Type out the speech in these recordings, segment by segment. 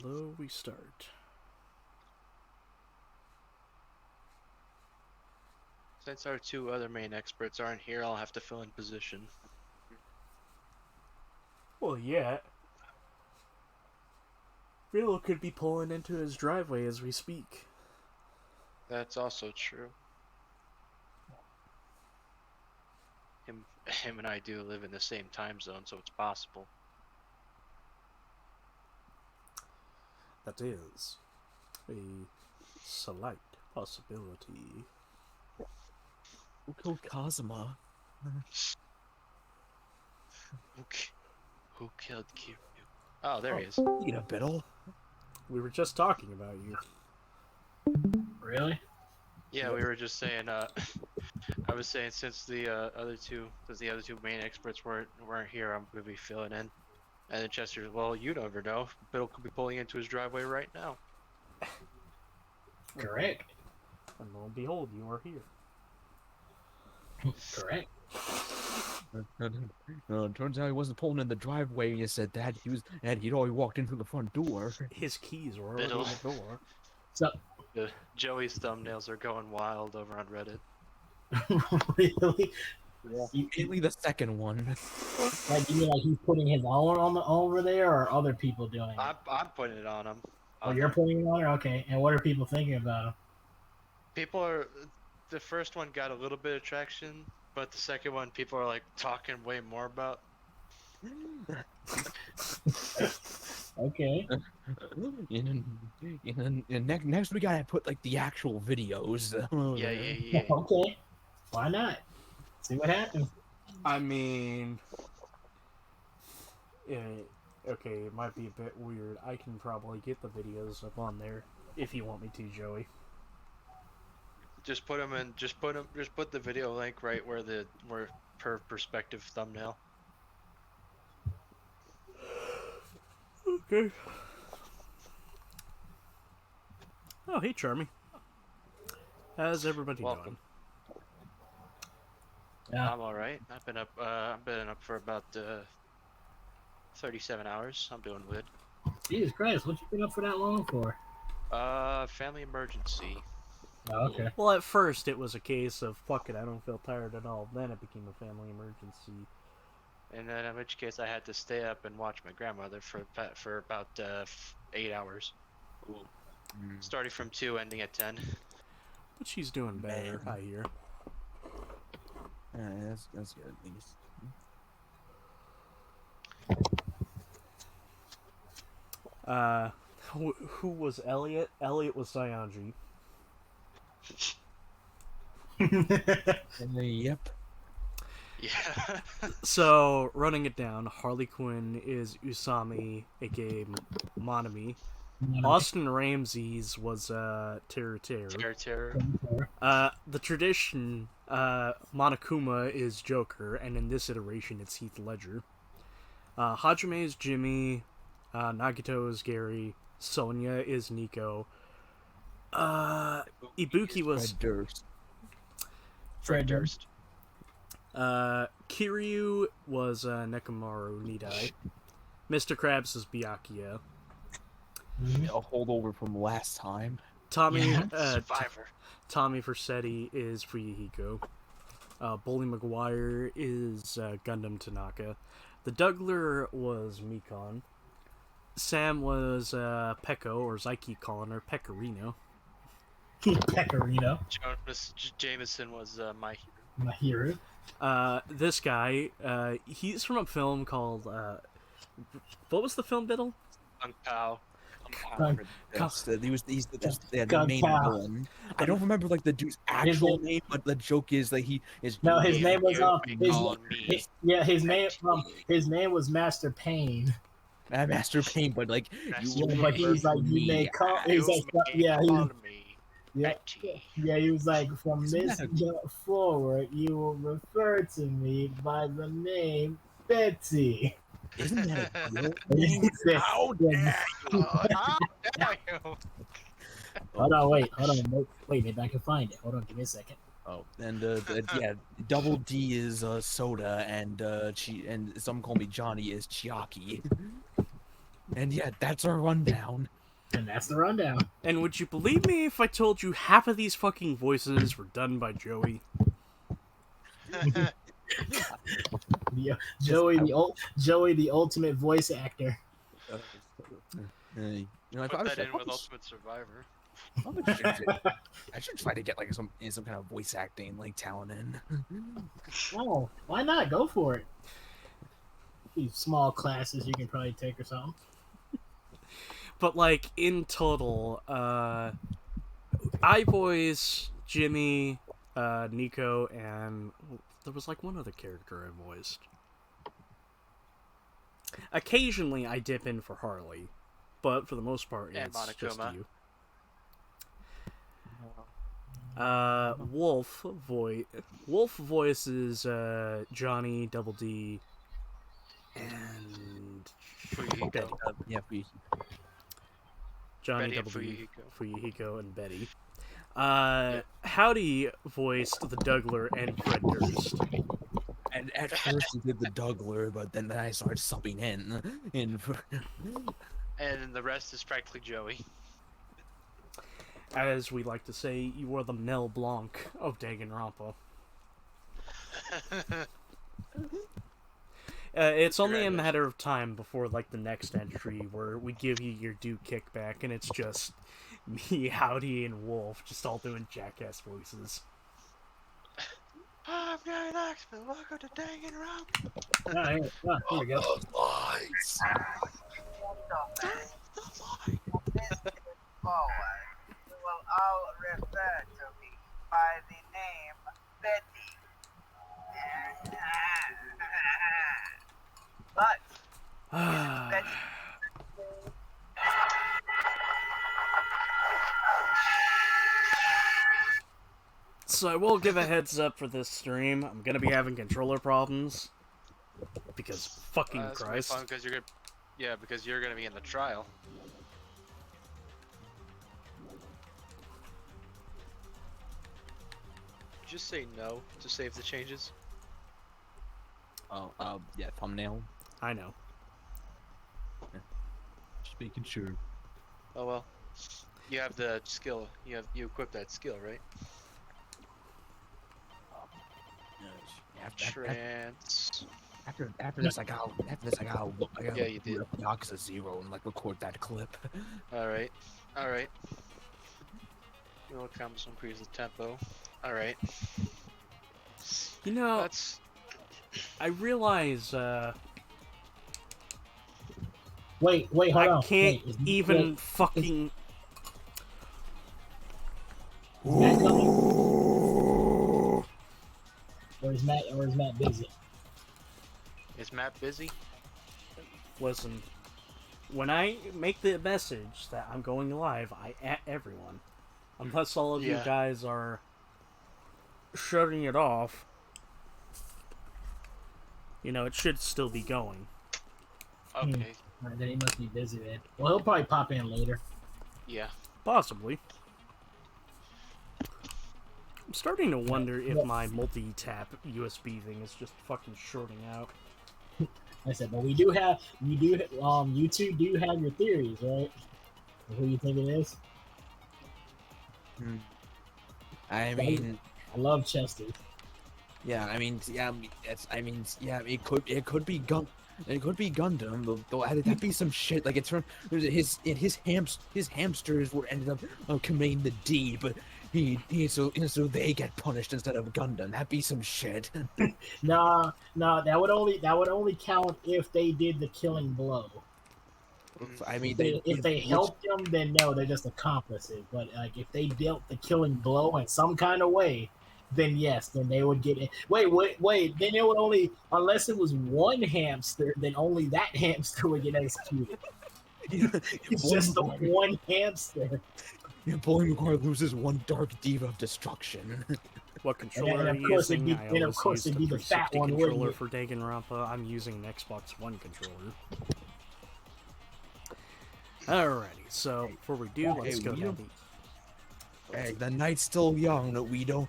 Hello, we start. Since our two other main experts aren't here, I'll have to fill in position. Well, yeah. Phil could be pulling into his driveway as we speak. That's also true. Him and I do live in the same time zone, so it's possible. That is a slight possibility. Who killed Kazuma? Who killed Kiryu? Oh, there he is. Eat a biddle. We were just talking about you. Really? Yeah, we were just saying. I was saying since the other two main experts weren't here, I'm gonna be filling in. And then Chester, well, you never know. Bill could be pulling into his driveway right now. Correct. And lo and behold, you are here. Correct. Turns out he wasn't pulling in the driveway when you said that. He'd already walked into the front door. His keys were already in the door. So, Joey's thumbnails are going wild over on Reddit. really? Yeah. Mainly the second one. Like, you mean like he's putting his own on over there, or other people doing it? I'm putting it on him. Oh, you're putting it on there? Okay. And what are people thinking about him? People are. The first one got a little bit of traction, but the second one, people are like talking way more about. Okay. Next we gotta put like the actual videos. Yeah. Okay. Why not? See what happens. I mean, okay, it might be a bit weird. I can probably get the videos up on there if you want me to, Joey. Just put them in. Just put the video link right where per perspective thumbnail. Okay. Oh, hey, Charmy. How's everybody Welcome. doing? Yeah. I'm all right. I've been up for about 37 hours. I'm doing good. Jesus Christ, what you been up for that long for? Family emergency. Oh, okay. Well, at first it was a case of, fuck it, I don't feel tired at all. Then it became a family emergency. And then in which case I had to stay up and watch my grandmother for about 8 hours. Starting from 2, ending at 10. But she's doing better, I hear. That's good at least. Who was Elliot? Elliot was Sayanji. Yep. Yeah. So, running it down, Harley Quinn is Usami, aka Monami. Austin Ramses was Terror. Terror. The tradition, Monokuma is Joker, and in this iteration it's Heath Ledger. Hajime is Jimmy, Nagito is Gary, Sonya is Nico. Ibuki was Fred Durst. Fred Durst. Kiryu was Nekomaru Nidai. Mr. Krabs is Byakuya. A holdover from last time. Tommy Survivor. Tommy Vercetti is Fuyuhiko. Bully McGuire is Gundam Tanaka. The Dougler was Mikon. Sam was Pecco, or as I keep calling her, Pecorino. Pecorino. Jameson was my hero. This guy, he's from a film called, what was the film, Biddle? Kung Pao. He's the Gun main Pao. villain. I don't remember like the dude's actual name, but the joke is that he is. No, his name was his name was Master Pain. Master Pain, but like But he was like, you may call. He's like, yeah, he was like, from this forward, you will refer to me by the name Betsy. Isn't that a deal? How dare you? Hold on, wait, maybe I can find it. Hold on, give me a second. Oh, and yeah, Double D is Soda, and some call me Johnny is Chiaki. And yeah, that's our rundown. And that's the rundown. And would you believe me if I told you half of these fucking voices were done by Joey? Joey, the ultimate voice actor. You know, Put that in with Ultimate Survivor. I should try to get like some kind of voice acting like talent in. Oh, why not? Go for it. These small classes you can probably take or something. But like in total, I voice Jimmy, Nico, and there was like one other character I voiced. Occasionally, I dip in for Harley, but for the most part, And it's just Monokuma. you. Wolf voices Johnny, Double D, and Betty. Yeah, Johnny, Betty and Double D, Fuyuhiko. Fuyuhiko, and Betty. Howdy voiced the Dougler and Fred Durst. and at first he did the Dougler, but then I started subbing in. And the rest is practically Joey. As we like to say, you are the Mel Blanc of Danganronpa. It's only a matter of time before, like, the next entry where we give you your due kickback, and it's just me, Howdy, and Wolf just all doing jackass voices. I'm Gary Knoxville. Welcome to Danganronpa. Here we go. Lies. Forward, you will all refer to me by the name Betty. But Betty. So I will give a heads up for this stream. I'm gonna be having controller problems. Because fucking That's gonna be Christ. fun because because you're gonna be in the trial. Just say no to save the changes. Oh, yeah, thumbnail. I know. Just making sure. Oh well. You have the skill. You equip that skill, right? Trance. After this, I gotta Yeah, you did. Yakuza 0 and like record that clip. All right. Will comes increase the tempo. All right. You know, That's I realize, Wait, hold on. I can't Wait, even fucking... Matt coming? Or is Matt busy? is Matt busy? Listen, when I make the message that I'm going live, I at everyone. Unless all of you Yeah. guys are shutting it off, you know, it should still be going. Okay. Alright, then he must be busy then. Well, he'll probably pop in later. Yeah. Possibly. I'm starting to wonder if my multi-tap USB thing is just fucking shorting out. I said, but you two do have your theories, right? Who you think it is? I mean, I love Chester. yeah, I mean, yeah, it could be Gundam. Though that'd be some shit. Like it's from his hamsters were ended up committing the D, but so they get punished instead of Gundam. That'd be some shit. Nah, that would only count if they did the killing blow. I mean, If they helped them, then no, they're just accomplices. But like, if they dealt the killing blow in some kind of way, then yes, then they would get it. Wait. Then it would only, unless it was one hamster, then only that hamster would get executed. It's just the one hamster. Bully McGuire loses one dark diva of destruction. What controller are you using? I always use the 360 controller for Danganronpa. I'm using an Xbox One controller. Alrighty, so before we do, let's go down Hey, the night's still young. We don't.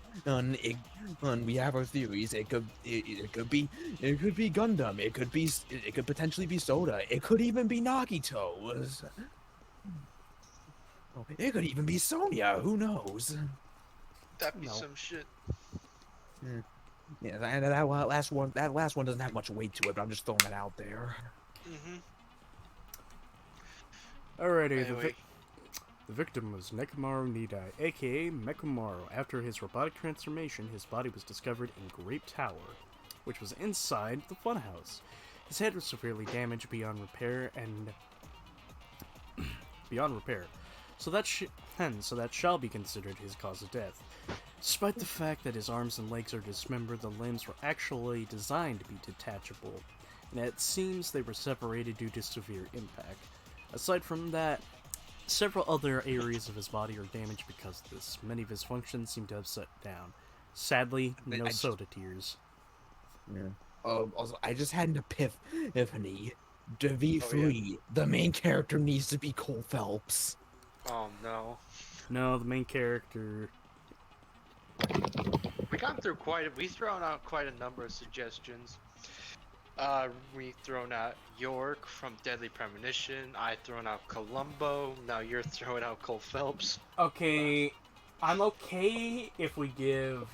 We have our theories. It could be Gundam. It could potentially be Soda. It could even be Nagito. It could even be Sonya. Who knows? That'd be No. some shit. Yeah, that last one. That last one doesn't have much weight to it, but I'm just throwing it out there. Mm-hmm. Alrighty, Anyway, the victim was Nekomaru Nidai, aka Mekumaru. After his robotic transformation, his body was discovered in Grape Tower, which was inside the funhouse. His head was severely damaged beyond repair, so that shall be considered his cause of death. Despite the fact that his arms and legs are dismembered, the limbs were actually designed to be detachable, and it seems they were separated due to severe impact. Aside from that, several other areas of his body are damaged because of this. Many of his functions seem to have shut down. Sadly, no soda tears. Yeah. Also, I just had an epiphany. To be Oh, free, the main character needs to be Cole Phelps. oh no. No, the main character. We've thrown out quite a number of suggestions. We've thrown out York from Deadly Premonition. I thrown out Columbo. Now you're throwing out Cole Phelps. Okay, I'm okay if we give,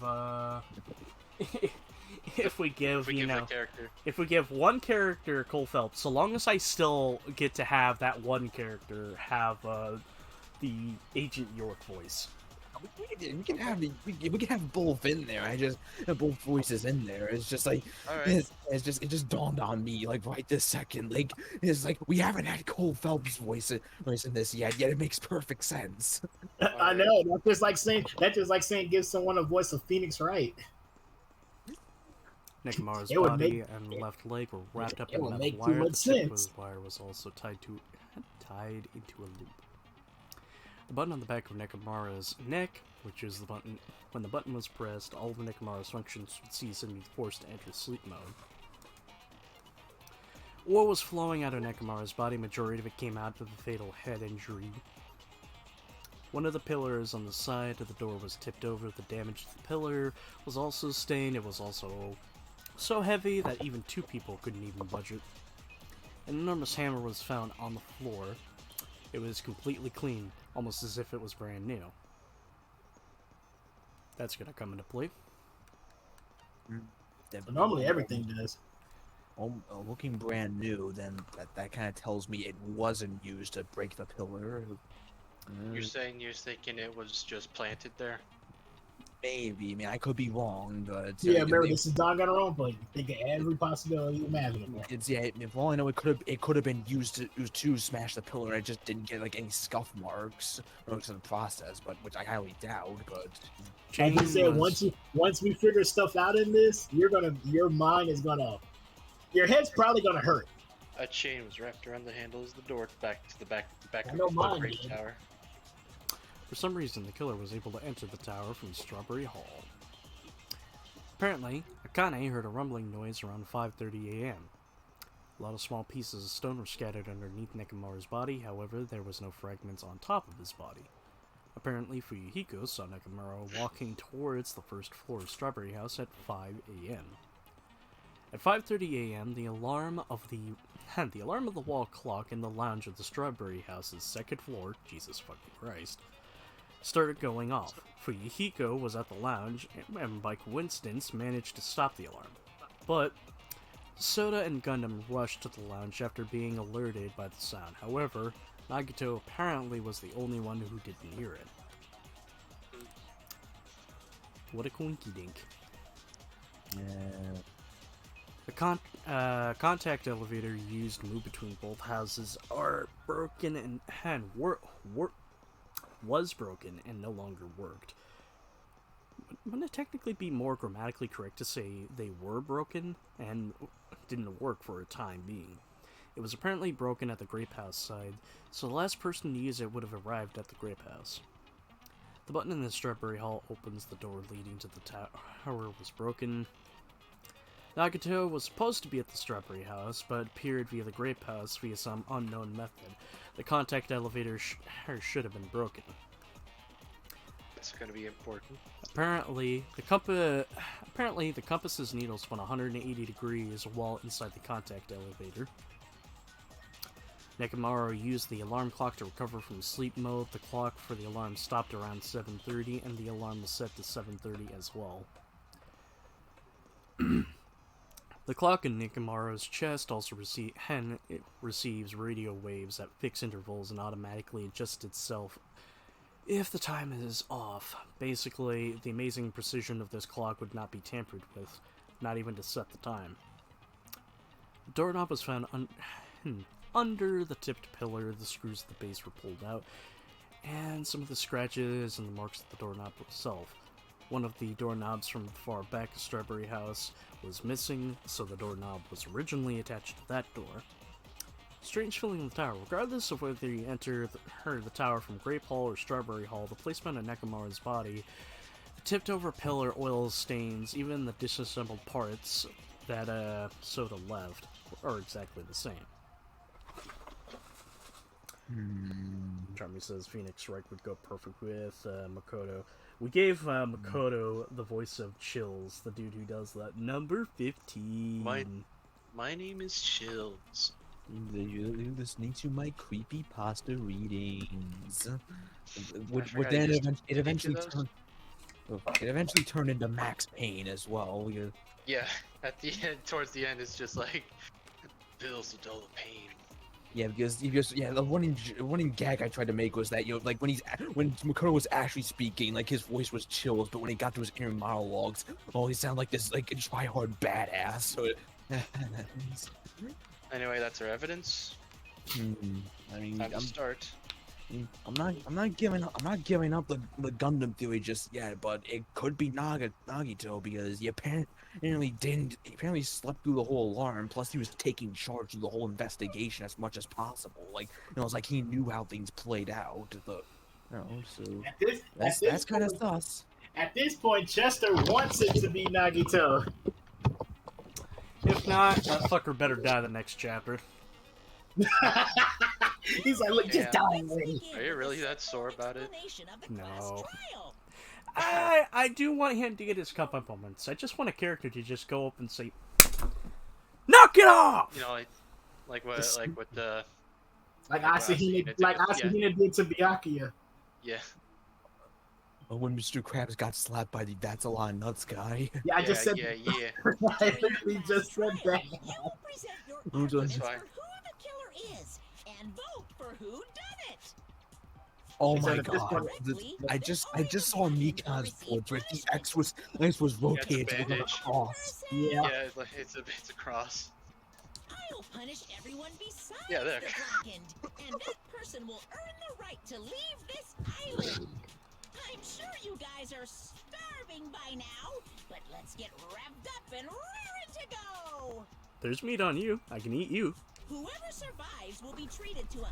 if we give, We you give know, the character. if we give one character Cole Phelps, so long as I still get to have that one character have, the Agent York voice. We can have we can have both in there. I just both voices in there. It's just like Alright. it just dawned on me like right this second. Like it's like we haven't had Cole Phelps voice in this yet. Yet it makes perfect sense. I know. That's just like saying give someone a voice of Phoenix Wright. Nekomaru's It would body make- and left leg were wrapped up it in would metal make too wire. much The tip of sense. the wire was also tied into a loop. The button on the back of Nekomaru's neck, which is the button, when the button was pressed, all of Nekomaru's functions would cease and be forced to enter sleep mode. Ore was flowing out of Nekomaru's body, majority of it came out of the fatal head injury. One of the pillars on the side of the door was tipped over. The damage to the pillar was also stained. It was also so heavy that even two people couldn't even budge it. An enormous hammer was found on the floor. It was completely clean, almost as if it was brand new. That's gonna come into play. Normally everything does. Looking brand new, then that kind of tells me it wasn't used to break the pillar. You're saying you're thinking it was just planted there? Maybe. I mean, I could be wrong, but Yeah, remember this is Danganronpa. You think of every possibility imaginable. If all I know, it could have been used to smash the pillar. I just didn't get like any scuff marks or to the process, but which I highly doubt. But Like you said, was- once we figure stuff out in this, your head's probably gonna hurt. A chain was wrapped around the handle as the door back I of know the mine great did. tower. For some reason, the killer was able to enter the tower from Strawberry Hall. Apparently, Akane heard a rumbling noise around 5:30 a.m. A lot of small pieces of stone were scattered underneath Nekomaru's body, however, there was no fragments on top of his body. Apparently, Fuyuhiko saw Nekomaru walking towards the first floor of Strawberry House at 5 a.m. At 5:30 a.m., the alarm of the wall clock in the lounge of the Strawberry House's second floor, Jesus fucking Christ, started going off. Fuyuhiko was at the lounge and by coincidence managed to stop the alarm. But Soda and Gundam rushed to the lounge after being alerted by the sound. However, Nagito apparently was the only one who didn't hear it. What a coinky dink. The contact elevator used to move between both houses are broken and was broken and no longer worked. Wouldn't it technically be more grammatically correct to say they were broken and didn't work for a time being? It was apparently broken at the Grape House side, so the last person to use it would have arrived at the Grape House. The button in the Strawberry Hall opens the door leading to the tower was broken. Nagito was supposed to be at the Strawberry House, but appeared via the Grape House via some unknown method. The contact elevator should have been broken. It's gonna be important. Apparently, the compass's needle spun 180 degrees while inside the contact elevator. Nekomaru used the alarm clock to recover from sleep mode. The clock for the alarm stopped around 7:30, and the alarm was set to 7:30 as well. The clock in Nekomaru's chest also receives radio waves at fixed intervals and automatically adjusts itself if the time is off. Basically, the amazing precision of this clock would not be tampered with, not even to set the time. The doorknob was found under the tipped pillar. The screws at the base were pulled out, and some of the scratches and the marks of the doorknob itself. One of the doorknobs from the far back of Strawberry House was missing, so the doorknob was originally attached to that door. Strange feeling in the tower. Regardless of whether you enter the tower from Grape Hall or Strawberry Hall, the placement of Nekomaru's body, the tipped-over pillar oil stains, even the disassembled parts that Soda left, are exactly the same. Charmy says Phoenix Wright would go perfect with Makoto. We gave Makoto the voice of Chills, the dude who does that. Number 15. My name is Chills. You're listening to my creepy pasta readings. forgot Then you it eventually turned into Max Payne as well. Yeah, at the end, towards the end, it's just like feels a dull pain. Yeah, because the one gag I tried to make was that like when Makoto was actually speaking, like his voice was Chills, but when he got to his inner monologues, he sounded like this like try-hard badass. So Anyway, that's our evidence. I mean, Time to start. I'm not giving up the Gundam theory just yet, but it could be Nagito because he apparently slept through the whole alarm. Plus, he was taking charge of the whole investigation as much as possible. Like, it's like he knew how things played out. So that's kind of sus. At this point, Chester wants it to be Nagito. If not, that fucker better die the next chapter. He's like, look, just die already. Are you really that sore about it? No. I do want him to get his cup up moments. I just want a character to just go up and say, "Knock it off!" You know, like Asahina did to Byakuya. Yeah. When Mr. Krabs got slapped by the "That's a lot of nuts" guy. Yeah, I just said. Yeah. I literally just said that. That's fine. And vote for who done it. Oh my god! I just saw Mikan's portrait. The X was rotated to look like a cross. Yeah. Yeah, it's a cross. I'll punish everyone besides Yeah, there. the blackened, and that person will earn the right to leave this island. I'm sure you guys are starving by now, but let's get revved up and raring to go. There's meat on you. I can eat you. Whoever survives will be treated to a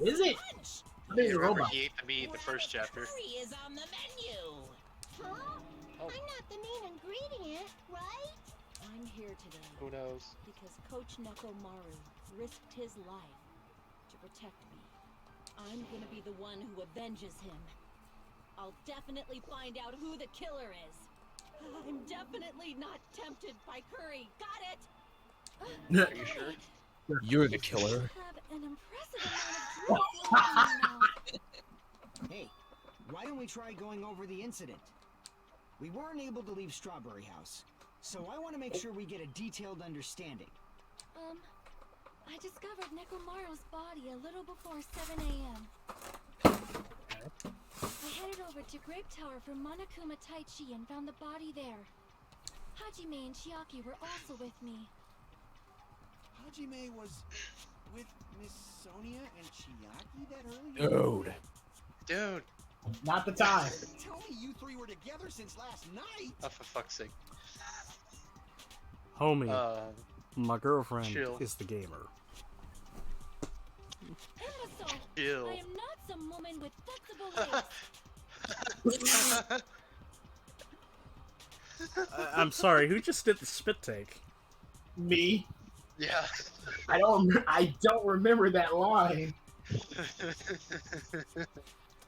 Is it? lunch. He's a Remember, robot. he ate the meat in the first chapter. Curry is on the menu. Huh? Oh. I'm not the main ingredient, right? I'm here today Who knows? because Coach Nekomaru risked his life to protect me. I'm gonna be the one who avenges him. I'll definitely find out who the killer is. I'm definitely not tempted by curry. Got it? Are you sure? You're the killer. Have an impressive amount of drugs. Hey, why don't we try going over the incident? We weren't able to leave Strawberry House, so I want to make sure we get a detailed understanding. I discovered Nekomaru's body a little before 7 a.m. I headed over to Grape Tower for Monokuma Taichi and found the body there. Hajime and Chiaki were also with me. Hajime was with Miss Sonia and Chiaki that early? Dude. Not the time. Tell me you three were together since last night. Oh, for fuck's sake. Homie, my girlfriend chill. is the gamer. Imbecile! Chill. I am not some woman with flexible lips. I'm sorry, who just did the spit take? Me. Yeah. I don't remember that line.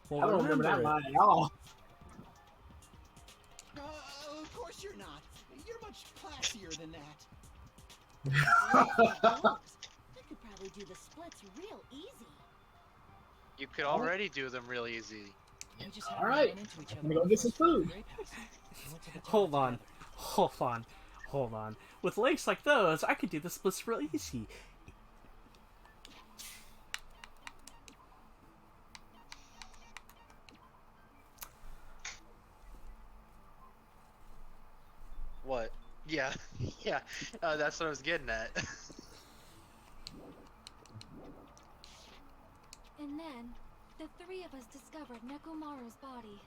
Well, I don't remember that line at all. course you're not. You're much classier than that. I could probably do the splits real easy. You could already do them real easy. We just All happened to right, run into each I'm other gonna go on get some first floor of food. Grape House. We went to the tower Hold on. together. Hold on. With legs like those, I could do the splits real easy. What? Yeah, yeah. That's what I was getting at. And then, the three of us discovered Nekomaru's body.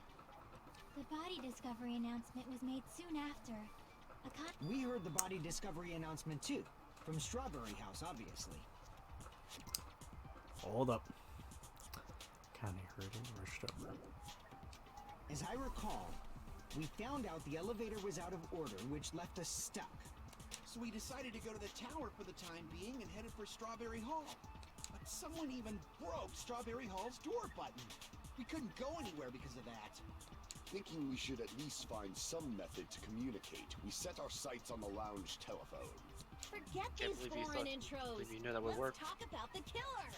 The body discovery announcement was made soon after. We heard the body discovery announcement too, from Strawberry House, obviously. Hold up. Kinda hurting or stubborn. As I recall, we found out the elevator was out of order, which left us stuck. So we decided to go to the tower for the time being and headed for Strawberry Hall. But someone even broke Strawberry Hall's door button. We couldn't go anywhere because of that. Thinking we should at least find some method to communicate, we set our sights on the lounge telephone. Forget Can't these believe you foreign thought- intros. believe you knew that would work. Let's talk about the killer.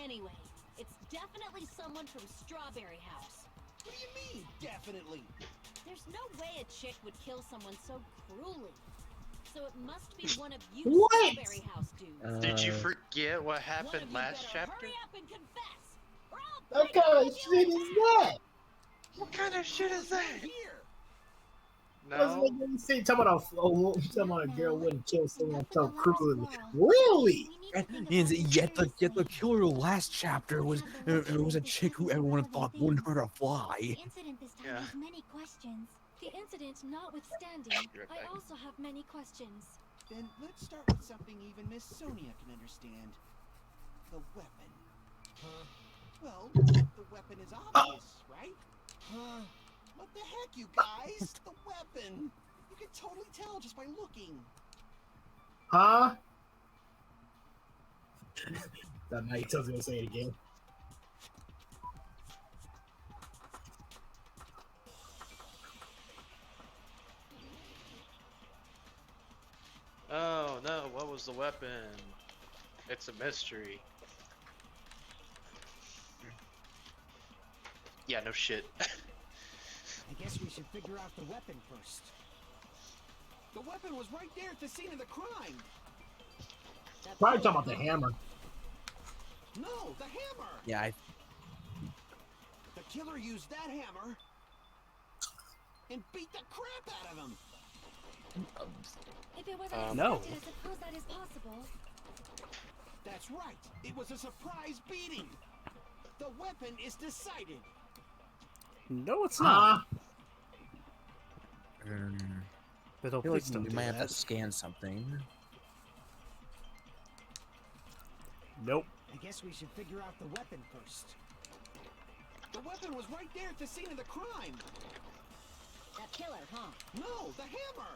Anyway, it's definitely someone from Strawberry House. What do you mean, definitely? There's no way a chick would kill someone so cruelly. So it must be one of you What? Strawberry House dudes. Did you forget what One of happened you last better chapter? Hurry up and confess, or I'll What break kind up of the shit is that? What kind of shit is that? Here. No. Talking about a girl wouldn't kill someone Enough so with the last cruelly. quarrel. Really? We need to think And about yet this the seriously. killer last chapter was it was a chick who everyone thought wouldn't hurt a The fly. incident this time Yeah. has many questions. The incident notwithstanding, Be right I back. also have many questions. Then let's start with something even Miss Sonia can understand. The weapon. Well, the weapon is obvious, right? What the heck, you guys? The weapon. You can totally tell just by looking. Huh? That night tells me to say it again. Oh no, what was the weapon? It's a mystery. Yeah, no shit. I guess we should figure out the weapon first. The weapon was right there at the scene of the crime. Probably talking about the hammer. No, the hammer. Yeah, The killer used that hammer and beat the crap out of him. If it was No. unexpected, I suppose that is possible. That's right. It was a surprise beating. The weapon is decided. No, it's not. Huh? But I feel like please don't we do might have that. to scan something. Nope. I guess we should figure out the weapon first. The weapon was right there at the scene of the crime. That killer, huh? No, the hammer.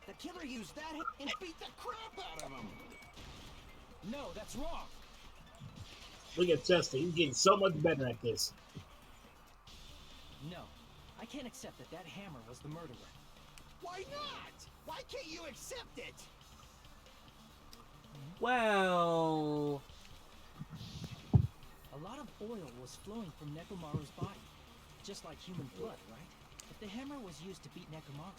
The killer used that and beat the crap out of him. No, that's wrong. Look at Chester. He's getting so much better at this. No, I can't accept that that hammer was the murderer. Why not? Why can't you accept it? Well, A lot of oil was flowing from Nekomaru's body, just like human blood, right? If the hammer was used to beat Nekomaru,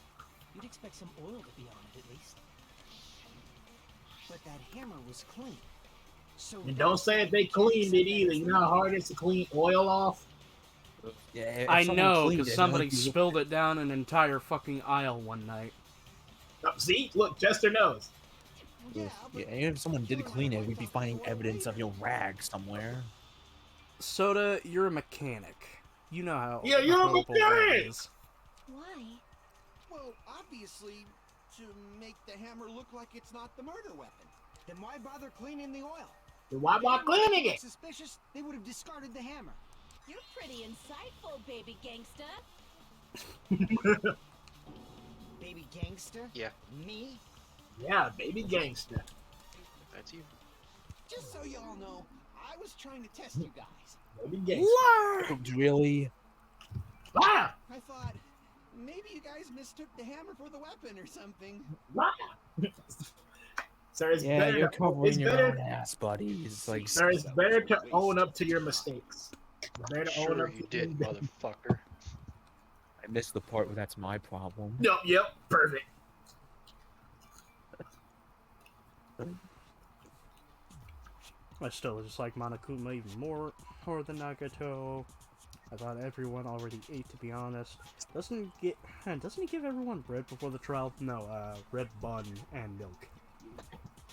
you'd expect some oil to be on it at least. But that hammer was clean. So And don't say that they cleaned it either. You know how hard it is to clean oil off? Yeah, if I someone know, cleaned because it, somebody like, you- spilled it down an entire fucking aisle one night. Oh, see? Look, Chester knows. Yeah, but Yeah, even if someone did clean it, we'd be finding evidence of rags somewhere. Soda, you're a mechanic. You know how Yeah, you're a horrible that mechanic! is. Why? well, obviously, to make the hammer look like it's not the murder weapon. Then why bother cleaning the oil? Then why not If anyone cleaning was it? Suspicious, they would have discarded the hammer. You're pretty insightful, baby gangsta. Baby gangster? Yeah. Me? Yeah, baby gangster. That's you. Just so y'all know, I was trying to test you guys. Baby gangster. Really? Ah! I thought, Maybe you guys mistook the hammer for the weapon or something. Wow. Sir, it's Yeah, better you're to, covering it's your better, own ass, buddy. It's like, sir, it's better to own up to your mistakes. It's better to own Sure up you to did, your motherfucker. I missed the part where that's my problem. Yep, perfect. I still just like Monokuma even more than Nagato. I thought everyone already ate, to be honest. Doesn't he give everyone bread before the trial? No, red bun and milk.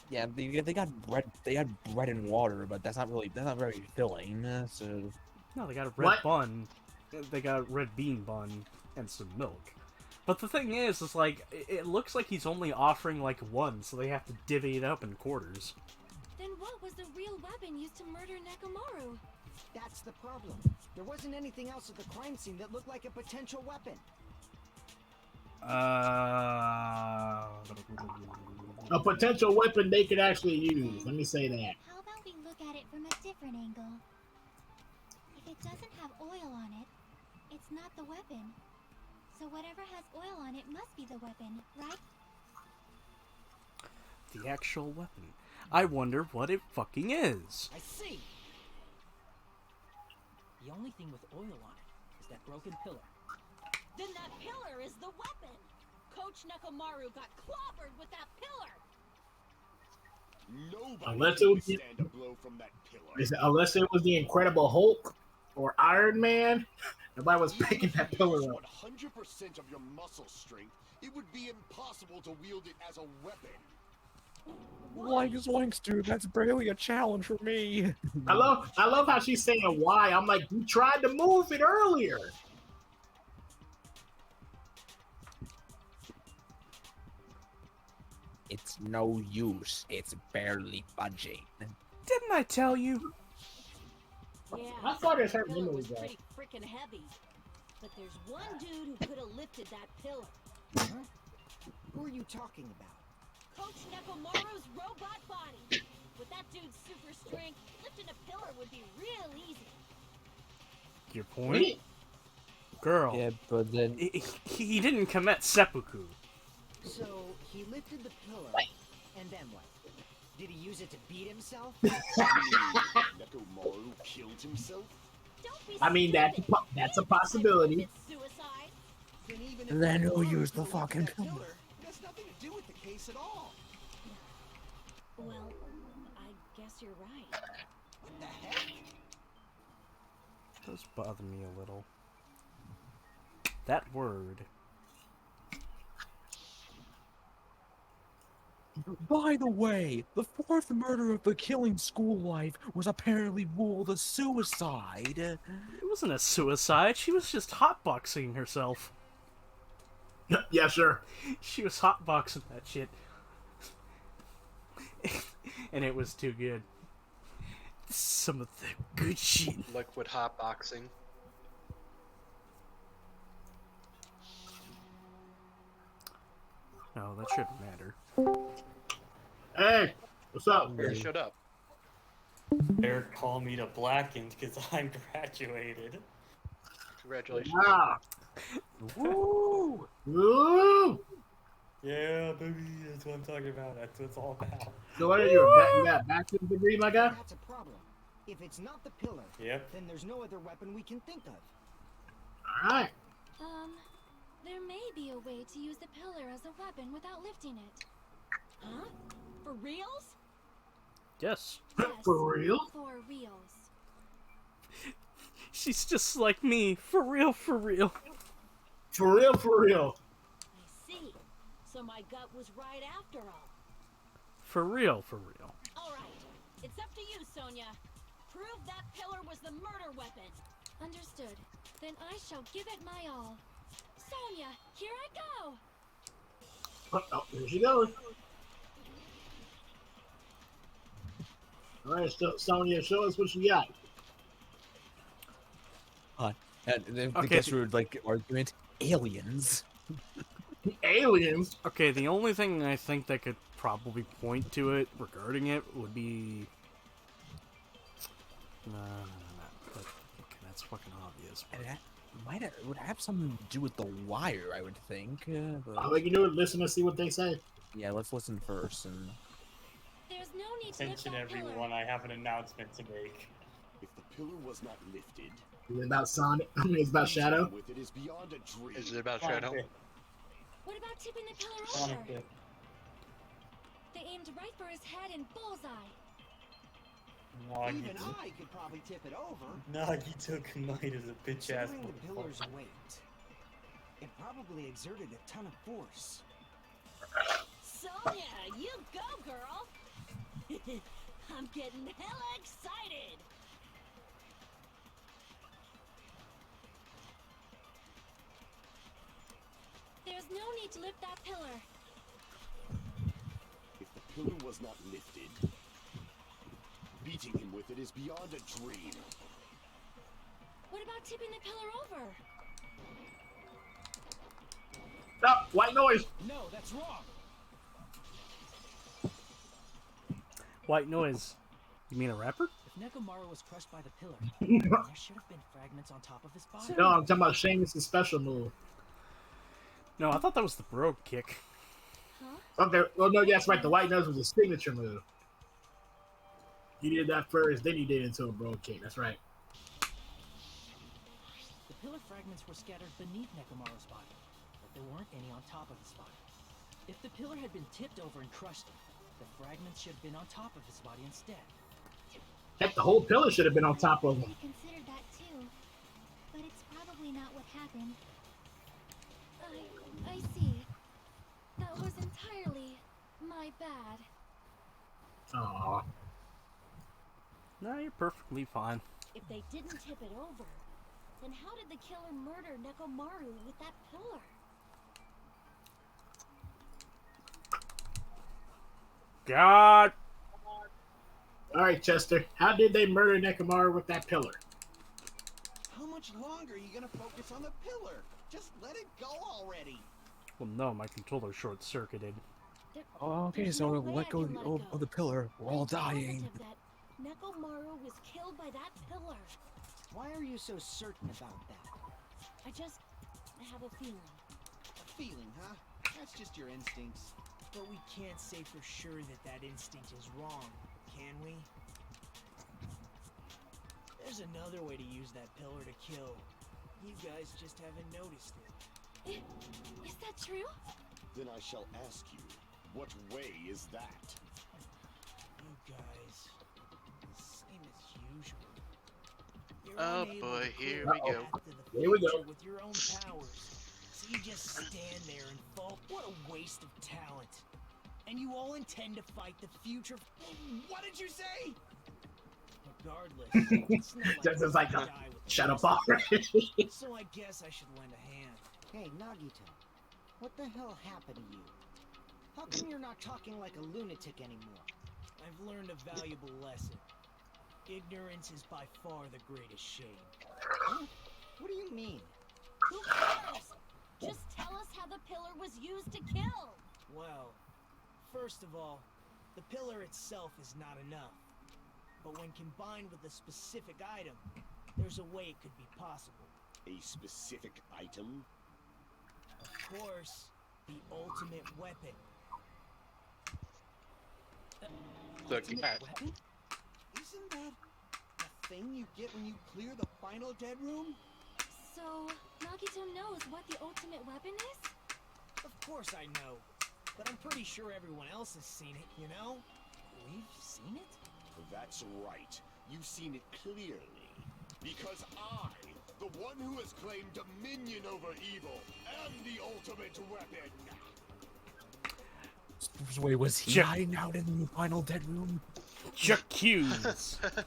Yeah, they got bread. They had bread and water, but that's not very filling. So No, they got a red bun. They got a red bean bun and some milk. But the thing is like, it looks like he's only offering like one, so they have to divvy it up in quarters. Then what was the real weapon used to murder Nekomaru? That's the problem. There wasn't anything else at the crime scene that looked like a potential weapon. A potential weapon they could actually use. Let me say that. How about we look at it from a different angle? If it doesn't have oil on it, it's not the weapon. So whatever has oil on it must be the weapon, right? The actual weapon. I wonder what it fucking is. I see. The only thing with oil on it is that broken pillar. Then that pillar is the weapon! Coach Nekomaru got clobbered with that pillar! Nobody Unless can it was withstand a blow from that pillar. unless it was the Incredible Hulk or Iron Man, nobody was picking that pillar up. 100% of your muscle strength, it would be impossible to wield it as a weapon. Zoinks, dude, that's barely a challenge for me. I love how she's saying why. I'm like, you tried to move it earlier. It's no use. It's barely budging. Didn't I tell you? Yeah, I thought it hurt that pillar memory, was though. pretty freaking heavy. But there's one dude who could have lifted that pillar. Huh? Who are you talking about? Coach Nekomaru's robot body. With that dude's super strength, lifting a pillar would be real easy. Your point? Girl. Yeah, but then He didn't commit seppuku. So he lifted the pillar, and then what? Did he use it to beat himself? Nekomaru killed himself? Don't be I mean, that's a possibility. It's suicide. Then even And then if who Nekomaru used the lifted fucking that pillar? It has nothing to do with the case at all. Well, I guess you're right. What the heck? Does bother me a little. That word. By the way, the fourth murder of the killing school life was apparently ruled a suicide. It wasn't a suicide. She was just hotboxing herself. Yeah, sure. She was hotboxing that shit. And it was too good. Some of the good shit. Liquid hotboxing. No, that shouldn't matter. Hey, what's up? Hey, shut up. They're calling me to Blackened because I graduated. Congratulations. Wow. Woo! Woo! Yeah, baby, that's what I'm talking about. That's what it's all about. So what are you got a bachelor's degree, my guy? That's a problem. If it's not the pillar, Yep. then there's no other weapon we can think of. Alright. There may be a way to use the pillar as a weapon without lifting it. Huh? For reals? Yes. Yes, For real? for reals. She's just like me. For real, for real. For real, for real. I see. So my gut was right after all. For real, for real. Alright, it's up to you, Sonia. Prove that pillar was the murder weapon. Understood. Then I shall give it my all. Sonia, here I go! Oh, here she goes. Alright, so Sonya, show us what you got. I guess we would like argument. Aliens. Aliens? Okay, the only thing I think that could probably point to it regarding it would be... No. Okay, that's fucking obvious. it would have something to do with the wire, I would think. All we can do is listen and see what they say. Yeah, let's listen first. And There's no need to lift Attention, that pillar. everyone! I have an announcement to make. If the pillar was not lifted, Is it about Sonic? It's about Shadow. with it is beyond a dream. Is it about Shadow? What about tipping the pillar Sonic over? Bit. They aimed right for his head and bullseye. Even I could probably tip it over. Nagito Kunai is a bitch ass. Considering the pillar's weight, it probably exerted a ton of force. Sonya, you go, girl. I'm getting hella excited. There's no need to lift that pillar. If the pillar was not lifted, beating him with it is beyond a dream. What about tipping the pillar over? Stop! White noise! No, that's wrong. White noise. You mean a rapper? If Nekomaru was crushed by the pillar, there should have been fragments on top of his body. No, I'm talking about Sheamus' special move. No, I thought that was the Brogue kick. Okay, well, no, that's right. The white nose was a signature move. He did that first, then he did it into a Brogue kick. That's right. The pillar fragments were scattered beneath Nekomaru's body, but there weren't any on top of his body. If the pillar had been tipped over and crushed, the fragments should have been on top of his body instead. Heck, the whole pillar should have been on top of him. I considered that too, but it's probably not what happened. I see. That was entirely my bad. Aww. No, you're perfectly fine. If they didn't tip it over, then how did the killer murder Nekomaru with that pillar? God! Alright, Chester. How did they murder Nekomaru with that pillar? How much longer are you gonna focus on the pillar? Just let it go already. Well, no, my controller short-circuited. okay, There's so no we'll way let I go can let it of the pillar. We're all I'm dying. positive that Nekomaru was killed by that pillar. Why are you so certain about that? I have a feeling. A feeling, huh? That's just your instincts. But we can't say for sure that that instinct is wrong, can we? There's another way to use that pillar to kill. You guys just haven't noticed it. Is that true? Then I shall ask you, what way is that? You guys, the same as usual. You're Oh unable boy, to here clear we the go. path to the Here we go. future with your own powers. So you just stand there and fall. What a waste of talent. And you all intend to fight the future. What did you say? Regardless, it's not like Just we're as like gonna a die with shadow this. ball. So I guess I should lend a hand. Hey, Nagito, what the hell happened to you? How come you're not talking like a lunatic anymore? I've learned a valuable lesson. Ignorance is by far the greatest shame. Huh? What do you mean? Who cares? Just tell us how the pillar was used to kill. Well, first of all, the pillar itself is not enough. But when combined with a specific item, there's a way it could be possible. A specific item? Of course, the ultimate weapon. The Ultimate cat. weapon? Isn't that the thing you get when you clear the final dead room? So, Nagito knows what the ultimate weapon is? Of course I know. But I'm pretty sure everyone else has seen it, you know? We've seen it? That's right. You've seen it clearly. Because I, the one who has claimed dominion over evil, am the ultimate weapon. Wait, was he Jack- hiding out in the final dead room? Jacuse! I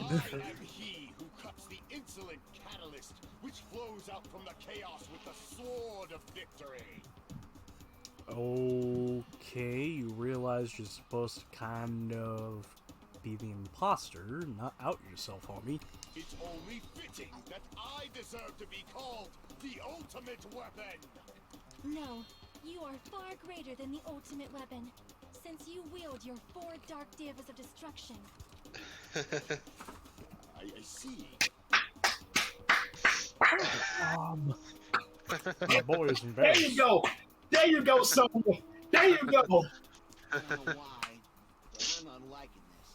am he who cuts the insolent catalyst, which flows out from the chaos with the sword of victory. Okay, you realize you're supposed to kind of be the imposter, not out yourself, homie. It's only fitting that I deserve to be called the ultimate weapon. No, you are far greater than the ultimate weapon, since you wield your 4 dark devas of destruction. I see. My boy is in There bed. you go. There you go, Sonya. There you go. I don't know why, but I'm not liking this.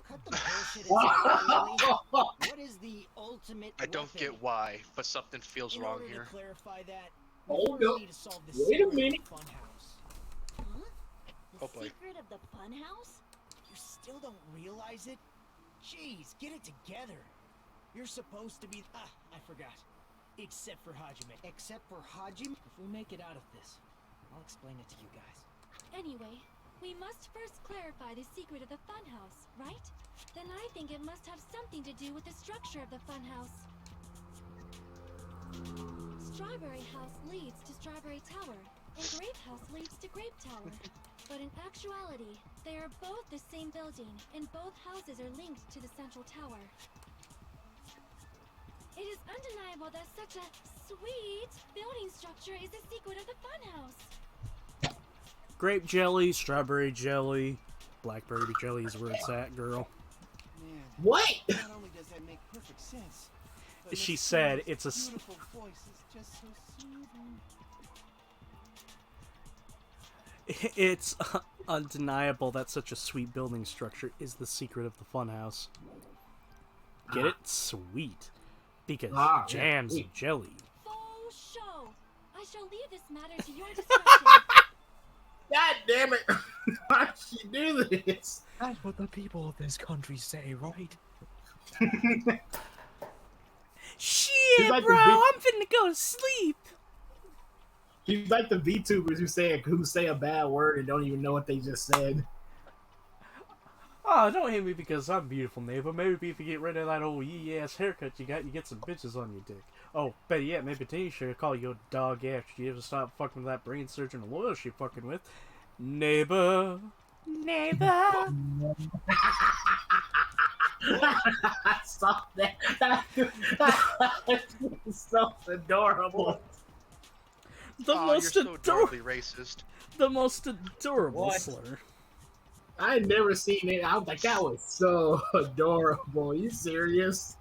Cut the bullshit and say it clearly. What is the ultimate I don't weapon? get why, but something feels In wrong order here. to clarify that, we Hold first up. need to solve the Wait a secret minute. of the funhouse. Huh? The Oh, boy. secret of the funhouse? You still don't realize it? Jeez, get it together. You're supposed to be... Ah, I forgot. Except for Hajime. Except for Hajime? If we make it out of this, I'll explain it to you guys. Anyway, we must first clarify the secret of the funhouse, right? Then I think it must have something to do with the structure of the funhouse. Strawberry House leads to Strawberry Tower, and Grape House leads to Grape Tower. But in actuality, they are both the same building, and both houses are linked to the central tower. It is undeniable that such a sweet building structure is the secret of the funhouse. Grape jelly, strawberry jelly, blackberry jelly is where it's at, girl. Man, What? not only does that make perfect sense, but She Miss said Sonya's it's a beautiful voice is just so soothing. It's undeniable that such a sweet building structure is the secret of the funhouse. Get it? Sweet. Because jams and jelly. Faux show. I shall leave this matter to your discretion. God damn it. Why did she do this? That's what the people of this country say, right? Shit, like bro, the I'm finna go to sleep. She's like the VTubers who say a bad word and don't even know what they just said. Oh, don't hate me because I'm beautiful, neighbor. Maybe if you get rid of that old yee-ass haircut you got, you get some bitches on your dick. Oh, better yet, maybe Tanisha should call you a dog after you ever stop fucking with that brain surgeon and lawyer she fucking with. Neighbor. Neighbor. Stop that. It's so adorable. The Aw, most you're so adorably adorable. racist. The most adorable What? slur. I had never seen it. I was like, that was so adorable. Are you serious?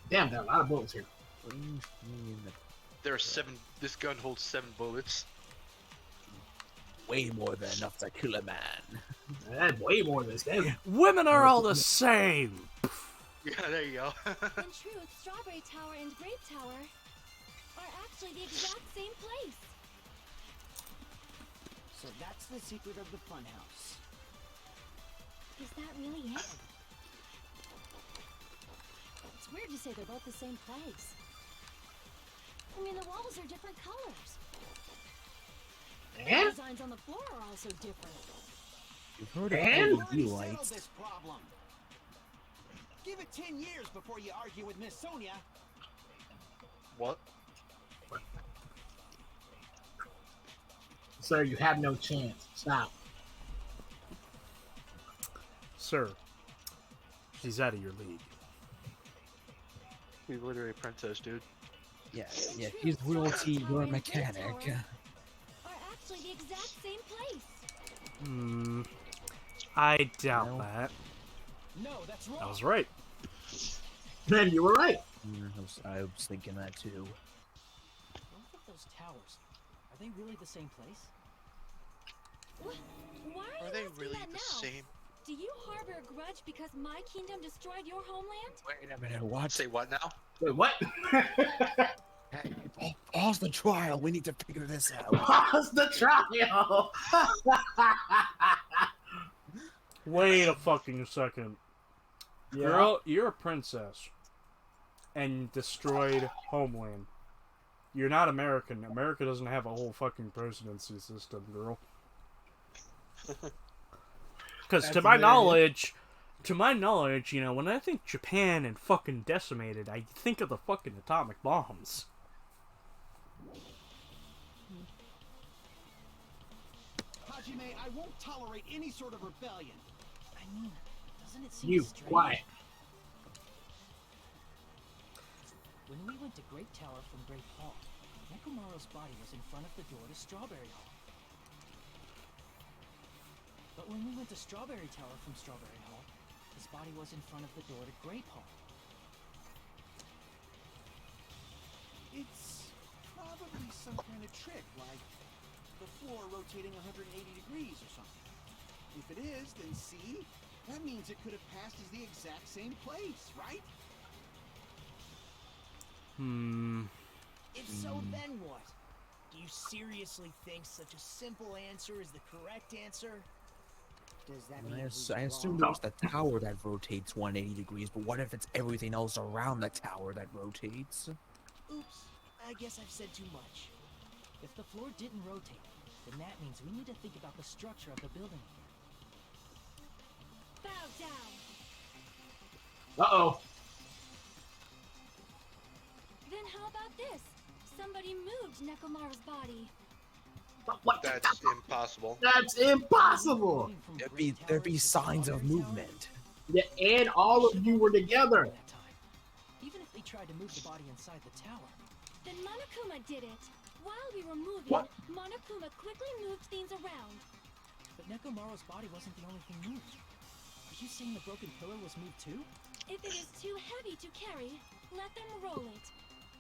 Damn, there are a lot of bullets here. There are 7. This gun holds 7 bullets. Way more than enough to kill a man. That's way more than this game. Women are all the same. Yeah, there you go. In truth, Strawberry Tower and Grape Tower are actually the exact same place. So that's the secret of the funhouse. Is that really it? It's weird to say they're both the same place. I mean, the walls are different colors. The And? designs on the floor are also different. You've heard And? of LED Already settled lights. this problem. Give it 10 years before you argue with Miss Sonia. What? Sir, you have no chance. Stop. Sir, she's out of your league. He's literally a princess, dude. Yeah, she's royalty, you're a mechanic. Are actually the exact same place. I doubt No. that. No, that's wrong. I was right. Man, you were right. I was thinking that too. Both of those towers, are they really the same place? Why are, Are you they asking really that the now? same? Do you harbor a grudge because my kingdom destroyed your homeland? Wait a minute, what? Say what now? Wait, what? Hey, pause the trial. We need to figure this out. Pause the trial. Wait a fucking second. Girl, you're a princess. And destroyed homeland. You're not American. America doesn't have a whole fucking presidency system, girl. Because to my knowledge, you know, when I think Japan and fucking decimated, I think of the fucking atomic bombs. Hajime, I won't tolerate any sort of rebellion. I mean, doesn't it seem You, strange? quiet. When we went to Great Tower from Great Hall, Nekomaru's body was in front of the door to Strawberry Hall. But when we went to Strawberry Tower from Strawberry Hall, his body was in front of the door to Grape Hall. It's probably some kind of trick, like the floor rotating 180 degrees or something. If it is, then see? That means it could have passed as the exact same place, right? If so, then what? Do you seriously think such a simple answer is the correct answer? Does that I, mean he's I assume wrong? it's the tower that rotates 180 degrees, but what if it's everything else around the tower that rotates? Oops, I guess I've said too much. If the floor didn't rotate, then that means we need to think about the structure of the building again. Bow down. Uh-oh. Then how about this? Somebody moved Nekomaru's body. What? That's impossible. That's impossible. There'd be signs of movement. Yeah, and all of you were together. That time. Even if they tried to move the body inside the tower. Then Monokuma did it. While we were moving, What? Monokuma quickly moved things around. But Nekomaru's body wasn't the only thing moved. Are you saying the broken pillar was moved too? If it is too heavy to carry, let them roll it.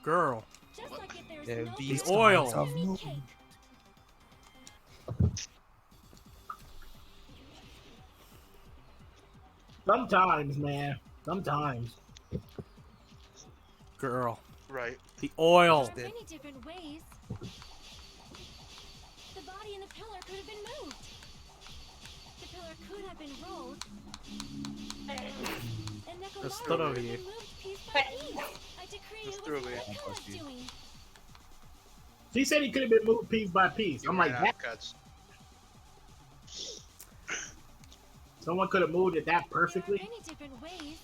Girl. Just like if there's There'd no be bread, oil. signs of give me movement. cake. Sometimes, man. Sometimes. Girl. Right. The oil. There are many different ways. The body and the pillar could have been moved. The pillar could have been rolled. And Just Nekomaru throw could it have over you. been moved piece by piece. I decree Just it throw was it over you. Monokuma's doing. She said he could have been moved piece by piece. I'm like, Ran out that, of cuts. someone could have moved it that There are perfectly. many different ways.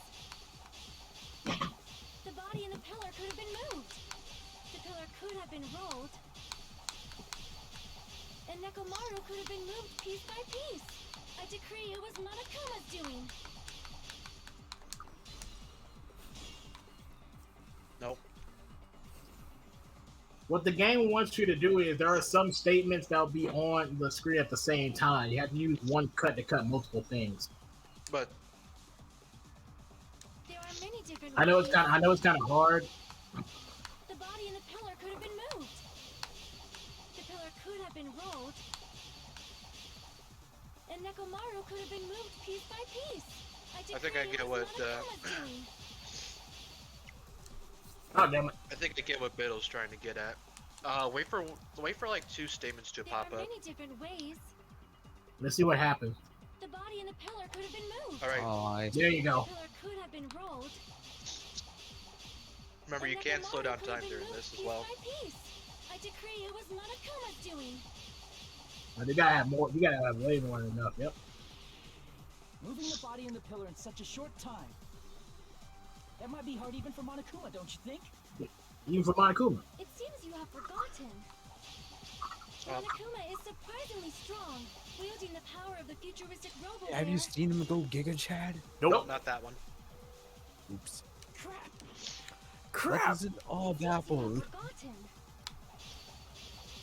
The body and the pillar could have been moved. The pillar could have been rolled. And Nekomaru could have been moved piece by piece. I decree it was Monokuma's doing. Nope. What the game wants you to do is there are some statements that'll be on the screen at the same time. You have to use one cut to cut multiple things. But There are many different I know ways. it's kind of hard. The body and the pillar could have been moved. The pillar could have been rolled. And Nekomaru could have been moved piece by piece. I think I decree it get was what, Monokuma's doing. Oh damn it! I think I get what Biddle's trying to get at. Wait for like 2 statements to There pop are up. many different ways. Let's see what happens. The body and the pillar could have been moved. All right. Oh, I There you The go. pillar could have been rolled. Remember, you and can slow Nekomaru down could have time been during moved this as piece well. by piece. I decree it was Monokuma's doing. They gotta have more. You gotta have way more than enough. Yep. Moving the body and the pillar in such a short time. That might be hard even for Monokuma, don't you think? Even for Monokuma. It seems you have forgotten. Monokuma is surprisingly strong, wielding the power of the futuristic robo have you seen him go Giga Chad? Nope. Not that one. Oops. Crap. What is it all that for? forgotten.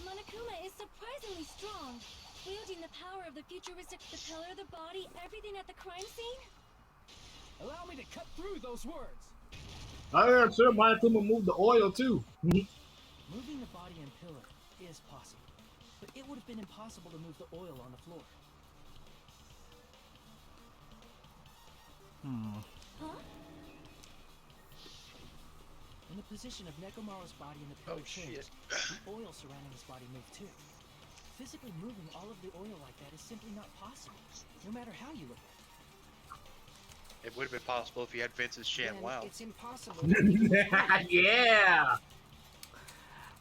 Monokuma is surprisingly strong, wielding the power of the futuristic, the pillar, the body, everything at the crime scene. Allow me to cut through those words. I heard sure Monokuma moved the oil too. Moving the body and pillar is possible, but it would have been impossible to move the oil on the floor. Huh? When the position of Nekomaru's body and the pillar changed, the oil surrounding his body moved too. Physically moving all of the oil like that is simply not possible, no matter how you look at it. It would have been possible if you had Vince's sham. Then Wow. it's impossible. Yeah.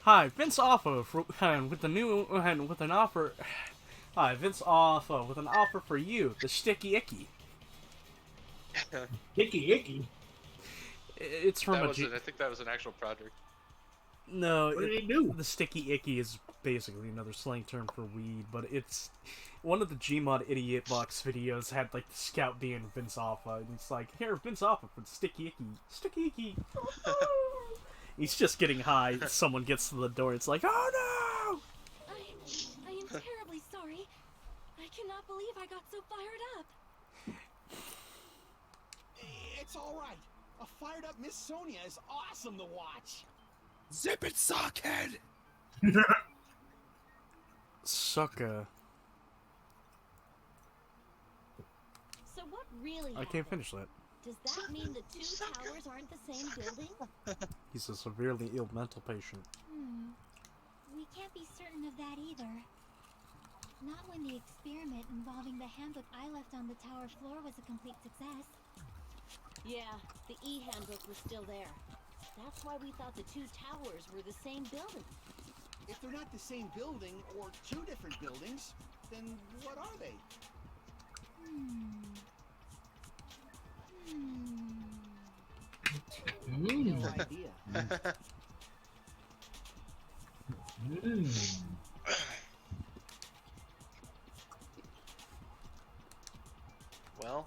Hi, Vince Offa with the new and with an offer. Hi, Vince Offa with an offer for you, the Sticky Icky. Icky. It's from That a was G- I think that was an actual project. No, What did he do? The Sticky Icky is basically another slang term for weed, but it's one of the Gmod Idiot Box videos had like the scout being Vince Offa, and it's like, here, Vince Offa for the Sticky Icky. Sticky Icky. He's just getting high. Someone gets to the door. It's like, oh I am terribly sorry. I cannot believe I got so fired up. It's all right. A fired up Miss Sonia is awesome to watch. Zip it, sockhead! Sucker. So what really I can't finish that. Does that mean the two towers aren't the same building? He's a severely ill mental patient. We can't be certain of that either. Not when the experiment involving the handbook I left on the tower floor was a complete success. Yeah, the E-handbook was still there. That's why we thought the two towers were the same building. If they're not the same building or two different buildings, then what are they? No idea. Well,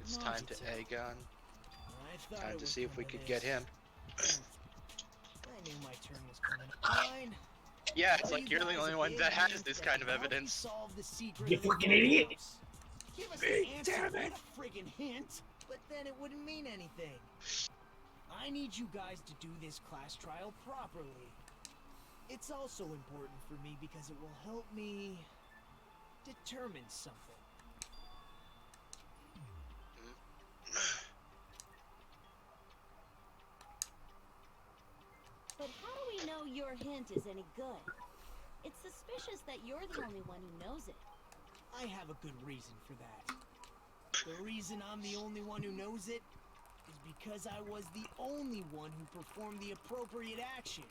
it's time to egg on. Time to see if we could get him. I knew my turn was coming. Fine. Yeah, it's like you're the only one that has this kind of evidence. Solve the secret. You fucking idiot! Give us the answer, not a friggin' hint. But then it wouldn't mean anything. I need you guys to do this class trial properly. It's also important for me because it will help me determine something. But how do we know your hint is any good? It's suspicious that you're the only one who knows it. I have a good reason for that. The reason I'm the only one who knows it is because I was the only one who performed the appropriate action.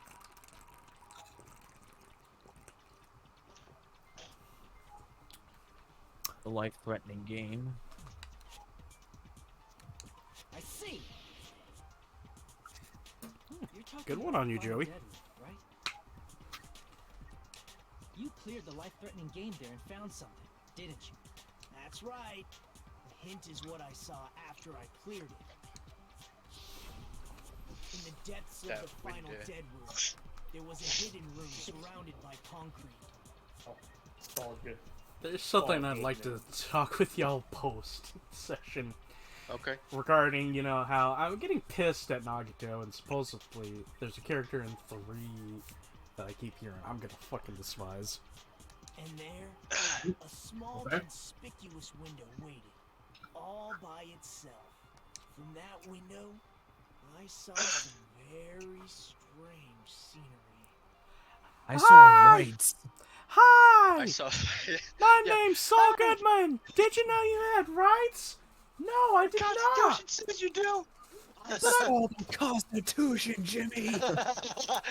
The life-threatening game. I see. You're talking Good one about on you, the final Joey. dead room, right? You cleared the life-threatening game there and found something, didn't you? That's right. The hint is what I saw after I cleared it. In the depths of That the final window. dead room, there was a hidden room surrounded by concrete. Oh, it's all good. There's something Oh, I'd like to talk with y'all post session Okay. regarding, you know, how I'm getting pissed at Nagito, and supposedly there's a character in 3 that I keep hearing I'm gonna fucking despise. And there, a small, Okay. conspicuous window waited, all by itself. From that window, I saw some very strange scenery. I saw rights. Hi! I saw. My Yeah. name's Saul Goodman! Did you know you had rights? No, I did not! Constitution says you do. I saw the Constitution, Jimmy. But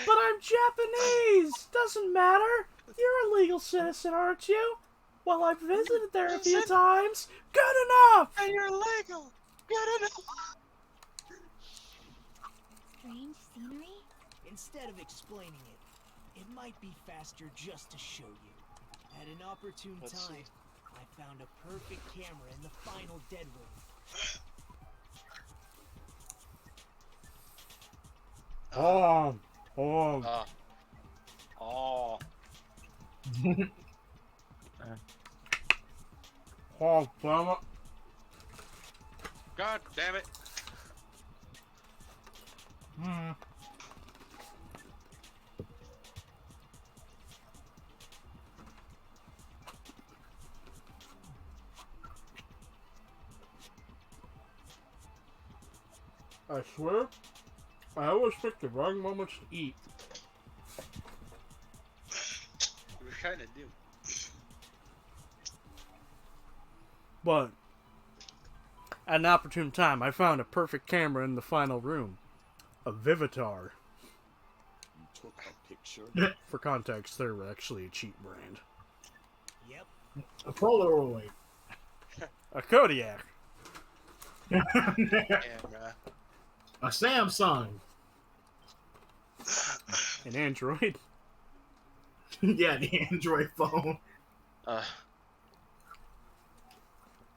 I'm Japanese! Doesn't matter! You're a legal citizen, aren't you? Well, I've visited there a few times. Good enough! And you're legal. Good enough. Strange scenery? Instead of explaining it, it might be faster just to show you. At an opportune Let's time, see. I found a perfect camera in the final dead room. Oh, Oh. oh, damn it. God damn it. I swear, I always pick the wrong moments to eat. We kind of do. But at an opportune time, I found a perfect camera in the final room. A Vivitar. You took a picture? For context, they're actually a cheap brand. Yep. A Polaroid. A Kodiak. Camera. A Samsung. An Android. Yeah, the Android phone.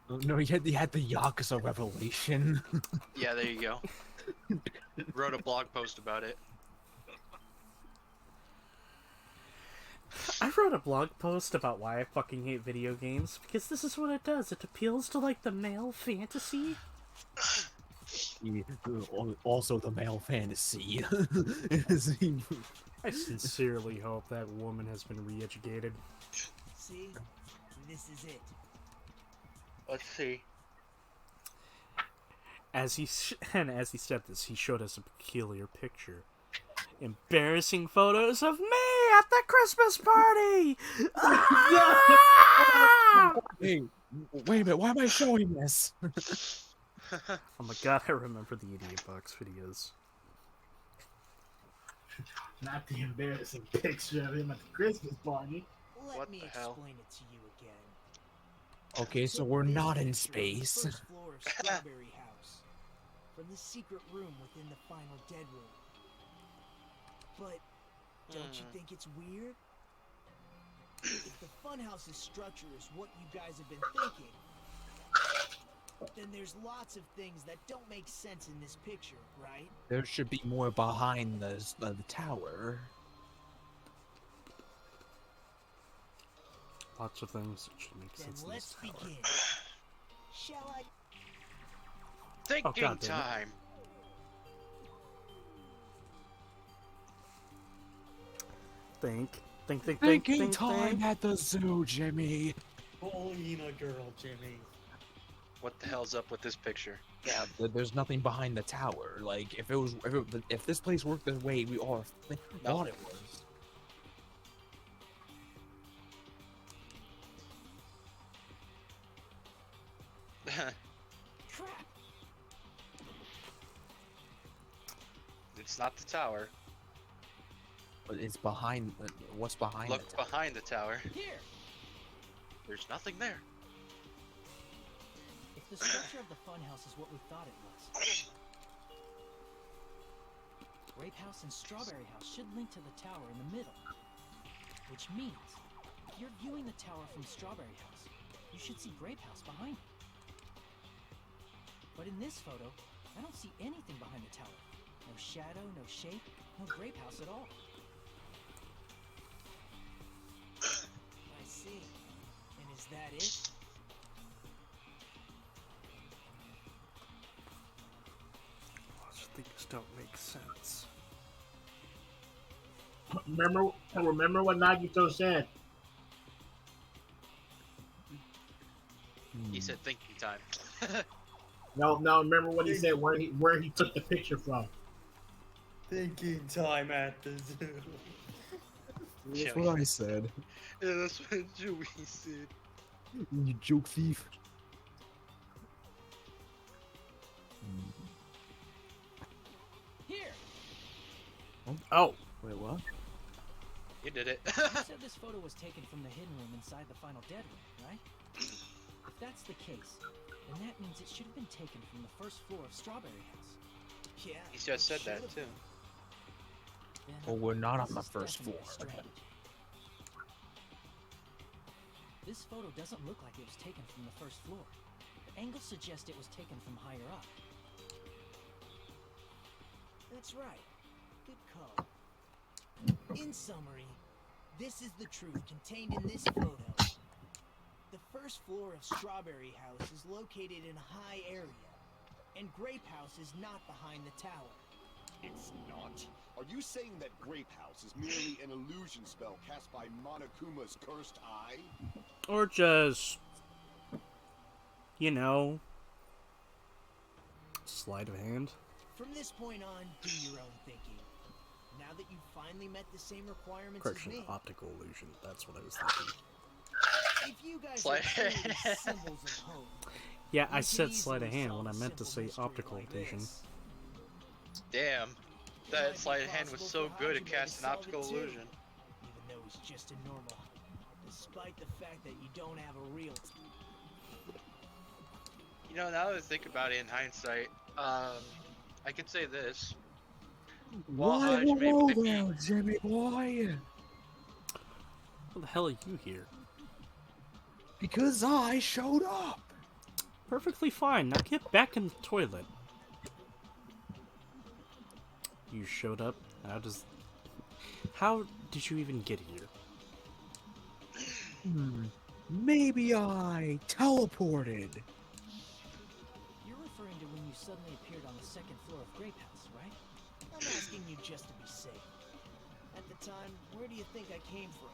No, he had the Yakuza revelation. Yeah, there you go. Wrote a blog post about it. I wrote a blog post about why I fucking hate video games, because this is what it does. It appeals to, like, the male fantasy. Also the male fantasy. I sincerely hope that woman has been re-educated. See? This is it. Let's see. As he said this, he showed us a peculiar picture. Embarrassing photos of me at the Christmas party! Ah! Hey, wait a minute, why am I showing this? Oh my god, I remember the Idiot Box videos. Not the embarrassing picture of him at the Christmas party. Let me explain it to you again. Okay, so we're not in space. First floor of Strawberry House. From the secret room within the final dead room. But don't you think it's weird? If the funhouse's structure is what you guys have been thinking, then there's lots of things that don't make sense in this picture, right? There should be more behind the tower. Lots of things that should make sense. Then let's begin. Shall I? Thinking time. Thinking time at the zoo, Jimmy. Bullying a girl, Jimmy. What the hell's up with this picture? Yeah, there's nothing behind the tower. Like, if this place worked the way we all thought it was. Crap. It's not the tower. But it's behind. What's behind? Look the tower? behind the tower. Here. There's nothing there. If the structure of the funhouse is what we thought it was, Grape House and Strawberry House should link to the tower in the middle. Which means, if you're viewing the tower from Strawberry House, you should see Grape House behind it. But in this photo, I don't see anything behind the tower. No shadow, no shape, no Grape House at all. I see. And is that it? Lots of things don't make sense. Remember what Nagito said. He said thinking time. No, remember what he said, where he took the picture from. Thinking time at the zoo. That's what I said. Yeah, that's what Joey said. You joke thief. Here! Oh! Wait, what? You did it. You said this photo was taken from the hidden room inside the final dead room, right? If that's the case, then that means it should have been taken from the first floor of Strawberry House. Yeah. He just said that too. Then Well, we're not on this the is first floor. definitely strange. This photo doesn't look like it was taken from the first floor. The angles suggest it was taken from higher up. That's right. Good call. In summary, this is the truth contained in this photo. The first floor of Strawberry House is located in a high area, and Grape House is not behind the tower. It's not. Are you saying that Grape House is merely an illusion spell cast by Monokuma's cursed eye? Or just, you know, sleight of hand. From this point on, do your own thinking. Now that you've finally met the same requirements as Correction, me, optical illusion. That's what I was thinking. if you guys Sleight- are truly symbols of hope, Yeah, I you said can sleight of easily hand solve when I a meant to simple say mystery optical like vision. this. Damn. It might That be sleight of hand was possible so for good Hajime at to casting solve optical it too, illusion. Even though he's just a normal, despite the fact that you don't have a real. You know, now that I think about it in hindsight, I could say this. Well, Why Hajime hello picked- there, Jimmy boy? What the hell are you here? Because I showed up. Perfectly fine. Now get back in the toilet. You showed up? How did you even get here? Maybe I teleported. You're referring to when you suddenly appeared on the second floor of Grape House, right? I'm asking you just to be safe. At the time, where do you think I came from?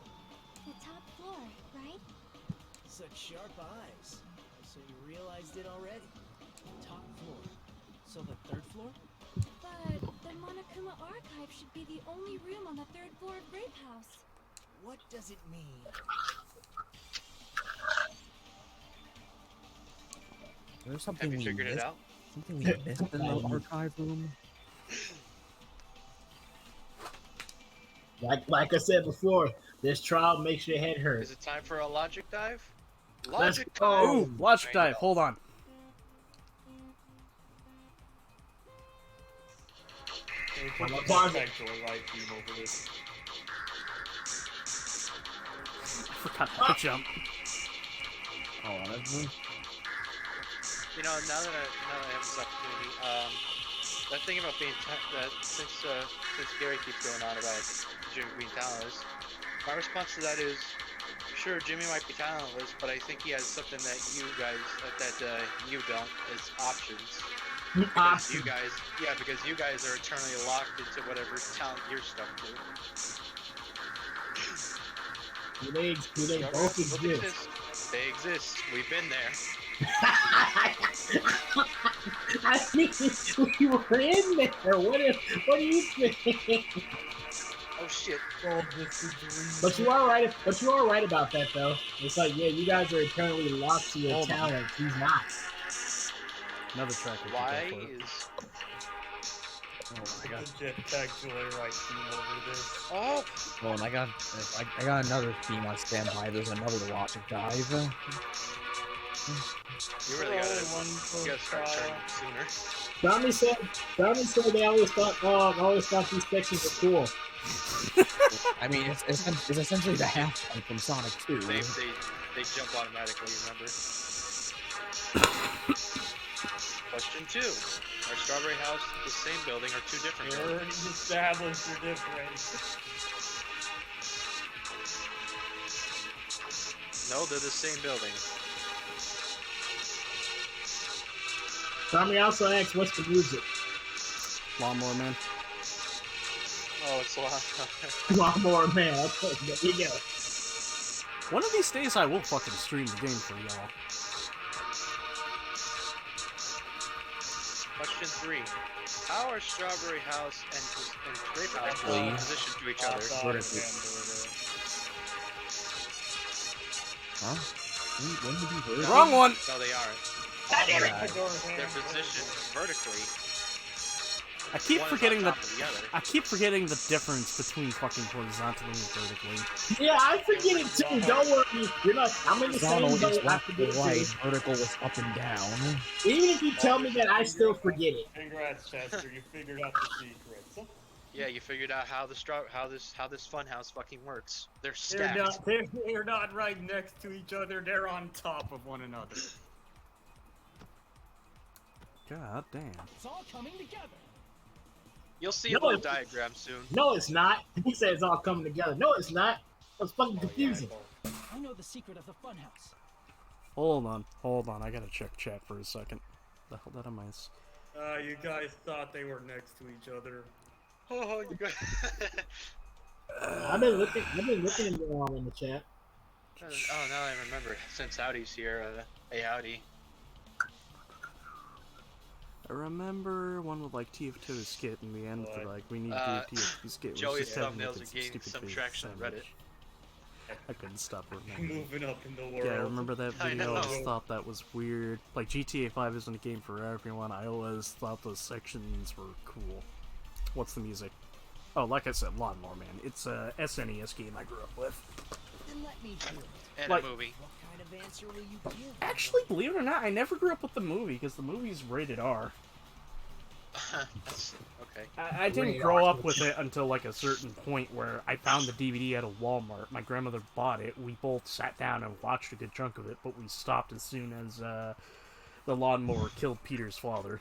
The top floor, right? Such sharp eyes. So you realized it already? Top floor. So the third floor? But the Monokuma Archive should be the only room on the third floor of Grape House. What does it mean? There's something Have you we figured it missed. out? Something we missed in the archive room. Like I said before, this trial makes your head hurt. Is it time for a logic dive? Let's Logic go. dive! Ooh, logic dive. Hold on. Put I'm a the closet. potential light beam over this. Forgot how to jump. Oh, honestly. You know, now that I have this opportunity, that thing about being that since Gary keeps going on about Jimmy being talentless, my response to that is, sure, Jimmy might be talentless, but I think he has something that you guys you don't, is options. Because you guys, because you guys are eternally locked into whatever talent you're stuck to. Do they both exist? They exist. We've been there. I mean, we were in there. What do you think? Oh shit. But you are right. But you are right about that, though. It's like, yeah, you guys are eternally locked to your talent. He's not. Another track. Why is? Oh my god. Jetpack joyride beam over this. Oh. Well, and I got another theme on standby. There's another logic dive. You really gotta start charging sooner. Tommy said they always thought these sections were cool. I mean, it's essentially the half pipe from Sonic 2. They jump automatically. Remember. Question 2: Are Strawberry House the same building or two different You buildings? already established they're different. No, they're the same building. Tommy also asked, "What's the music?" Lawnmower Man. Oh, it's a lot. Lawnmower Man. Okay, there you go. One of these days, I will fucking stream the game for y'all. Question 3: How are Strawberry House and Grape House positioned to each other? Huh? When did you hear? Wrong one! No, they aren't. They're positioned vertically. I keep One is forgetting on that. top of the other. I keep forgetting the difference between fucking horizontally and vertically. Yeah, I forget it too. Don't worry. You're not. I'm in the same Horizontal is boat. I left forget and it right. too. Vertical is up and down. Even if you tell me that, I still forget it. Congrats, Chester. You figured out the secrets. Yeah, you figured out how this funhouse fucking works. They're stacked. They're not right next to each other. They're on top of one another. God damn. It's all coming together. You'll see No, a little it's- diagram soon. No, it's not. He said it's all coming together. No, it's not. It's fucking confusing. I know the secret of the funhouse. Hold on. I gotta check chat for a second. The hell that am I? You guys thought they were next to each other. Oh, you guys. I've been looking in the chat. Oh, now I remember. Since Howdy's here, hey Howdy. I remember one with like TF2 skit in the end for like we need to do TF2 skit. Joey's having, thumbnails like, are some gaining stupid some face traction on sandwich. Reddit. I couldn't stop remembering. Moving up in the world. Yeah, I remember that I video. I know. always thought that was weird. Like GTA 5 isn't a game for everyone. I always thought those sections were cool. What's the music? Oh, like I said, Lawnmower Man. It's a SNES game I grew up with. Then let me hear it. And Like- a movie. What kind of answer will you give? Actually, believe it or not, I never grew up with the movie because the movie's rated R. That's okay. I didn't grow up with it until like a certain point where I found the DVD at a Walmart. My grandmother bought it. We both sat down and watched a good chunk of it, but we stopped as soon as the lawnmower killed Peter's father.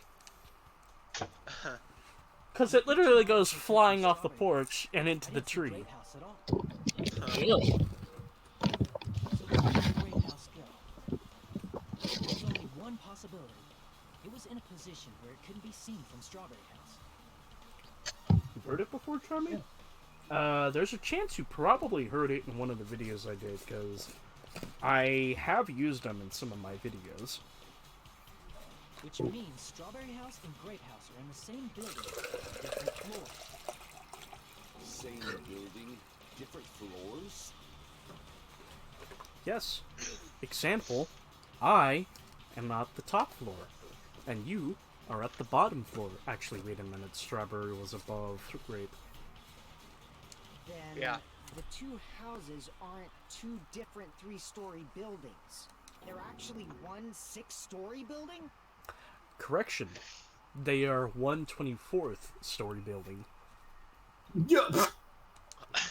Because it literally goes flying off the porch and into the tree. Grape House at all. Really? So where did the Grape House go? There's only one possibility. It was in a position where it couldn't be seen from Strawberry House. You heard it before, Charmy? There's a chance you probably heard it in one of the videos I did, because I have used them in some of my videos. Which means Strawberry House and Grape House are in the same building, different floors. Same building, different floors? Yes. Example, I am at the top floor, and you are at the bottom floor. Actually, wait a minute, Strawberry was above Grape. Then Yeah. the two houses aren't two different 3-story buildings. They're actually one 6-story building? Correction. They are 1/24th story building. Yeah.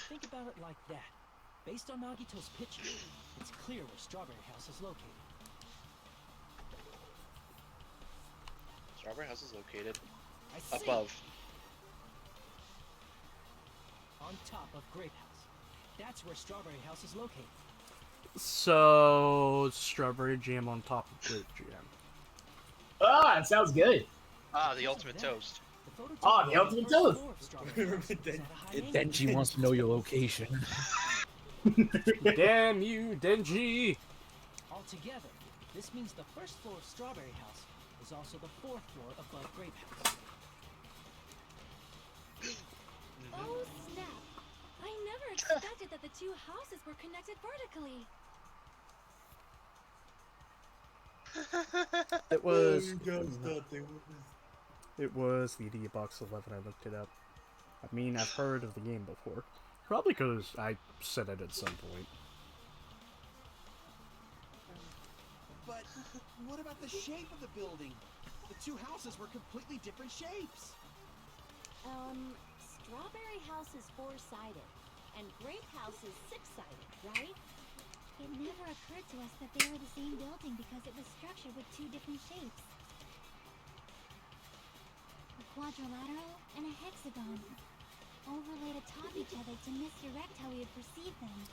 Think about it like that. Based on Nagito's picture, it's clear where Strawberry House is located. Strawberry House is located I see. above. On top of Grape House. That's where Strawberry House is located. So, Strawberry Jam on top of Grape Jam. Ah, it sounds good. Ah, the ultimate toast. Oh, the ultimate toast. Denji wants to know your location. Damn you, Denji! Altogether, this means the first floor of Strawberry House is also the 4th floor above Grape House. Oh snap! I never expected that the two houses were connected vertically. It was... It was the Idiot Box 11, I looked it up. I mean, I've heard of the game before. Probably because I said it at some point. But what about the shape of the building? The two houses were completely different shapes. Strawberry House is 4-sided, and Grape House is 6-sided, right? It never occurred to us that they were the same building because it was structured with two different shapes. A quadrilateral and a hexagon, overlaid atop each other to misdirect how we would perceive them.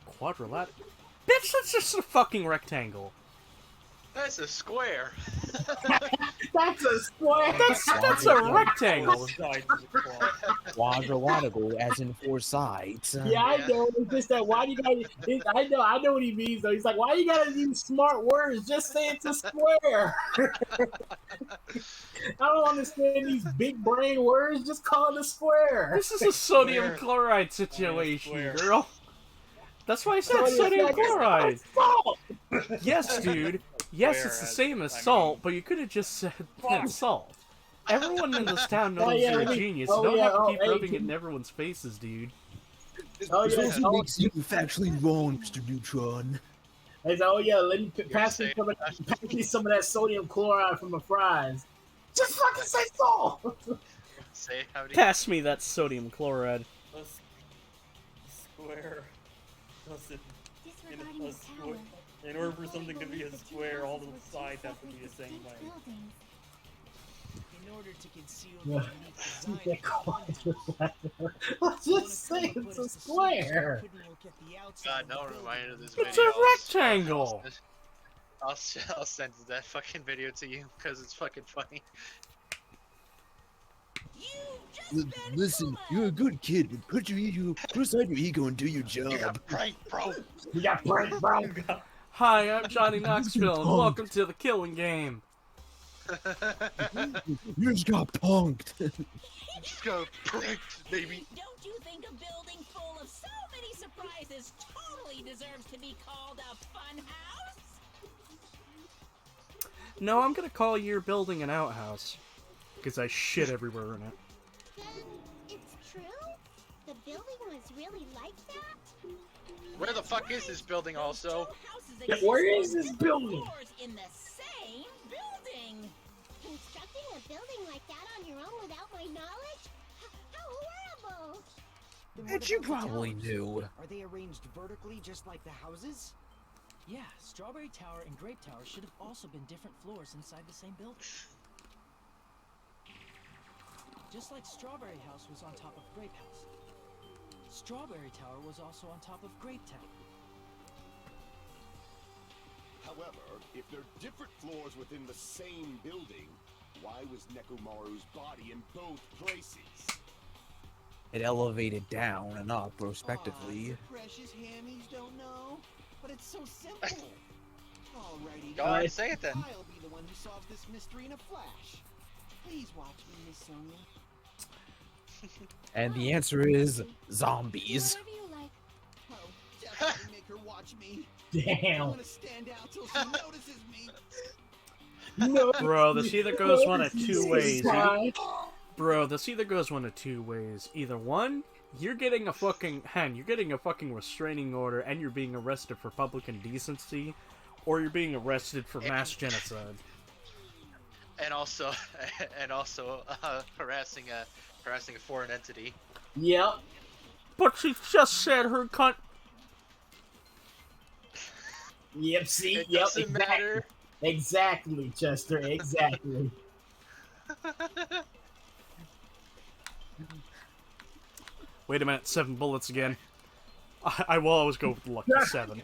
Quadrilateral? Bitch, that's just a fucking rectangle! That's a square. That's a square. That's a rectangle. Quadrilateral, as in 4 sides. Yeah, I know. It's just that why do you gotta? I know what he means though. He's like, why you gotta use smart words? Just say it's a square. I don't understand these big brain words. Just call it a square. This is a sodium chloride situation, girl. That's why I said sodium chloride. Yes, dude. Yes, it's the same as salt, but you could have just said salt. Everyone in this town knows you're a genius. You don't have to keep rubbing it in everyone's faces, dude. This also makes you factually wrong, Mr. Neutron. He's like, oh yeah, let me pass me some of that sodium chloride from my fries. Just fucking say salt. Say howdy. Pass me that sodium chloride. A square doesn't. Disregarding the tower. In order for something to be a square, all the sides have to be the same way. In order to conceal Yeah. the unique design, Let's just say it's a square. God, no reminder of this It's video. a rectangle. I'll send that fucking video to you because it's fucking funny. Listen, you're a good kid. Put aside your ego and do your job. You got pranked, bro. You got pranked, bro. Hi, I'm Johnny Knoxville, and welcome to the Killing Game. You just got punked. Just got pranked, baby. Don't you think a building full of so many surprises totally deserves to be called a fun house? No, I'm gonna call your building an outhouse. Because I shit everywhere in it. Then it's true? The building was really like that? Where the fuck is this building also? Yeah, where is this building? In the same building. Constructing a building like that on your own without my knowledge? How horrible! Then That what you about the probably towers? knew. Are they arranged vertically just like the houses? Yeah, Strawberry Tower and Grape Tower should have also been different floors inside the same building. Just like Strawberry House was on top of Grape House, Strawberry Tower was also on top of Grape Tower. However, if they're different floors within the same building, why was Nekomaru's body in both places? It elevated down and up, respectively. Precious hammies don't know, but it's so simple. Alrighty, Go ahead and say it then. I'll be the one who solves this mystery in a flash. Please watch me, Miss Sonia. And the answer is zombies. Whatever you like. Oh, definitely make her watch me. Damn. I'm gonna stand out till she notices me. No. Bro, this either goes one of two ways. Right. Bro, this either goes one of two ways. Either one, you're getting a fucking restraining order and you're being arrested for public indecency, or you're being arrested for mass genocide. And also harassing a foreign entity. Yep. But she just said her cunt. Yep. See. It Yep. doesn't Exactly. matter. Exactly, Chester. Exactly. Wait a minute, 7 bullets again. I will always go with the lucky 7.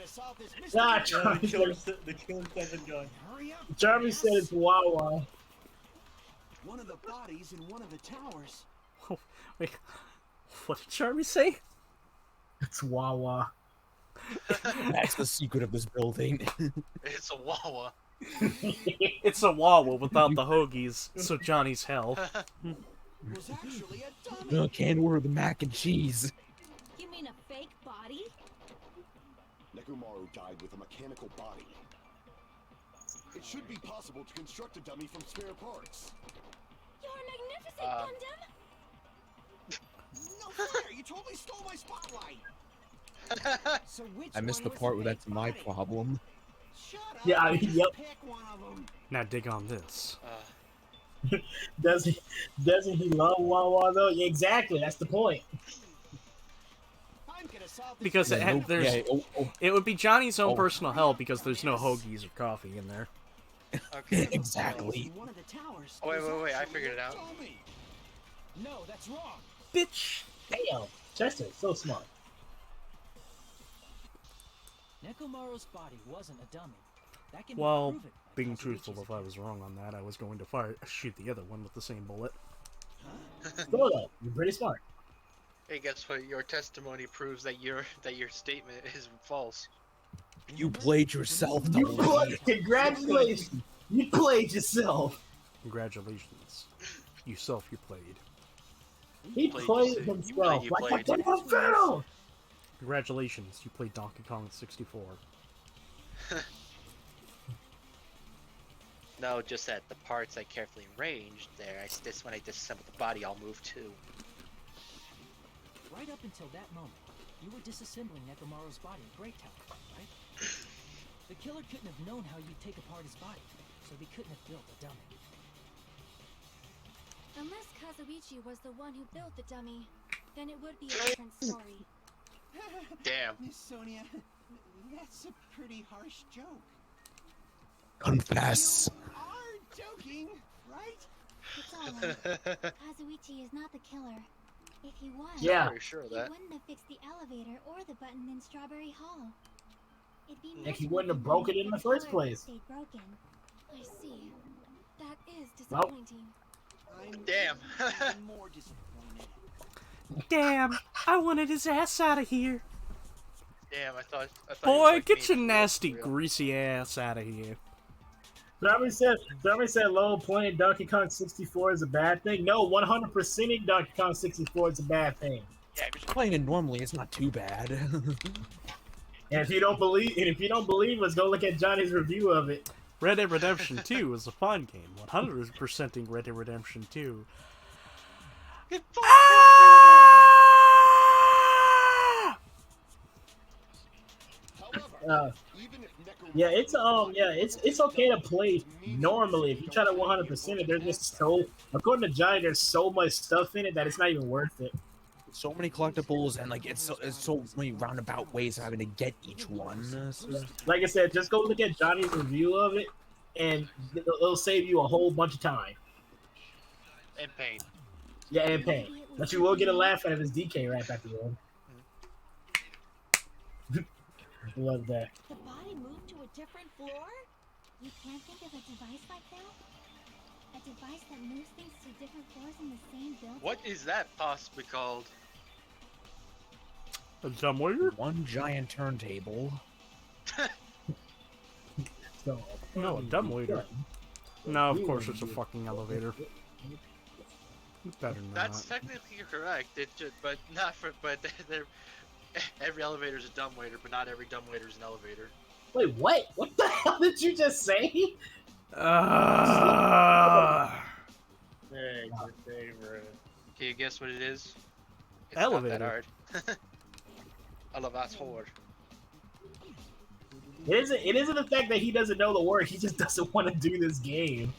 Nah, The Charlie killer's said, the killer's seven gun. Hurry up. Charlie said it's Wawa. One of the bodies in one of the towers. Wait, what did Charlie say? It's Wawa. That's the secret of this building. It's a Wawa. It's a Wawa without the hoagies, so Johnny's hell. Was actually a dummy. Can't order the mac and cheese. You mean a fake body? Nekomaru died with a mechanical body. It should be possible to construct a dummy from spare parts. You're magnificent, Gundam! No fair, you totally stole my spotlight. So which I missed the one was part where fake that's my body? problem. Shut up. Yeah, I mean, just yep. Pick one of them. Now dig on this. Doesn't he love Wawa though? Yeah, exactly. That's the point. I'm gonna solve this Because it, mystery. there's, it would be Johnny's own personal hell because there's no hoagies or coffee in there. Okay. Exactly. One of the towers Oh, wait, was I actually figured it a out. dummy. No, that's wrong. Bitch! Damn, Chester, so smart. Nekomaru's body wasn't a dummy. That can be Well, proven by being Kazuichi's truthful, if I was wrong on that, I was going to shoot the other one with the same bullet. Go though. You're pretty smart. Hey, guess what? Your testimony proves that your statement is false. You played yourself, You though. played. Congratulations. You played yourself. Congratulations. You played. He played himself. you Like played. a damn film. Congratulations, you played Donkey Kong 64. No, just that the parts I carefully arranged there, this when I disassemble the body, I'll move too. Right up until that moment, you were disassembling Nekomaru's body in Great Tower, right? The killer couldn't have known how you'd take apart his body, so he couldn't have built a dummy. Unless Kazuichi was the one who built the dummy, then it would be a different story. Damn. Miss Sonia, that's a pretty harsh joke. Confess. You are joking, right? It's alright. Kazuichi is not the killer. If he was, Yeah. Pretty sure of he that. wouldn't have fixed the elevator or the button in Strawberry Hall. It'd be Like he much wouldn't more have broke it in convenient the if first killer had place. stayed broken. I see. That is Well. disappointing. I'm Damn. even more disappointed. Damn! I wanted his ass out of here! Damn, I thought he was Boy, like get me, your for nasty, real. greasy ass out of here. Somebody said Lowell playing Donkey Kong 64 is a bad thing. No, 100%ing Donkey Kong 64 is a bad thing. Yeah, Playing it normally, it's not too bad. And if you don't believe us, go look at Johnny's review of it. Red Dead Redemption 2 is a fun game. 100%ing Red Dead Redemption 2. Even if Yeah, it's okay to play normally. If you try to 100% it, there's just according to Johnny, there's so much stuff in it that it's not even worth it. So many collectibles and like it's so many roundabout ways of having to get each one. So- Like I said, just go look at Johnny's review of it, and it'll save you a whole bunch of time. And pain. Yeah, and pain. But you will get a laugh out of his DK rap at the end. Love that. The body moved to a different floor? You can't think of a device like that? A device that moves things to different floors in the same building? What is that possibly called? A dumbwaiter? One giant turntable. So, No, a dumbwaiter. No, of course it's a fucking elevator. Better not. That's technically correct. It should, but not for. But every elevator is a dumbwaiter, but not every dumbwaiter is an elevator. Wait, what? What the hell did you just say? Hey, good favorite. Can you guess what it is? It's Elevator. not that hard. Elevator. It isn't the fact that he doesn't know the word, he just doesn't want to do this game.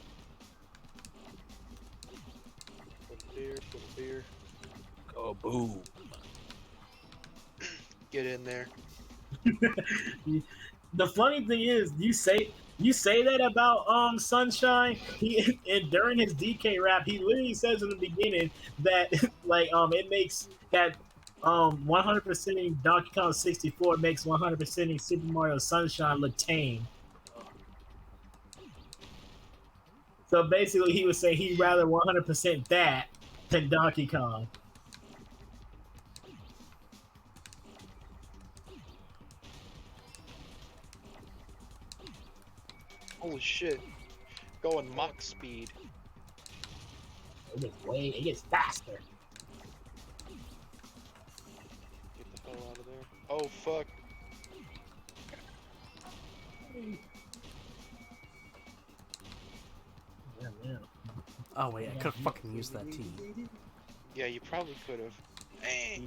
Beer. Oh, boom. Get in there. The funny thing is, you say that about Sunshine. He and during his DK rap, he literally says in the beginning that like it makes that 100%ing Donkey Kong 64 makes 100%ing Super Mario Sunshine look tame. So basically, he would say he'd rather 100% that than Donkey Kong. Holy shit. Going Mach speed. It gets faster. Get the hell out of there. Oh fuck. Yeah. Oh wait, I could have fucking used that T. Yeah, you probably could have. Hey.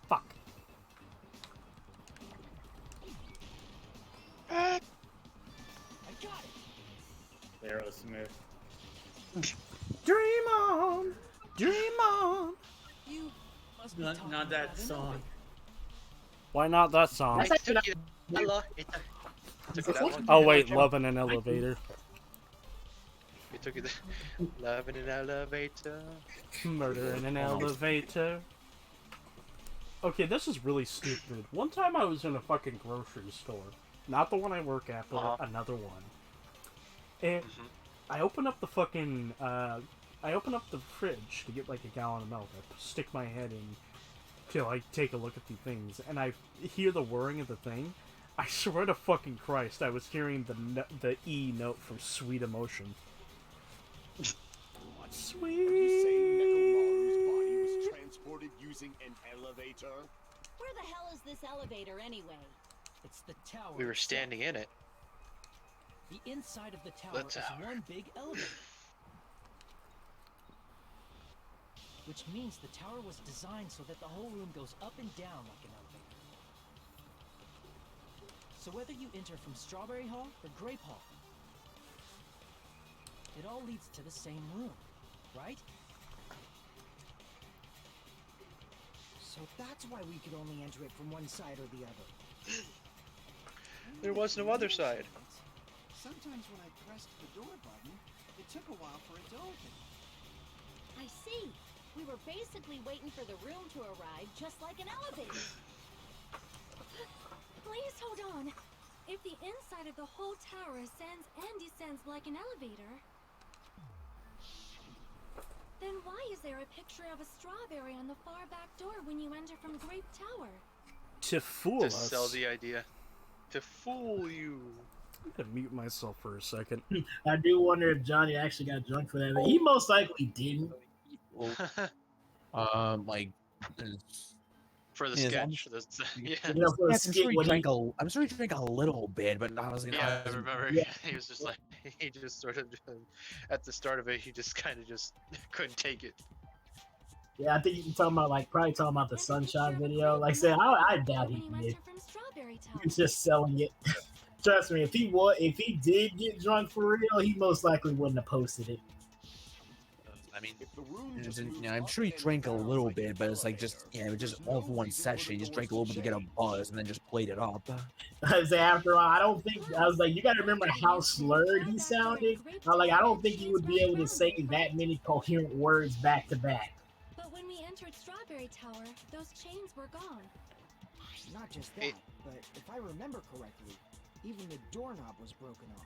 Fuck. Ah. I got it. Aerosmith. Dream on, dream on. You must be talking Not that about an song. elevator. Why not that song? It took you that long. It took you that long to Oh get wait, that love in an elevator. It took you that. Love in an elevator. Murder in an elevator. Okay, this is really stupid. One time I was in a fucking grocery store. Not the one I work at, but another one. And I open up the fucking, I open up the fridge to get like a gallon of milk. I stick my head in to like take a look at the things, and I hear the whirring of the thing. I swear to fucking Christ, I was hearing the E note from Sweet Emotion. Sweet. Are you saying Nekomaru's body was transported using an elevator? Where the hell is this elevator anyway? It's the tower. We were itself. standing in it. The inside of the tower The is tower. one big elevator. Which means the tower was designed so that the whole room goes up and down like an elevator. So whether you enter from Strawberry Hall or Grape Hall, it all leads to the same room, right? So that's why we could only enter it from one side or the other. There was no other side. Sometimes when I pressed the door button, it took a while for it to open. I see. We were basically waiting for the room to arrive, just like an elevator. Please hold on. If the inside of the whole tower ascends and descends like an elevator, then why is there a picture of a strawberry on the far back door when you enter from Grape Tower? To fool To us. sell the idea. To fool you. I'm gonna mute myself for a second. I do wonder if Johnny actually got drunk for that. But he most likely didn't. Like, For the Yes, sketch. Yeah. You know, for a I'm skit sure he when he- drank I'm sure he drank a little bit, but I was gonna. Yeah, I I remember. Yeah. He was just like, he just sort of, at the start of it, he just kind of just couldn't take it. Yeah, I think you're talking about probably talking about the Sunshine video. Like I said, I doubt he did. He's just selling it. Trust me, if he did get drunk for real, he most likely wouldn't have posted it. I mean, If the room it just was- moves I'm up sure he and drank a down little like bit, but it's like elevator, just it was just there's all no for one reason session. He the just drank a doors little bit to get a change. buzz, and then just played it up. I say after all, I don't think I was like, you gotta remember how slurred he sounded. I don't think he would be able to say that many coherent words back to back. But when we entered Strawberry Tower, those chains were gone. Not just that, but if I remember correctly, even the doorknob was broken off.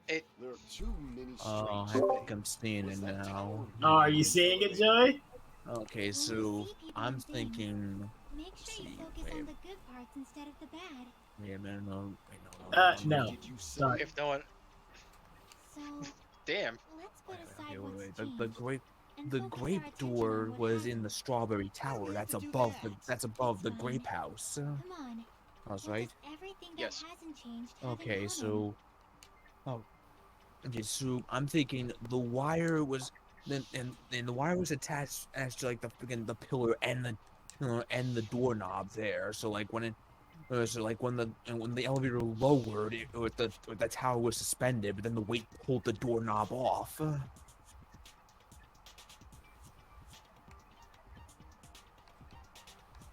There are too many Oh, strange I think I'm seeing it now. Oh, are you seeing it, Joey? Okay, so I'm thinking. Make Let's sure you see, focus wait, on the good parts instead of the bad. wait a minute, no, wait, no. No. Sorry. If no one, So, damn. let's put aside Okay, what's wait. changed. The grape door was in the Strawberry Tower. That's above the grape house. Come on. I was What right. does everything that Yes. hasn't changed have in Okay, common? so. Oh. Okay, so I'm thinking the wire was then and the wire was attached as to like the freaking the pillar and the doorknob there. So like when it so like when the elevator lowered, the tower was suspended, but then the weight pulled the doorknob off.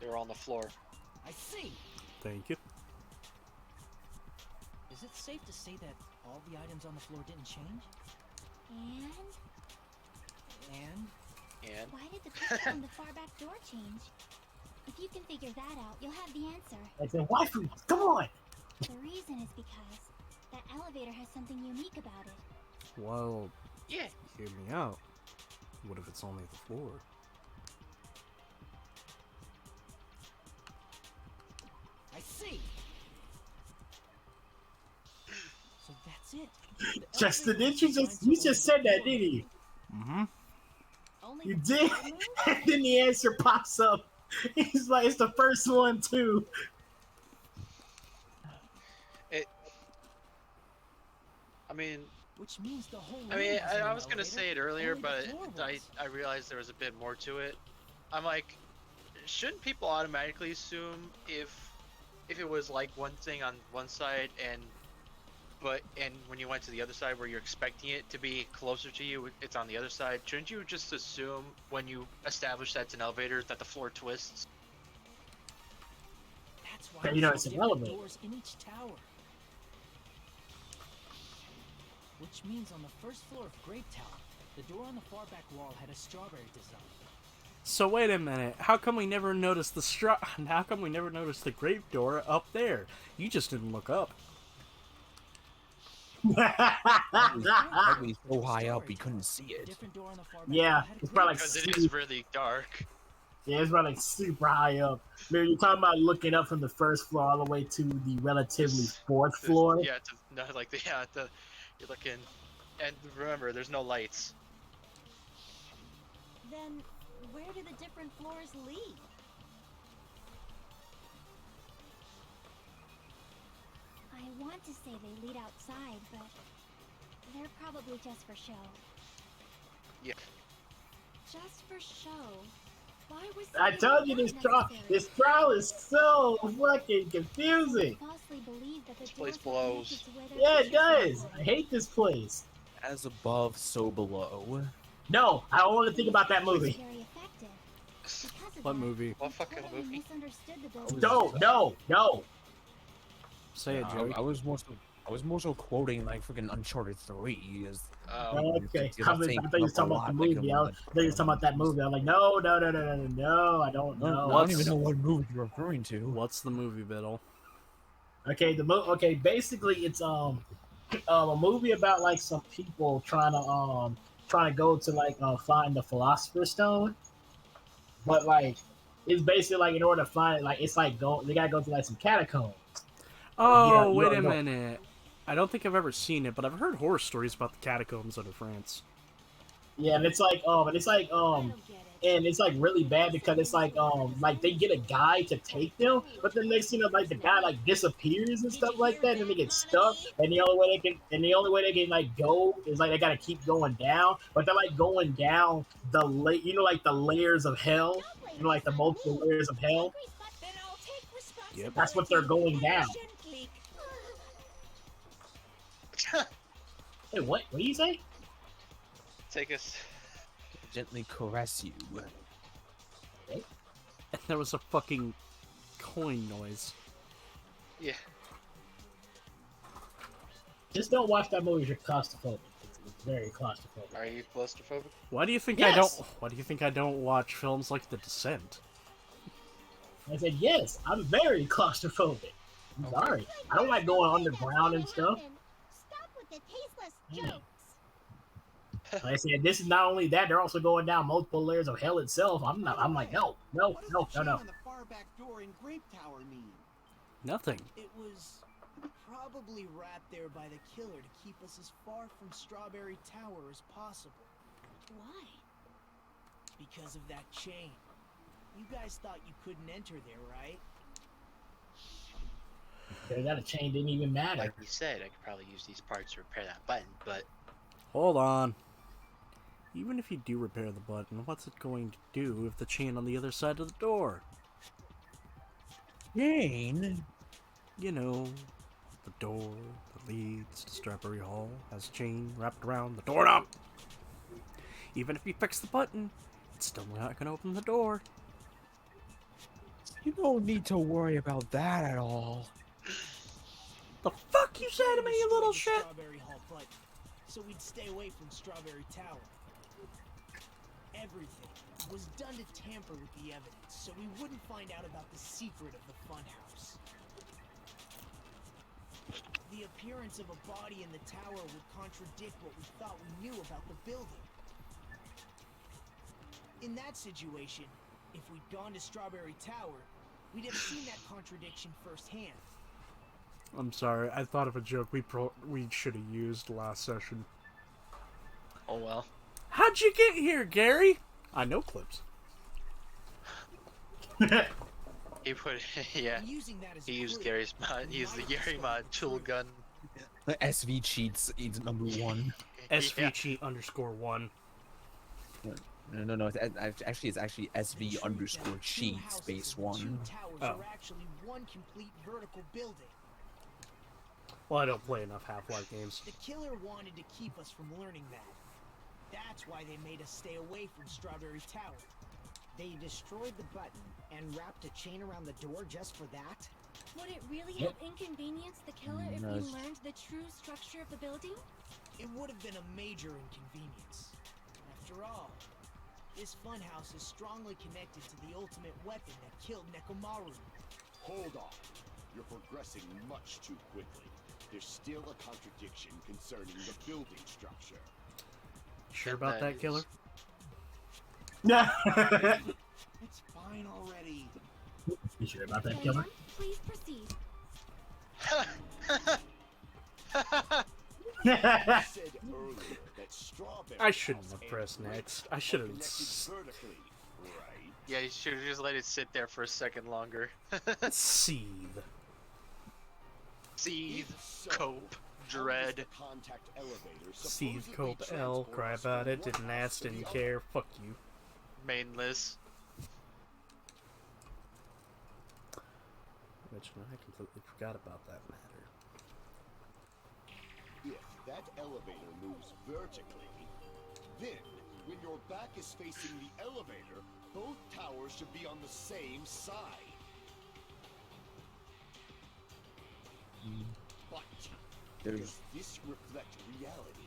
They were on the floor. I see. Thank you. Is it safe to say that all the items on the floor didn't change? And And why did the picture on the far back door change? If you can figure that out, you'll have the answer. I said, waifu, come on! The reason is because that elevator has something unique about it. Well, yeah. hear me out. What if it's only the floor? I see. So that's it. The Justin, elevator didn't you was just designed to just hold said the that, floor. didn't you? Mm-hmm. Only You the did. floor moved? And then the answer pops up. He's like, it's the first one too. I mean, Which means the whole I room mean, wasn't I an was gonna elevator, say it earlier, only the but floor I was. realized there was a bit more to it. I'm like, shouldn't people automatically assume if it was like one thing on one side and when you went to the other side where you're expecting it to be closer to you, it's on the other side? Shouldn't you just assume when you establish that's an elevator that the floor twists? That's why But we you know saw it's an different elevator. doors in each tower. Which means on the first floor of Grape Tower, the door on the far back wall had a strawberry design. So wait a minute. How come we never noticed the How come we never noticed the grape door up there? You just didn't look up. Probably so high up we couldn't see The it. different door on the far back Yeah, wall had a it's grape probably like Because it super, is really dark. yeah, it's probably like super high up. Man, you're talking about looking up from the first floor all the way to the relatively fourth floor. Yeah, you're looking, and remember, there's no lights. Then where do the different floors lead? I want to say they lead outside, but they're probably just for show. Yeah. Just for show? Why was I told you this trial is so fucking confusing. Falsely believe that the This place doors were connected blows. to where their Yeah, it pictures were does. I hate this place. As above, so below. No, I don't want to think about that movie. very effective. Because of What that, movie? What fucking totally movie? misunderstood the building. No. Say it, Joey. I was more so quoting like freaking Uncharted 3. Okay, I thought you were talking about the movie. I thought you were talking about that movie. I'm like, no, I don't know. I don't even know what movie you're referring to. What's the movie, Biddle? Okay, basically it's a movie about like some people trying to go to like find the Philosopher's Stone, but like it's basically like in order to find it, like it's like they gotta go to like some catacombs. Oh, Yeah, wait you a know. minute. I don't think I've ever seen it, but I've heard horror stories about the catacombs under France. Yeah, and it's like and it's like really bad because it's like they get a guy to take them, but then next thing you know, like the guy like disappears and stuff like that, and they get stuck, and the only way they can like go is like they gotta keep going down, but they're like going down like the layers of hell, like the multiple layers of hell. Then I'll take Yep. That's what they're going down. Gently. Hey, what? What do you say? Take us. Gently caress you. And there was a fucking coin noise. Yeah. Just don't watch that movie if you're claustrophobic. It's very claustrophobic. Are you claustrophobic? Why do you think Yes! I don't watch films like The Descent? I said, yes, I'm very claustrophobic. I'm sorry. I don't like going underground and stuff. Stop with the tasteless Yeah. jokes. Like I said, this is not only that, they're also going down multiple layers of hell itself. I'm like, no. What does the chain on the far back door in Grape Tower mean? Nothing. It was probably wrapped there by the killer to keep us as far from Strawberry Tower as possible. Why? Because of that chain. You guys thought you couldn't enter there, right? That chain didn't even matter. Like you said, I could probably use these parts to repair that button, but Hold on. Even if you do repair the button, what's it going to do with the chain on the other side of the door? Chain? You know, the door that leads to Strawberry Hall has a chain wrapped around the doorknob. Even if you fix the button, it's still not going to open the door. You don't need to worry about that at all. The fuck you say to me, you little shit? Strawberry Hall button, so we'd stay away from Strawberry Tower. Everything was done to tamper with the evidence, so we wouldn't find out about the secret of the funhouse. The appearance of a body in the tower would contradict what we thought we knew about the building. In that situation, if we'd gone to Strawberry Tower, we'd have seen that contradiction firsthand. I'm sorry, I thought of a joke we should have used last session. oh well. How'd you get here, Gary? I know clips. He put, yeah. He used Gary's mod. He used the Gary mod tool gun. SV cheats is number 1. SV_1. No. It's actually SV_cheat space 1. Towers are actually one complete vertical building. Well, I don't play enough Half-Life games. The killer wanted to keep us from learning that. That's why they made us stay away from Strawberry Tower. They destroyed the button and wrapped a chain around the door just for that? Would it really have inconvenienced the killer if we learned the true structure of the building? It would have been a major inconvenience. After all, this funhouse is strongly connected to the ultimate weapon that killed Nekomaru. Hold on. You're progressing much too quickly. There's still a contradiction concerning the building structure. Sure about that, killer? It's fine already. You sure about that, killer? Please proceed. Said earlier that Strawberry I shouldn't House have and pressed Grape next. are I should have. connected vertically, right? Yeah, you should have just let it sit there for a second longer. Seethe. Seethe, If so, cope, how does dread. the contact elevator Seethe, supposedly cope, L, transport cry us about from it, one didn't house ask, to the didn't other? care, fuck you. Mainless. Which I completely forgot about that matter. If that elevator moves vertically, then when your back is facing the elevator, both towers should be on the same side. But does this reflect reality?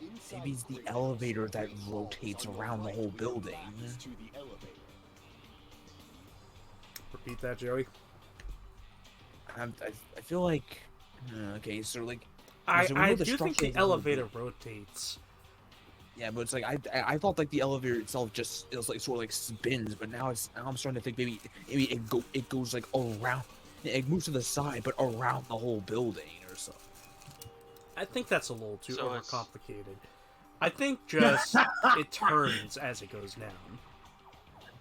Inside Maybe it's the Grape elevator House, that Great Hall rotates is on your around the right whole when your building. back is to the elevator. Repeat that, Joey. I feel like... okay, so like... I so we know the do think structure the of whole elevator building. rotates. Yeah, but it's like I thought like the elevator itself just it was like sort of like spins, but now I'm starting to think maybe it goes like around, it moves to the side, but around the whole building or something. I think that's a little too So it's- overcomplicated. I think just it turns as it goes down.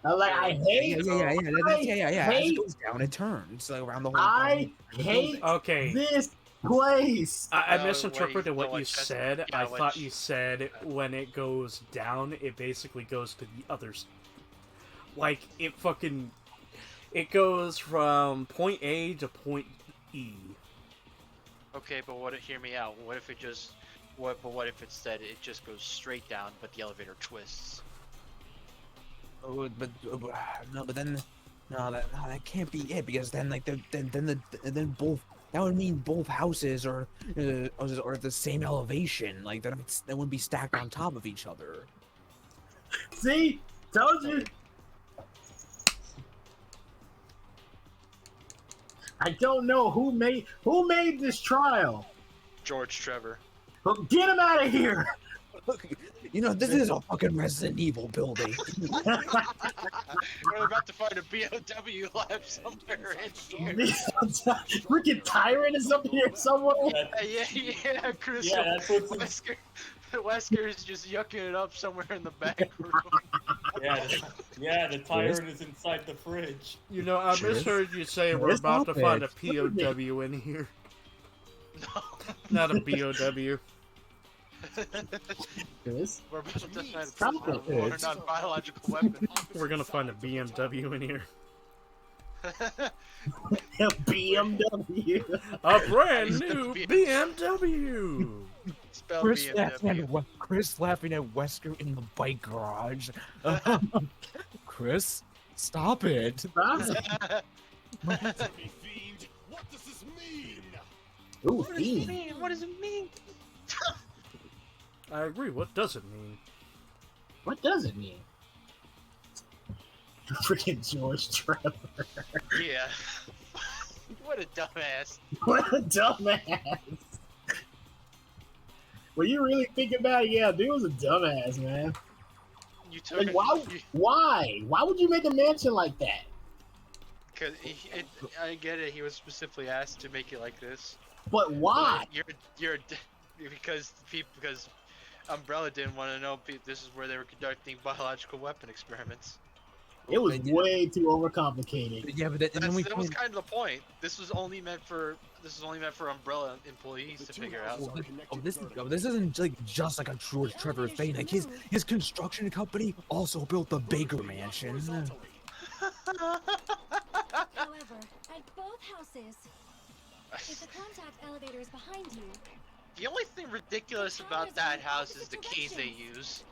I hate. Yeah. As hate- it goes down, it turns like around the whole. I the hate building. Okay. this place. I No, misinterpreted wait, what no, you it's just- said. yeah, I when thought sh- you said when it goes down, it basically goes to the others. Like, it goes from point A to point E. Okay, but hear me out. What if it just, what if instead it just goes straight down, but the elevator twists? Oh, but no, but then that can't be it because then like then both that would mean both houses are at the same elevation. Like they wouldn't be stacked on top of each other. See, told you. I don't know who made this trial. George Trevor. Get him out of here. You know, this is a fucking Resident Evil building. We're about to find a BOW lab somewhere in here. Freaking Tyrant is up here somewhere. Yeah, Chris. Yeah, that's what's Wesker is just yucking it up somewhere in the back room. Yeah, the tyrant is inside the fridge. You know, I misheard you say we're about to find a POW in here. No. Not a BOW. We're about to find a modern non-biological weapon. We're gonna find a BMW in here. A BMW. A brand new BMW. Spell Chris BMW. Chris laughing at Wesker in the bike garage. Chris, stop it. Stop it. Fiend, what does this mean? Ooh, fiend. What does it mean? I agree. What does it mean? What does it mean? Freaking George Trevor. Yeah. What a dumbass. What a dumbass. When you really think about it, yeah, dude was a dumbass, man. You took Like, why? Why would you make a mansion like that? Because I get it. He was specifically asked to make it like this. But why? Because Umbrella didn't want to know this is where they were conducting biological weapon experiments. It was way too overcomplicated. Yeah, but that was kind of the point. This was only meant for Umbrella employees to figure out. This isn't like just like a George Trevor thing. Like his construction company also built the Baker Mansion. However, at both houses, if the contact elevator is behind you, The only thing ridiculous about that house is the keys they use.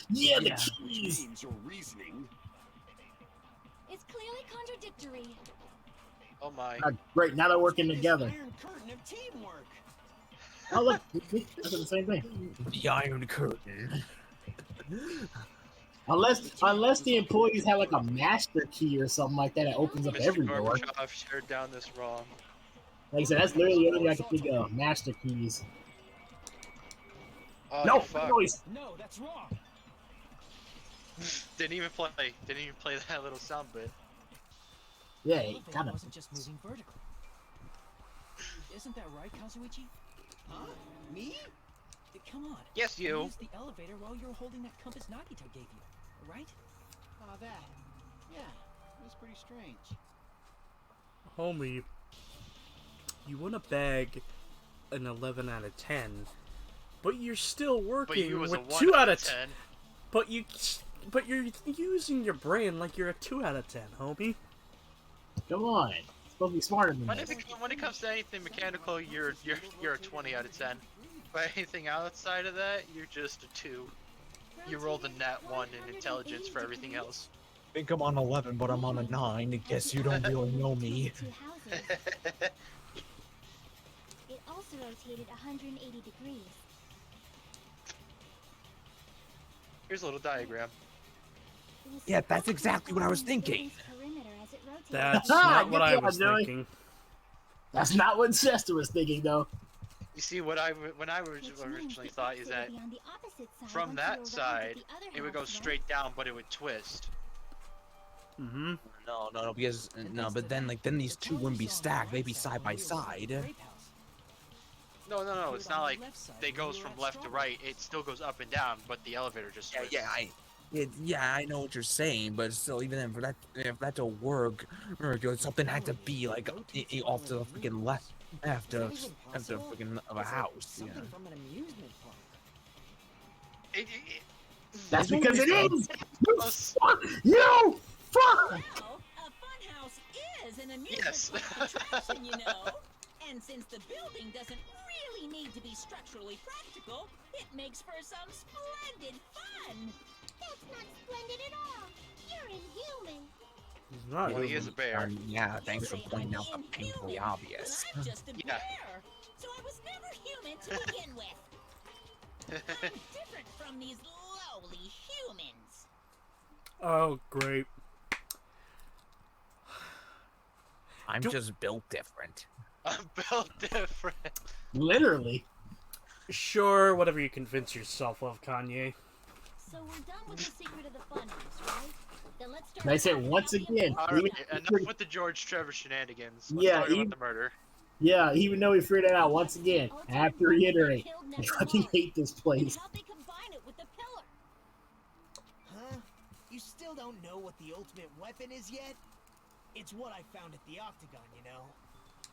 Yeah, the keys. Your reasoning. it's clearly contradictory. Oh my. Great, now they're working together. Iron curtain of teamwork. Oh look, that's the same thing. The Iron Curtain. Unless the employees have like a master key or something like that that opens up every door. Gorbachev shared down this wrong. Like I said, that's literally the only thing I can think of. Master keys. Oh, No, fuck. noise. No, that's wrong. Didn't even play that little sound bit. Yeah, The elevator kind of. wasn't just moving vertically. Isn't that right, Kazuichi? Huh? Me? Come on. Yes, you. used the elevator while you were holding that compass Nagito gave you, right? Oh, that. Yeah, it was pretty strange. Homie, you want to bag an 11 out of 10, but you're still But working you was with a 1 2 out out of of 10. But you're using your brain like you're a 2 out of 10, homie. Come on. It's supposed to be smarter than When this. it comes to anything mechanical, you're a 20 out of 10. But anything outside of that, you're just a 2. You rolled a nat 1 in intelligence for everything else. I think I'm on 11, but I'm on a 9. I guess you don't really know me. Two houses. It also rotated 180 degrees. Here's a little diagram. It was Yeah, that's supposed to exactly what I was follow the thinking. building's perimeter as it rotated. That's Ah, not what good I job, was Joey. thinking. That's not what Chester was thinking, though. You see, when I Which means originally the thought is exit that would be on the opposite side from once you that arrived at side, the other it would go house, right? straight down, but it would twist. Mm-hmm. No, because but then these two wouldn't be stacked. They'd be side by side. No, it's not like it goes from left to right. It still goes up and down, but the elevator just twists. I know what you're saying, but still, even then, if that to work, or something had to be like off to the freaking left after freaking of a house. Yeah. Something from an amusement park. That's because it is! You Us- fuck! You fuck! Well, a funhouse is an amusement Yes. park attraction, you know. And since the building doesn't really need to be structurally practical, it makes for some splendid fun. That's not splendid at all. You're inhuman. He's not. Well, he is a bear. Yeah, You thanks for say pointing I'm out the painfully inhuman, obvious. but I'm just a Yeah. bear, so I was never human to begin with. I'm different from these lowly humans. Oh, great. I'm just built different. I'm built different. Literally. Sure, whatever you convince yourself of, Kanye. So we're done with the secret of the funhouse, right? Then let's start. They said talking once about the again. important Alright, stuff. enough with the George Trevor shenanigans. Let's Yeah, talk about the murder. Yeah, even though we figured it out once again, I have to reiterate, Killed I fucking Nekomaro. hate this And place. how'd they combine it with the pillar? Huh? You still don't know what the ultimate weapon is yet? It's what I found at the Octagon, you know.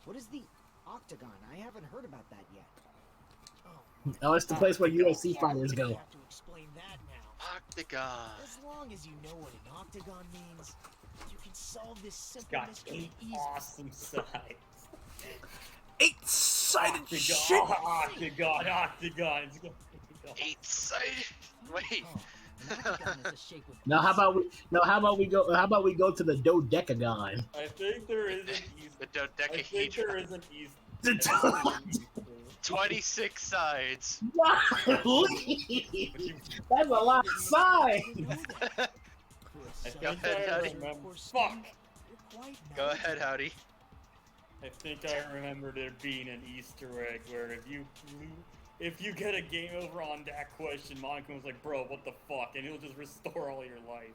What is the Octagon? I haven't heard about that yet. Oh, it's the place where UFC fighters I go. have to explain that now. Octagon. As long as you know what an octagon means, you can solve this simple Got mystery 8 easily. awesome sides. 8-sided shit! Octagon, octagon. 8-sided. Wait. Now how about we go to the dodecagon? I think there is an east. The I think there is an east. The I think there is an east. 26 sides. That's a lot of sides. Go ahead, Howdy. Fuck. Go ahead, Howdy. I think I remember there being an Easter egg where if you get a game over on that question, Monica was like, "Bro, what the fuck?" and he'll just restore all your life.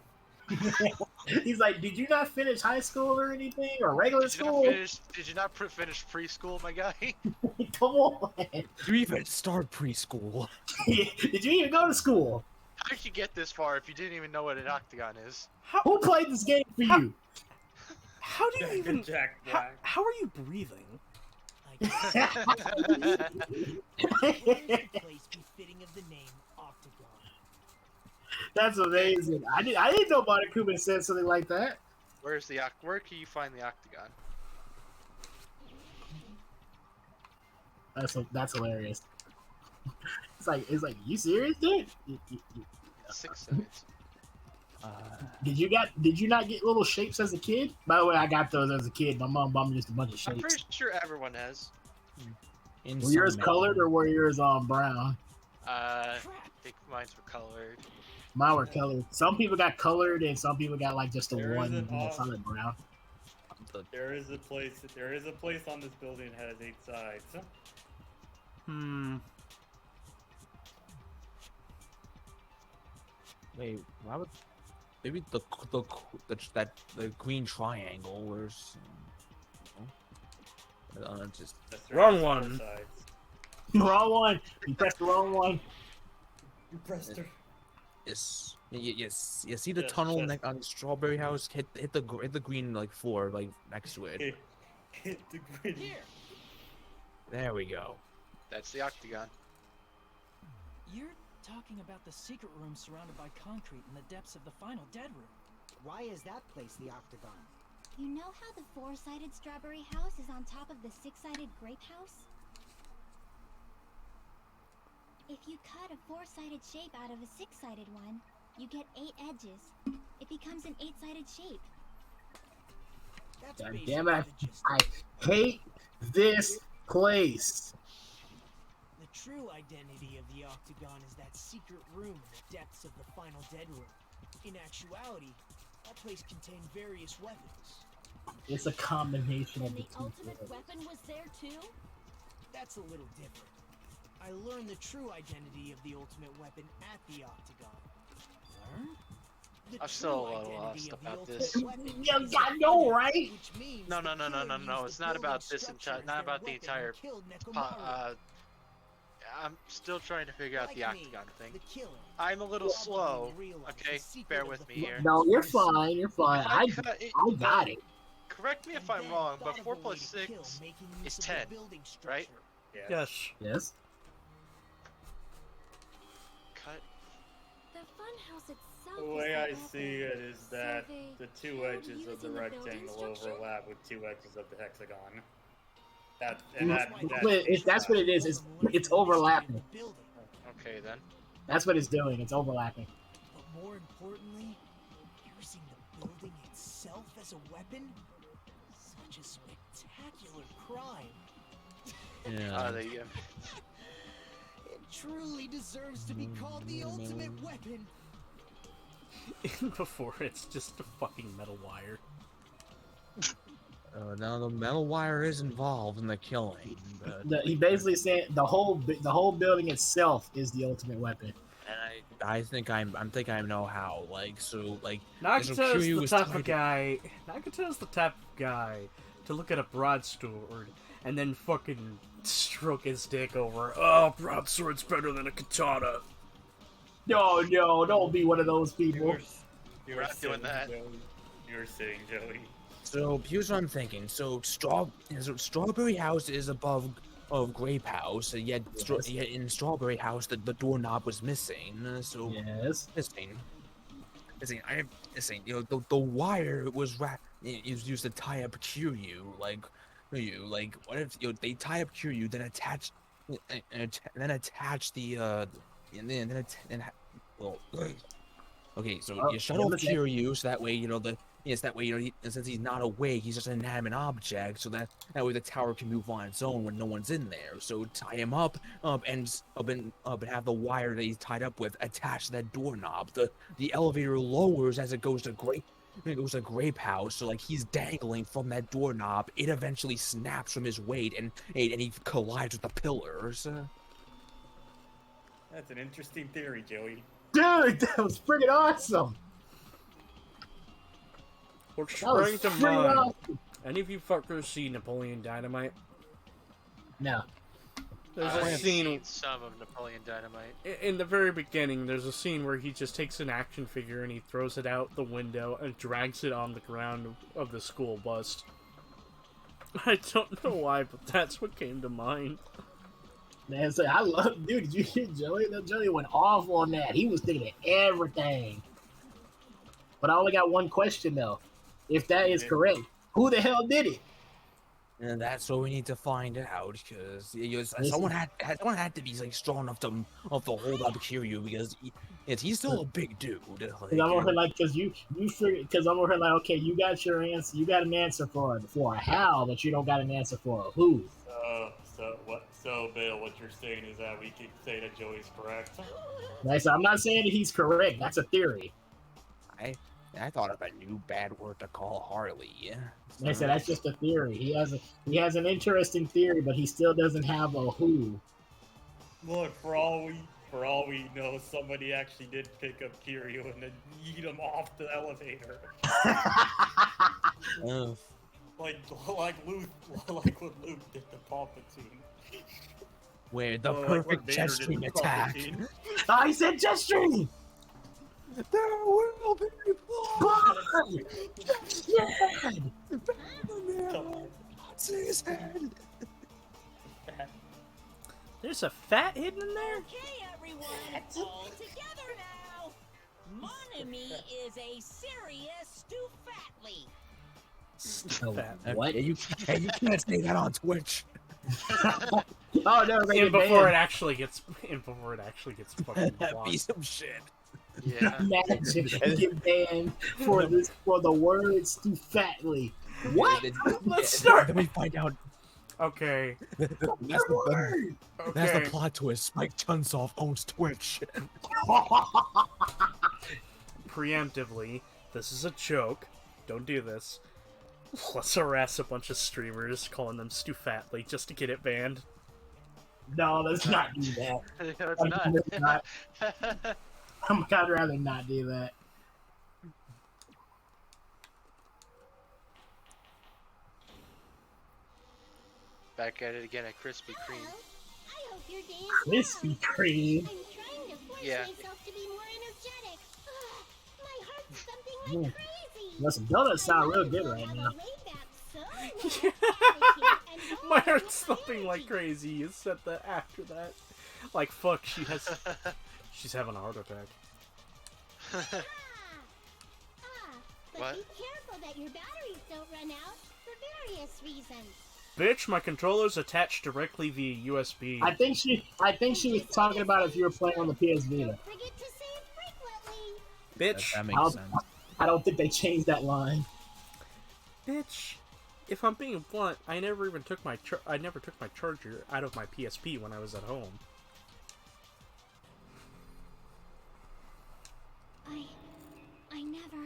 He's like, did you not finish high school or anything, or regular school? Did you not finish preschool, my guy? Come on. Did you even start preschool? Did you even go to school? How did you get this far if you didn't even know what an octagon is? Who played this game for you? How do you Jack even? and Jack How, Black. how are you breathing? Where is the place befitting of the name Octagon? That's amazing. I didn't know Monokuma said something like that. Where can you find the octagon? That's hilarious. It's like you serious, dude? 6 sides. Did you not get little shapes as a kid? By the way, I got those as a kid. My mom bought me just a bunch of I'm shapes. pretty sure everyone has. Were yours colored or were yours brown? I think mine's were colored. Mine were colored. Some people got colored and some people got like just a There is one an solid brown. There is a place on this building that has 8 sides. Wait, why would maybe the green triangle was just Wrong one. Wrong one. You pressed the wrong one. You pressed her. Yes. Yes. You see the Yes, tunnel yes. on Strawberry House? Hit the green like floor like next to it. Hit the green. There we go. That's the octagon. You're talking about the secret room surrounded by concrete in the depths of the final dead room. Why is that place the Octagon? You know how the 4-sided strawberry house is on top of the 6-sided grape house? If you cut a 4-sided shape out of a 6-sided one, you get 8 edges. It becomes an 8-sided shape. That's God basically damn it! the gist. I hate this place. The true identity of the Octagon is that secret room in the depths of the final dead room. In actuality, that place contained various weapons. It's a combination of And the the two. ultimate weapon was there too? That's a little different. I learned the true identity of the ultimate weapon at the Octagon. Learn? The I'm still a true little identity lost of the about ultimate this. weapon Yeah, is I know, infinite, right? which means No. the killer used It's the not about building this structure as not their about the weapon entire. and killed Nekomaro. I'm still trying to figure out Like the me, octagon thing. the killer. I'm a little Probably slow. realized Okay, the secret bear of with the me here. No, you're fine. You're fine. If I got it. Correct me if I'm wrong, but 4 plus 6 is 10, right? Yes. Yes. Cut. The funhouse itself The is way the I weapon, see it is so that they the 2 killed edges of the using building rectangle structure? overlap with 2 edges of the hexagon. That's what it is. It's overlapping. Okay then. That's what it's doing. It's overlapping. But more importantly, using the building itself as a weapon? Such a spectacular crime. Yeah. There you go. It truly deserves to be called the ultimate weapon. Before it's just a fucking metal wire. Now the metal wire is involved in the killing, but He basically said the whole building itself is the ultimate weapon. and I think I know how. Like so Nagato's Kiryu the was type of tied- guy. Nagato's the type of guy to look at a broadsword and then fucking stroke his dick over. Oh, broadsword's better than a katana. No, don't be one of those people. We're not doing that. You're saying, Joey. So here's what I'm thinking. So Strawberry House is above Grape House, yet in Strawberry House the doorknob was missing. So yes, missing. The wire was used to tie up Kiryu. What if they tie up Kiryu, then attach the okay, so you shut off Kiryu, so that way, since he's not awake, he's just an inanimate object, so that way the tower can move on its own when no one's in there. So tie him up and have the wire that he's tied up with attached to that doorknob. The elevator lowers as it goes to Grape House, so like he's dangling from that doorknob. It eventually snaps from his weight and he collides with the pillars. That's an interesting theory, Joey. Dude, that was freaking awesome. Or spring to mind. Awesome. Any of you fuckers see Napoleon Dynamite? No. There's I've a scene. Seen some of Napoleon Dynamite. In the very beginning, there's a scene where he just takes an action figure and he throws it out the window and drags it on the ground of the school bus. I don't know why, but that's what came to mind. Man, so I love, dude. Did you hear Joey? Joey went off on that. He was thinking of everything. But I only got one question though. If that is correct, who the hell did it? And that's what we need to find out, because someone had to be like strong enough to hold up Kiryu, because he's still a big dude. I'm over here like, because you figured, because I'm over here like, okay, you got your answer, you got an answer for a how, but you don't got an answer for a who. So Bill, what you're saying is that we can say that Joey's correct. So I'm not saying that he's correct. That's a theory. I thought of a new bad word to call Harley. Like I said, that's just a theory. He has an interesting theory, but he still doesn't have a who. Look, for all we know, somebody actually did pick up Kiryu and then yeet him off the elevator. Like what Luke did to Palpatine. Where the perfect jet stream attack. I said jet stream! There will be blood! Dead! His head! There's a fat hidden in there? Okay, everyone, all together now. Monami is a serious Stufatly. What? You can't say that on Twitch. Oh no! And before it actually gets fucking blocked. Be some shit. Yeah. Imagine get banned for the words too fatly. What? Let's start. Then we find out. Okay. That's the plot twist. Mike Chunsoft owns Twitch. Preemptively, this is a joke. Don't do this. Let's harass a bunch of streamers, calling them Stufatly just to get it banned. No, let's not do that. No, it's not. I'd rather not do that. Back at it again at Krispy Kreme. I hope your day is Krispy Kreme. I'm trying to force Yeah. myself to be more energetic. My heart's thumping like crazy. Listen, donuts sound real good right now. My heart's thumping like crazy. You said that after that. Like, fuck, she's having a heart attack. But What? be careful that your batteries don't run out for various reasons. Bitch, my controller's attached directly via USB. I think she was talking about if you were playing on the PS Vita. Forget to say it frequently. Bitch. That makes sense. I don't think they changed that line. Bitch. If I'm being blunt, I never took my charger out of my PSP when I was at home. I never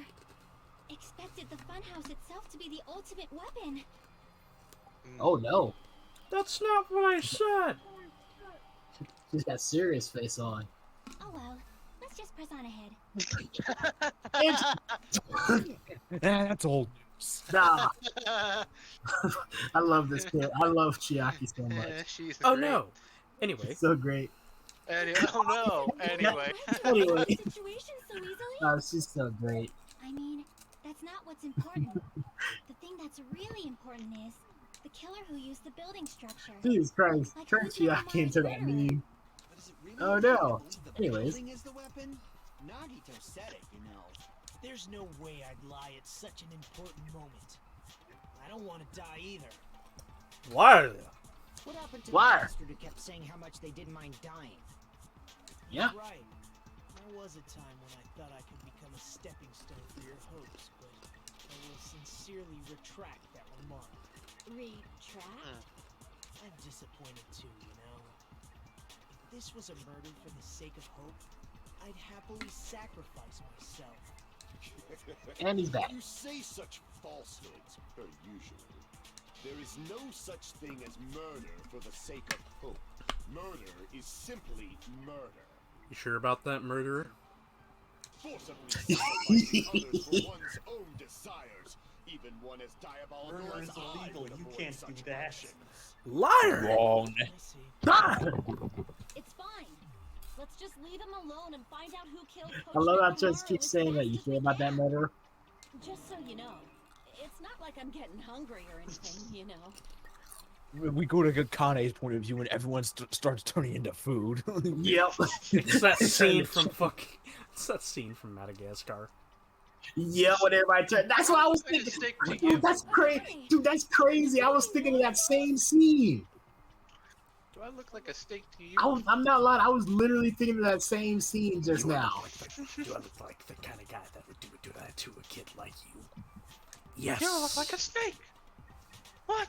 expected the funhouse itself to be the ultimate weapon. Oh no. That's not what I said! She's got serious face on. Oh well, let's just press on ahead. That's old. Nah. I love this kid. I love Chiaki so much. She's Oh great. no! Anyway. So great. Oh no! Anyway. Anyway. Situation so easily? Oh, she's so great. I mean, that's not what's important. The thing that's really important is the killer who used the building structure. Jesus Christ. Like Turn who's Chiaki into that meme. But is it really Oh, hard to no. believe the Anyways. building is the weapon? Nagito said it, you know. There's no way I'd lie at such an important moment. I don't want to die either. Liar! What happened to Liar. the bastard who kept saying how much they didn't mind dying? Yeah. Right. There was a time when I thought I could become a stepping stone for your hopes, but I will sincerely retract that remark. Retract? I'm disappointed too, you know. If this was a murder for the sake of hope, I'd happily sacrifice myself. And he's back. You say such falsehoods, per usual. There is no such thing as murder for the sake of hope. Murder is simply murder. You sure about that, murderer? Forcibly sacrificing others for one's own desires. Even one as diabolical Murder as is I illegal. would You avoid can't such do that. actions. Liar! Wrong. I see. Ah! It's fine. Let's just leave him alone and find out who killed Coach I love how Nakamura just keep as saying that. fast You as sure we about that can. murder? Just so you know, it's not like I'm getting hungry or anything, you know. We go to Kane's point of view when everyone starts turning into food. Yep. It's that scene from fucking... It's that scene from Madagascar. Yeah, when everybody turned. That's what I was thinking. Dude, that's crazy. Dude, that's crazy. I was thinking of that same scene. Do I look like a steak to you? I'm not lying. I was literally thinking of that same scene just now. Do I look like the kind of guy that would do that to a kid like you? Yes. You look like a steak. What?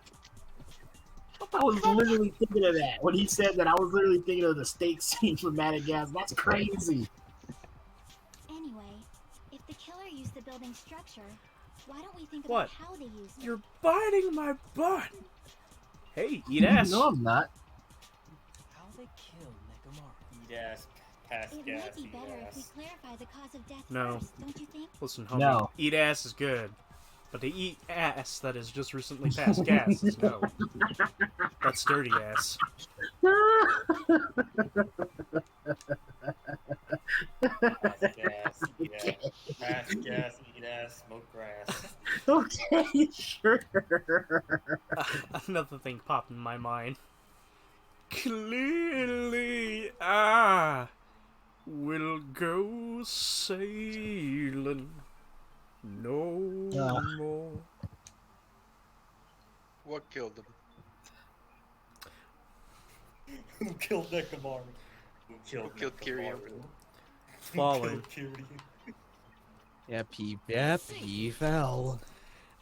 I was literally thinking of that. When he said that, I was literally thinking of the steak scene from Madagascar. That's crazy. Anyway, if the killer used the building structure, why don't we think What? about how they used it? You're biting my butt! Hey, eat ass. No, I'm not. How they killed Nekomaro? Eat ass, pass It gas, might be eat better if we ass. clarify the cause of death No. first, don't you think? Listen, homie. No. Eat ass is good. But to eat ass that is just recently passed gas is no. That's dirty ass. Pass gas, eat ass. Pass gas, eat ass, smoke grass. Okay, sure. Another thing popped in my mind. Clearly, I will go sailing no more. What killed him? Who killed Nekomaro? Who killed Kiryu? Falling. Yep, he fell.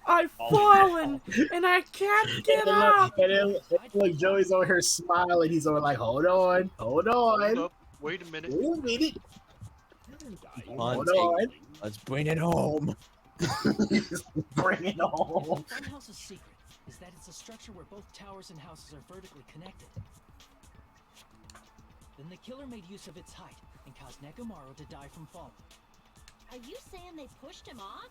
I've fallen and I can't get up. And then look, Joey's over here smiling. He's over like, hold on. Hold up. Wait a minute. Wait a minute. Hold on. Let's bring it home. Bring it home. Funhouse's secret is that it's a structure where both towers and houses are vertically connected. Then the killer made use of its height and caused Nekomaro to die from falling. Are you saying they pushed him off?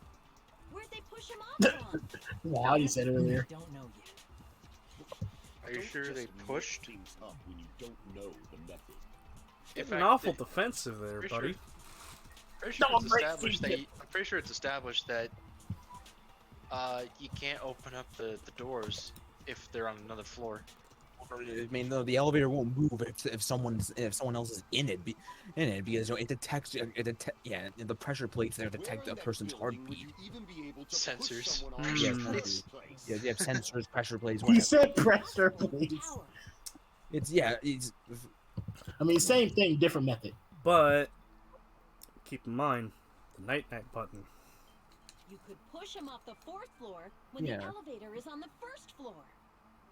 Where'd they push him off from? Yeah, how you said earlier. I don't know yet. Are you Don't sure just they make pushed? things up when you don't know the method. In Getting fact, awful they- defensive there, pretty buddy. Pretty sure No, it's I'm established that racing. I'm pretty sure it's established that you can't open up the doors if they're on another floor. I mean, the elevator won't move if someone else is in it, because it detects the pressure plates there detect a person's heartbeat. Sensors. Yes, sensors. Yeah, they have sensors, pressure plates. He Whatever. said pressure, please. It's. I mean, same thing, different method. But keep in mind the night-night button. You could push him off the 4th floor when Yeah. the elevator is on the 1st floor.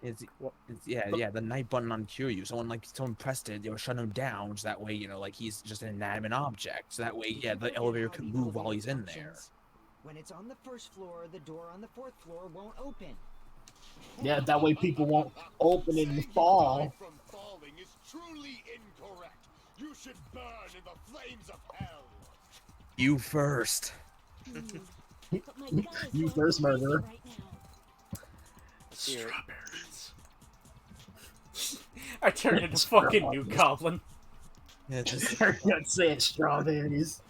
The night button on Kiryu. Someone pressed it, shut him down, which that way, he's just an inanimate object. So that way, the elevator can move while he's in there. When it's on the 1st floor, the door on the 4th floor won't open. Yeah, that way people won't open it and fall. From falling is truly incorrect. You should burn in the flames of hell. You first. You first, murderer. Strawberries. I turned into fucking New Goblin. Yeah, just not saying strawberries.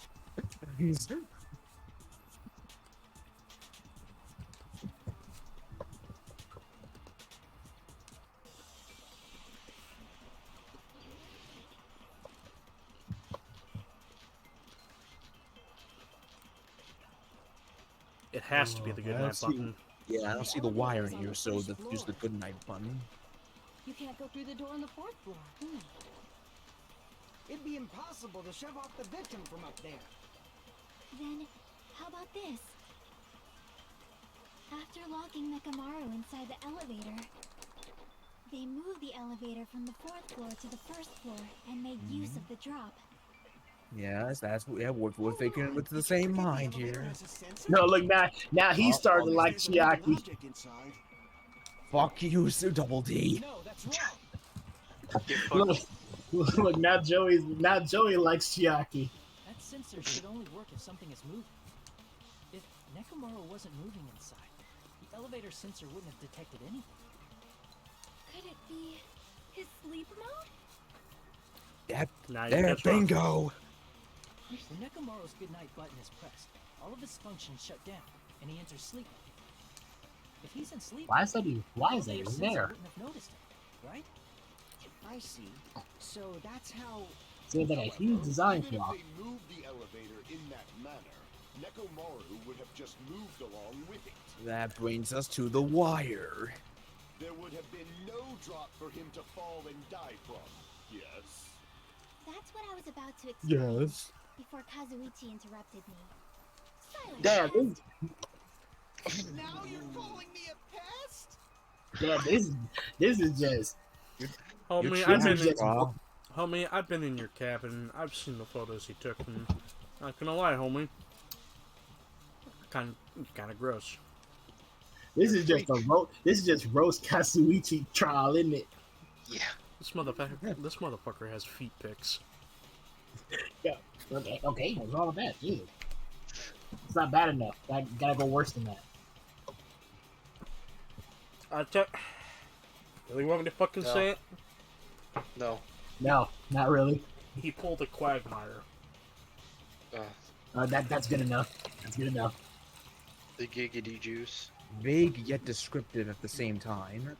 It has to be the good night button. Yeah, I don't see the wire in here, so use the good night button. You can't go through the door on the 4th floor. It'd be impossible to shove off the victim from up there. Then, how about this? After locking Mekamaru inside the elevator, they moved the elevator from the 4th floor to the 1st floor and made use of the drop. Yes, we're thinking with the same mind here. No, look, now he's starting to like Chiaki. Fuck you, Double D. No, that's wrong. Look, now Joey likes Chiaki. That sensor should only work if something is moving. If Nekomaru wasn't moving inside, the elevator sensor wouldn't have detected anything. Could it be his sleep mode? Yep. Now you There, catch wrong. bingo. When Nekomaru's goodnight button is pressed, all of his functions shut down, and he enters sleep mode. If he's in sleep, Why is that even the elevator there? sensor wouldn't have noticed him, right? I see. So that's how... Seems like a huge design Even flaw. if they moved the elevator in that manner, Nekomaru would have just moved along with it. That brings us to the wire. There would have been no drop for him to fall and die from. Yes. That's what I was about to explain Yes. before Kazuichi interrupted me. Silence. Damn, Now you're calling me a pest? this is just. Homie, I've been in your cabin. I've seen the photos he took, and not gonna lie, homie, kind of gross. This is just roast Kazuichi trial, isn't it? Yeah. This motherfucker has feet pics. Yeah. Okay, what's wrong with that? Dude. It's not bad enough. Gotta go worse than that. Really want me to fucking say it? No. No, not really. He pulled a Quagmire. That's good enough. That's good enough. The giggity juice. Vague yet descriptive at the same time.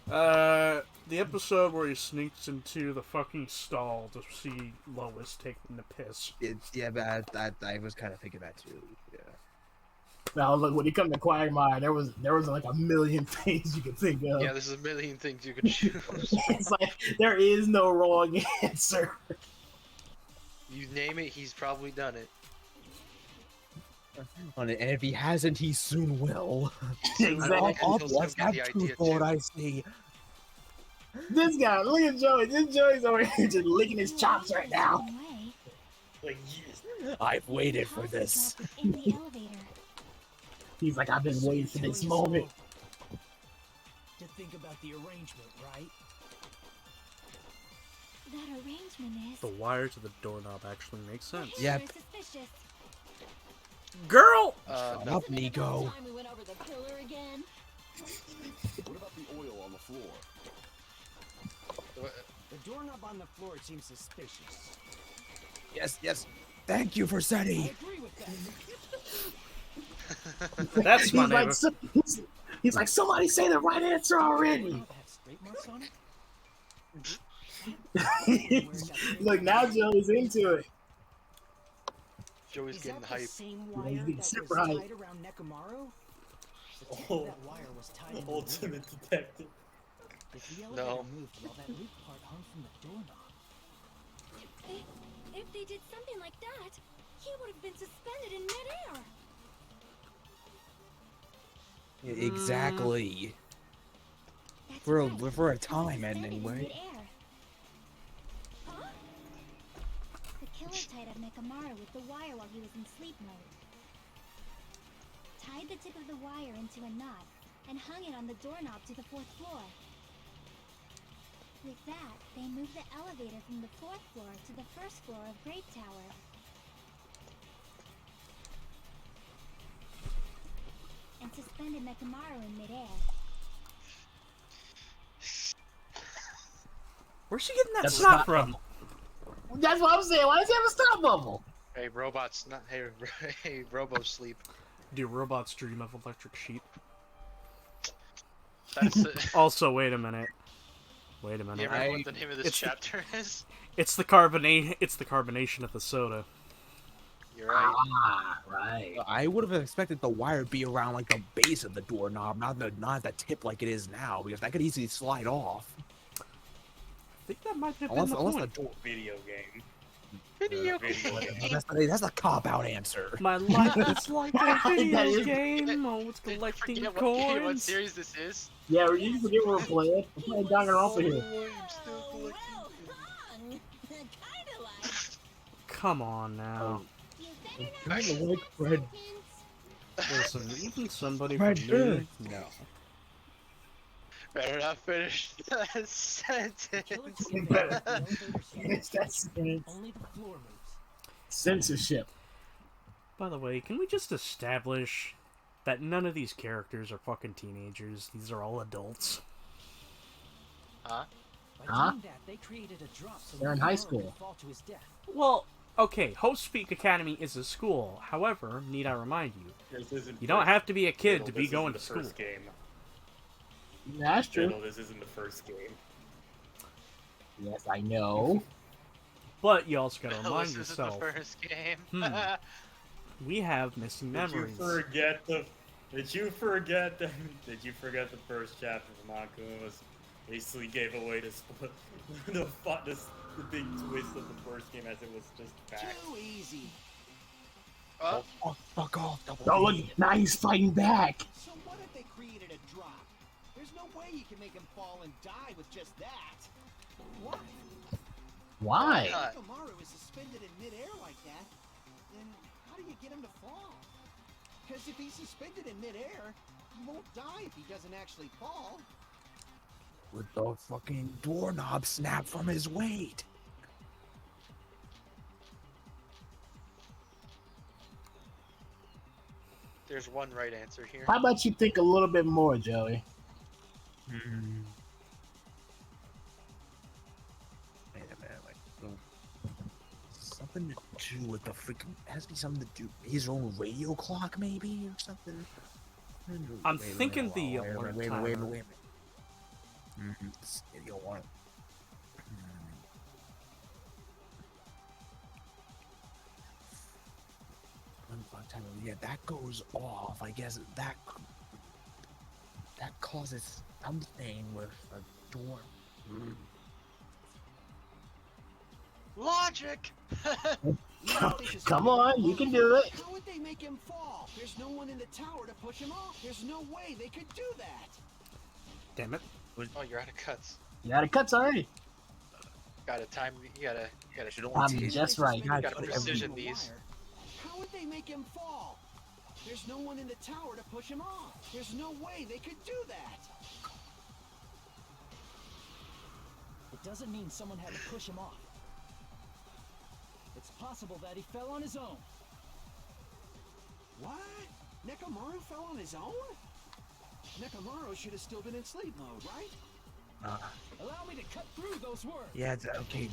The episode where he sneaks into the fucking stall to see Lois taking the piss. I was kind of thinking that too. Yeah. Now look, when it comes to Quagmire, there was like a million things you could think of. Yeah, there's a million things you could choose. It's like there is no wrong answer. You name it, he's probably done it. And if he hasn't, he soon will. Exactly. Let's have truth for what I see. This guy, look at Joey. This Joey's over here just licking his chops right now. Like, yes. I've waited for this. In the elevator. He's like, I've been waiting for this moment. To think about the arrangement, right? That arrangement is. The wire to the doorknob actually makes sense. Yep. Suspicious. Girl! Shut up, Nico. Time we went over the pillar again. What about the oil on the floor? The doorknob on the floor seems suspicious. Yes. Thank you for I Seti. agree with that. That's my neighbor. He's like, somebody say the right answer already. Have straight marks on it? Look, now Joey's into it. Joey's Is getting that hype. the same He's wire getting that super was hype. tied around Nekomaru? The tip Oh. of that wire was tied in the Ultimate loop. detective. If the elevator No. moved while that loop part hung from the doorknob, If they did something like that, he would have been suspended in midair. Exactly. That's For right. a He's time, suspended in anyway. midair. Huh? The killer tied up Nekomaru with the wire while he was in sleep mode. Tied the tip of the wire into a knot and hung it on the doorknob to the 4th floor. With that, they moved the elevator from the 4th floor to the 1st floor of Grape Tower. And suspended Nekomaru in midair. Where's she getting that That's snot not- from? That's what I'm saying. Why does he have a stop bubble? Hey, robots, not hey, hey, robo sleep. Do robots dream of electric sheep? That's it. Also, wait a minute. Wait a You minute. remember what the name of this it's the- chapter is? It's the carbonation of the soda. You're right. Ah, right. I would have expected the wire to be around like the base of the doorknob, not the tip like it is now, because that could easily slide off. I think that might have Unless, been the unless point. the door. Video game. Video Video game. game. That's a cop out answer. My life is like a That video is- game. Oh, it's collecting Forget what coins. series this is. Yeah, you forget we're playing. We're playing Danganronpa here. I'm still collecting. Well, kinda like. Come on now. You better Kinda not like Fred. Listen, even somebody Right, from sure. me? No. Better not finish that sentence. the killer seemed to have the elevator It's that sentence. only the floor moves. Censorship. By the way, can we just establish that none of these characters are fucking teenagers? These are all adults. Huh? By Huh? doing that, they created a drop so They're in high Nekomaru school. could fall to his death. Well, okay, Host Peak Academy is a school. However, need I remind you, This isn't you don't first- have to be a kid Diddle, to this be isn't going the to school. First game. That's true. Diddle, this isn't the first game. Yes, I know. But you also gotta No, remind this isn't yourself, the first game. we have missing Did you memories. forget the? Did you forget the? Did you forget the first chapter of Makun was basically gave away the split, the big twist of the first game as it was just back. Too easy. Oh, Oh, fuck off. Oh, look, now he's fighting back. So what if they created a drop? There's no way you can make him fall and die with just that. Why? Why? God. If Amaru is suspended in midair like that, then how do you get him to fall? Because if he's suspended in midair, he won't die if he doesn't actually fall. With the fucking doorknob snap from his weight. there's one right answer here. How about you think a little bit more, Joey? Wait a minute, like something to do with the freaking. Has to be something to do his own radio clock, maybe, or something. I'm thinking the wait a alert minute, wait a timer. minute. This idiot one. Yeah, that goes off. I guess that causes something with a door. Logic. Come on, you can do it. How would they make him fall? There's no one in the tower to push him off. There's no way they could do that. Damn it. Oh, you're out of cuts. You got a cuts already. Gotta time. You gotta. I'm just right. You gotta precision these. How would they make him fall? There's no one in the tower to push him off. There's no way they could do that. It doesn't mean someone had to push him off. It's possible that he fell on his own. What? Nekomaru fell on his own? Nekomaru should have still been in sleep mode, right? Allow me to cut through those words. Yeah, okay.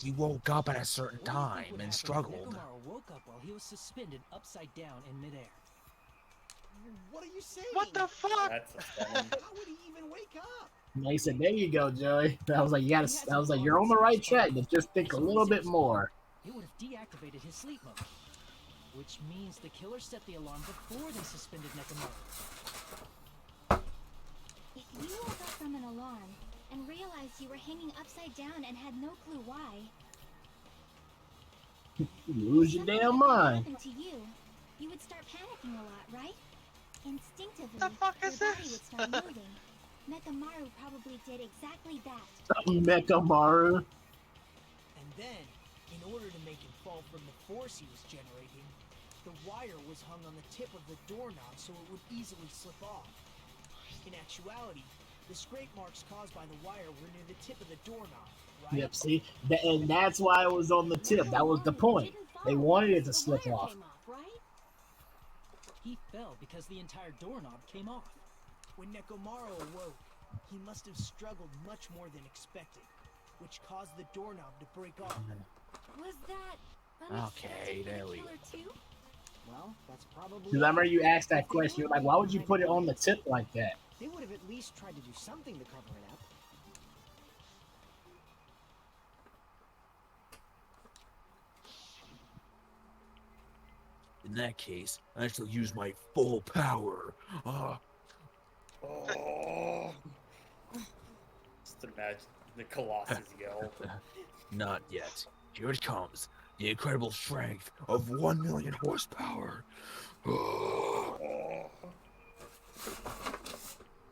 He woke up at a certain What do you think time would and happen if struggled. Nekomaru woke up while he was suspended upside down in midair. What are you saying? What the fuck? That's a seven. How would he even wake up? And they said, "There you go, Joey." I was like, "You gotta." I was like, "You're on the right track, but just think a little bit more." It would have deactivated his sleep mode. Which means the killer set the alarm before they suspended Nekomaru. If you woke up from an alarm and realized you were hanging upside down and had no clue why, You lose your damn mind. happened to you, you would start panicking a lot, right? Instinctively, The fuck is your body this? would start moving. Nekomaru probably did exactly that. Mechamaru. And then, in order to make him fall from the force he was generating, the wire was hung on the tip of the doorknob so it would easily slip off. In actuality, the scrape marks caused by the wire were near the tip of the doorknob, right? Yep. See, and that's why it was on the tip. That was the point. They wanted it to slip off. Right? He fell because the entire doorknob came off. When Nekomaru awoke, he must have struggled much more than expected, which caused the doorknob to break off. Was that Okay, there we go. killer too? Well, that's probably. Because I remember you asked that question. You're like, "Why would you put it on the tip like that?" They would have at least tried to do something to cover it up. In that case, I shall use my full power. Oh. Just imagine the Colossus yell. Not yet. Here it comes. The incredible strength of 1 million horsepower.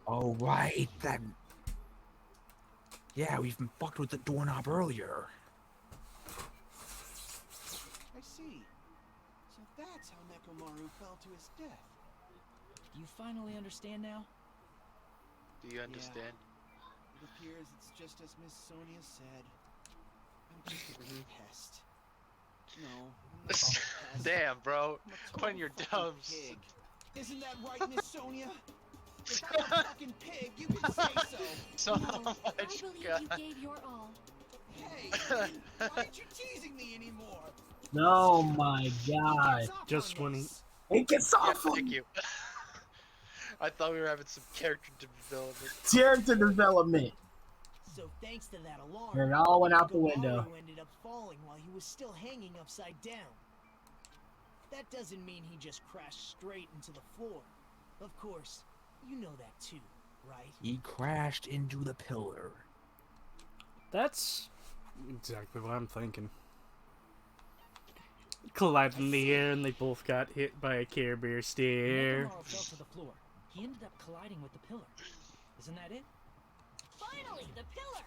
All right, then. Yeah, we've been fucked with the doorknob earlier. I see. So that's how Nekomaru fell to his death. Do you finally understand now? Do you understand? It appears it's just as Miss Sonia said. I'm just a big pest. No, I'm not a pest. Damn, bro. I'm a When you're total dumb. fucking pig. Isn't that right, Miss Sonia? If I'm a fucking pig, you can say so. So No, I much. believe God. you gave your all. Hey, why aren't you teasing me anymore? Oh my god! Just when he... It gets Yeah, off thank him. you. I thought we were having some character development. Character development. So thanks to that alarm, And it all went out the Nekomaru window. ended up falling while he was still hanging upside down. That doesn't mean he just crashed straight into the floor. Of course, you know that too, right? He crashed into the pillar. That's exactly what I'm thinking. Collided in the air and they both got hit by a Care Bear stare. Nekomaru fell to the floor. He ended up colliding with the pillar. Isn't that it? Finally, the pillar!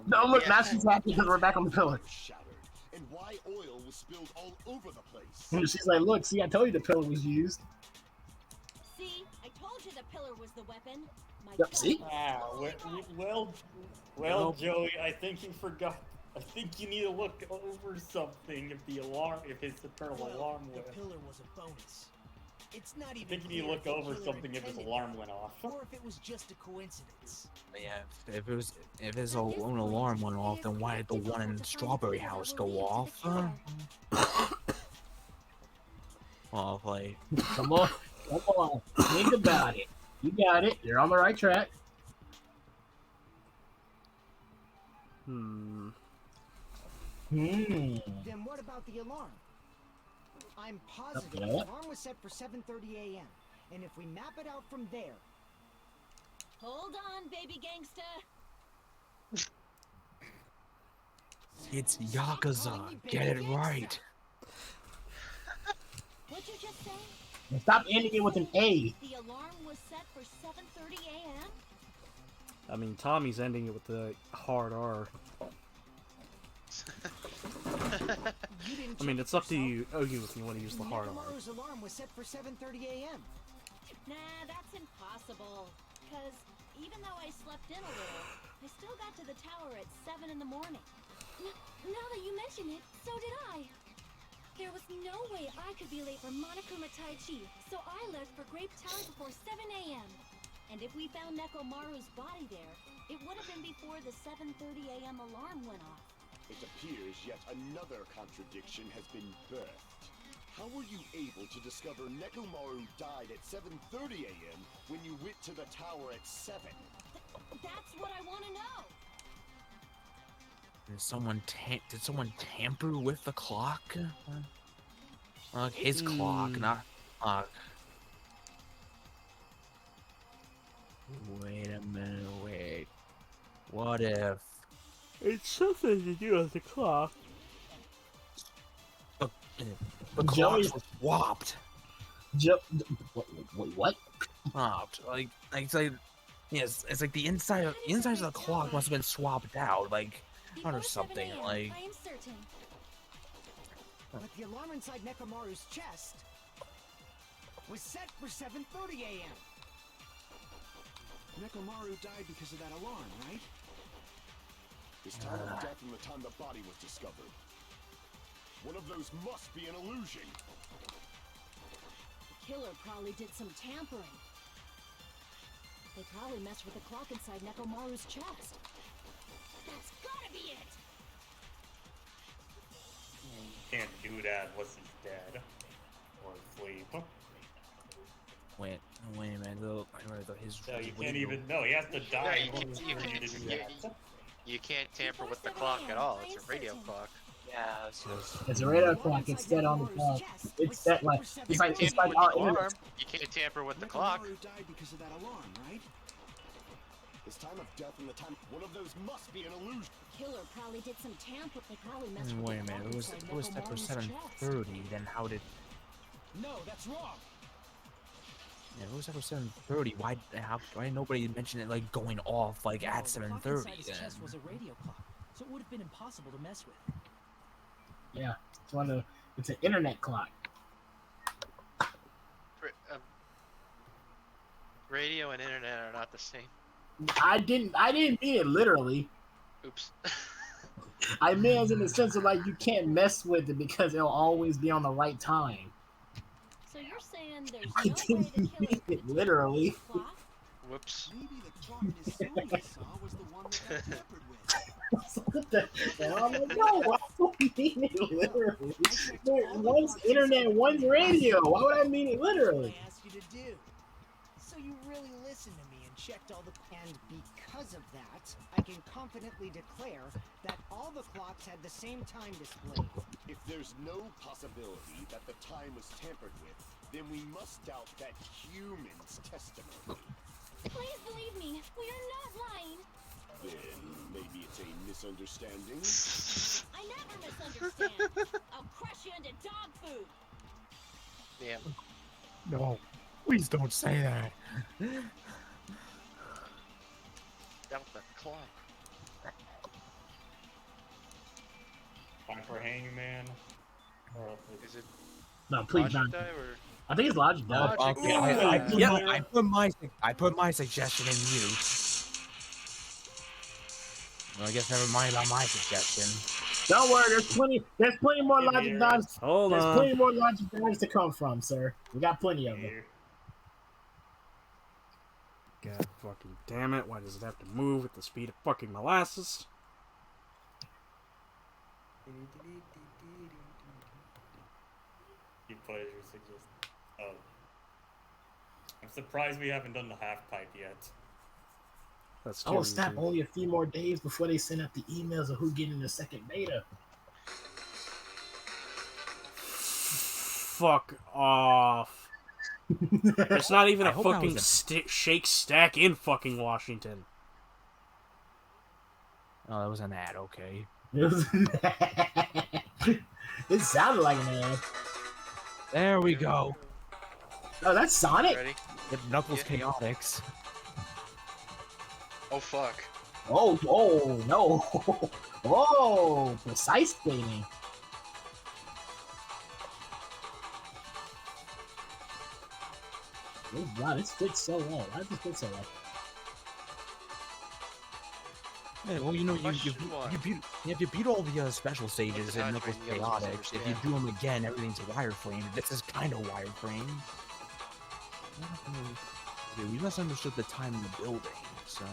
No, look, now she's happy because we're back on the pillar. Shattered, and why oil was spilled all over the place. And she's like, "Look, see, I told you the pillar was used." See, I told you the pillar was the weapon. My Yep, see? Well, Joey, I think you forgot. I think you need to look over something if the alarm, if his eternal Well, alarm the went. pillar was a bonus. It's not I even think you need to clear look if the over killer something if his intended alarm that, went off. or if it was just a coincidence. Yeah, if his own alarm went off, then why did the one in the Strawberry House go off? Well, like, Come on, come on, think about it. You got it. You're on the right track. Hmm. Then what about the alarm? I'm positive You know the what? alarm was set for 7:30 a.m. And if we map it out from there, Hold on, baby gangsta. it's Yakuza. Get it right. What'd you just say? And stop ending it with an A. The alarm was set for 7:30 a.m.? I mean, Tommy's ending it with the hard R. I mean, it's up to you. Oh, you if you want to use the hard R. Nekomaru's alarm was set for 7:30 a.m. Nah, that's impossible. Because even though I slept in a little, I still got to the tower at 7 in the morning. Now that you mention it, so did I. There was no way I could be late for Monokuma Tai Chi, so I left for Grape Tower before 7 a.m. And if we found Nekomaru's body there, it would have been before the 7:30 a.m. alarm went off. It appears yet another contradiction has been birthed. How were you able to discover Nekomaru died at 7:30 a.m. when you went to the tower at 7? That's what I want to know. Did someone tamper with the clock? His clock, not clock. Wait a minute, wait. What if It's something to do with the clock. the clocks were swapped? Wait, what? Swapped. It's like yes, it's like the insides of the clock must have been swapped out, like or something. Like I am certain. But the alarm inside Nekomaru's chest was set for 7:30 a.m. Nekomaru died because of that alarm, right? His time of death and the time the body was discovered. One of those must be an illusion. The killer probably did some tampering. They probably messed with the clock inside Nekomaru's chest. That's gotta be it! You can't do that unless he's dead or asleep. wait a minute, his No, you can't even. No, he has to die. Yeah, you can't tamper with the clock at all. It's a radio clock. Yeah, It's a radar clock. It's set on the clock. It's set like it's like our internet. You can't tamper with the clock. Nekomaru died because of that alarm, right? His time of death and the time. One of those must be an illusion. The killer probably did some tamper. They probably messed with Wait a the clock minute, it was set for inside Nekomaru's 7:30. Then how did? No, that's wrong. Yeah, it was set for 7:30. Why did nobody mention it like going off like at 7:30? Inside his chest was a radio clock, so it would have been impossible to mess with. Yeah, it's an internet clock. Radio and internet are not the same. I didn't mean it literally. Oops. I mean as in the sense of like you can't mess with it because it'll always be on the right time. So you're saying there's I no way didn't the mean killer it literally. clock? Whoops. Maybe the clock Miss Sonia saw was the one that got tampered with. What the hell? I'm like, no, I don't mean it literally. One's internet, one's radio. Why would I mean it literally? I asked you to do. So you really listened to me and checked all the. And because of that, I can confidently declare that all the clocks had the same time displayed. If there's no possibility that the time was tampered with, then we must doubt that human's testimony. Please believe me, we are not lying. Then maybe it's a misunderstanding. I never misunderstand. I'll crush you into dog food. Yeah. No, please don't say that. Doubt the clock. Time for Hangman. Or Is it No, please Logic not. die or? I think it's Logic Dog. Okay, I put my suggestion in you. Well, I guess never mind about my suggestion. Don't worry, there's plenty more Give me Logic yours. Dogs. Hold There's on. plenty more Logic Dogs to come from, sir. We got plenty of them. Here. God fucking damn it. Why does it have to move at the speed of fucking molasses? You put your suggestion. Oh. I'm surprised we haven't done the half pipe yet. That's Oh, too snap. easy. Only a few more days before they send out the emails of who getting the second beta. Fuck off. There's not even I a hope I fucking was Shake Stack in fucking Washington. Oh, that was an ad, okay. It sounded like an ad. There we go. Oh, that's Sonic? Ready? Yep, Knuckles Yeah. Chaotix. Oh fuck. Oh, no. Oh, precise skating. Oh, wow, this fits so well. Why does this fit so well? Yeah, well, you know, Question one. if you beat all the special stages What's in the Knuckles time frame? You'll just Chaotix, if you understand. do them again, everything's wireframe. This is kind of wireframe. We misunderstood the time in the building, so...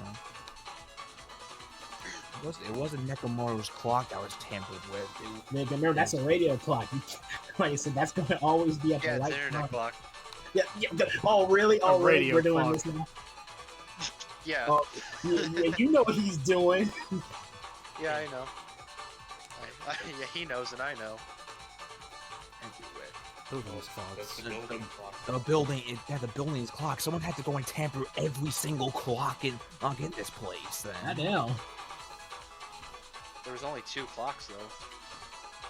It wasn't Nekomaru's clock that was tampered with. Nigga, remember, that's a radio clock. Like I said, that's going to always be at Yeah, the it's right an internet time. clock. Yeah, oh, really? Oh, really? radio We're doing clock. this now? Yeah. Oh, yeah, you know what he's doing. Yeah, I know. Yeah, he knows and I know. Building's That's clocks. the building clock. The building's clock. Someone had to go and tamper every single clock in this place. Then. Goddamn. There was only 2 clocks though,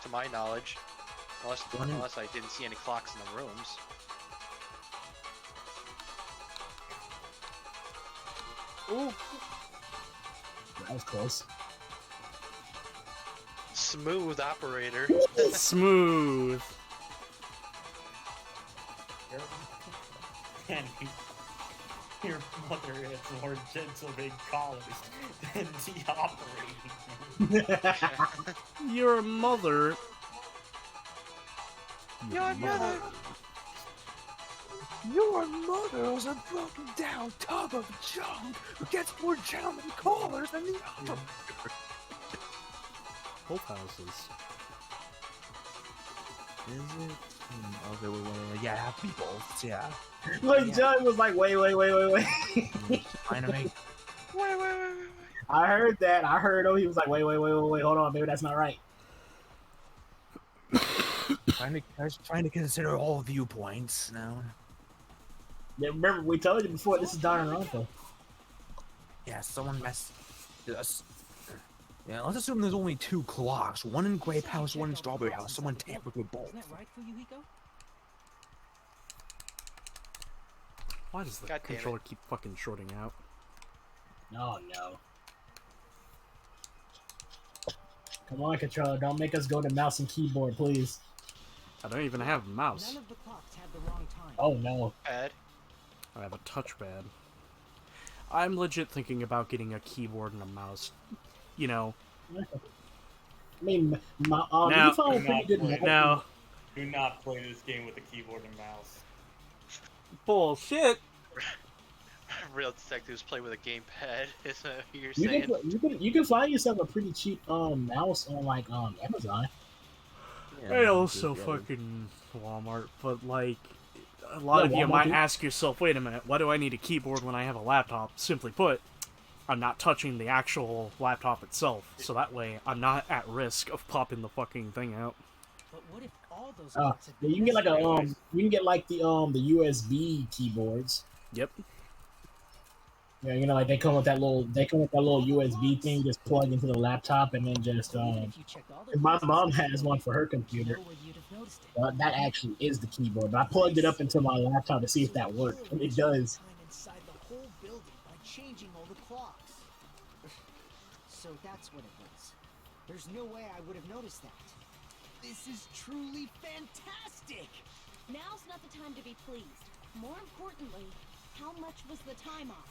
to my knowledge. Unless I didn't see any clocks in the rooms. Ooh. That was close. Smooth operator. Smooth. And your mother has more gentleman collars than the operating. Your mother. Your mother. Your mother's a broken down tub of junk who gets more gentleman callers than the operator. Both houses. Is it? Okay, wait. Yeah, it have to be both. Yeah. Like, John was like, wait. Trying to make. Wait. I heard that. I heard him. He was like, wait. Hold on, maybe that's not right. trying to consider all viewpoints now. Yeah, remember, we told you before, this is Danganronpa. Yeah, someone messed us. Yeah, let's assume there's only 2 clocks. One in Grape House, one in Strawberry House. Someone tampered with both. Isn't that right, Fuyuhiko? Why does the God damn controller keep fucking shorting out? Oh, no. Come on, controller. Don't make us go to mouse and keyboard, please. I don't even have a mouse. None of the clocks had the wrong time. Oh, no. Pad. I have a touchpad. I'm legit thinking about getting a keyboard and a mouse. You know. I mean, you Now- can find a pretty good mouse. Now, Do not play this game with a keyboard and mouse. bullshit. Real detectives play with a gamepad. Is that what you're You saying? you can find yourself a pretty cheap mouse on like Amazon. And also fucking Walmart, but like, a lot of you Walmart might too. ask yourself, wait a minute, why do I need a keyboard when I have a laptop? Simply put, I'm not touching the actual laptop itself, so that way I'm not at risk of popping the fucking thing out. But what if all those Yeah, clocks had been you can get like missing? you can get like the USB keyboards. Yep. Yeah, you know, like they come with that little USB thing, just plug into the laptop, and then just If you checked all the my clocks mom inside has the one for her building, computer. no way you'd have noticed it. That actually is the keyboard, but I plugged it up into my laptop to see if that worked, and it does. Time inside the whole building by changing all the clocks. So that's what it was. There's no way I would have noticed that. This is truly fantastic! Now's not the time to be pleased. More importantly, how much was the time off?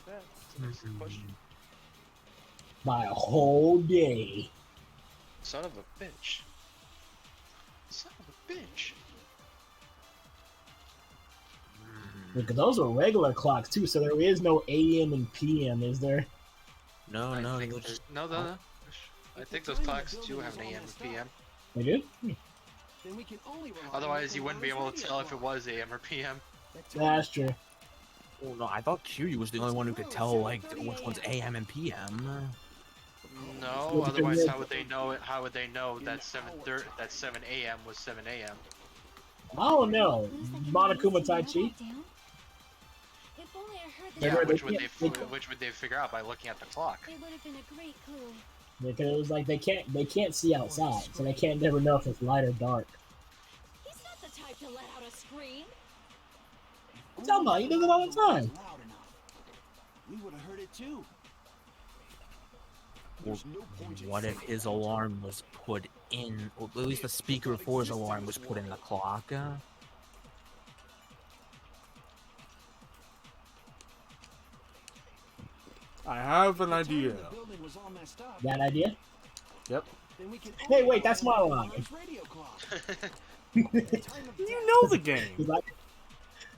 That's the question. By a whole day. Son of a bitch. Son of a bitch. Because those are regular clocks too, so there is no AM and PM, is there? No. I think there's- no. I think those clocks do have an AM and PM. They do? Then we can only rely on Otherwise, you wouldn't be able to radio tell if it clock. was AM or PM. That's true. Oh no, I thought Kiryu was the only one who could tell like which one's AM and PM. No, otherwise how would they know it? How would they know that 7 AM was 7 AM? I don't know. Monokuma Tai Chi? If only I heard the Yeah, They- which they- which would they figure out by looking at the clock? It would have been a great clue. Because it was like they can't see outside, so they can't never know if it's light or dark. He's not the type to let out a scream. Tell me, he does it all the time. Loud enough. We would have heard it too. What if his alarm was put in, or at least the speaker for his alarm was put in the clock? I have an idea. The building was all messed up. That idea? Yep. Then we can Hey, only wait, that's my rely on alarm. Alarm's radio clock. You know the game.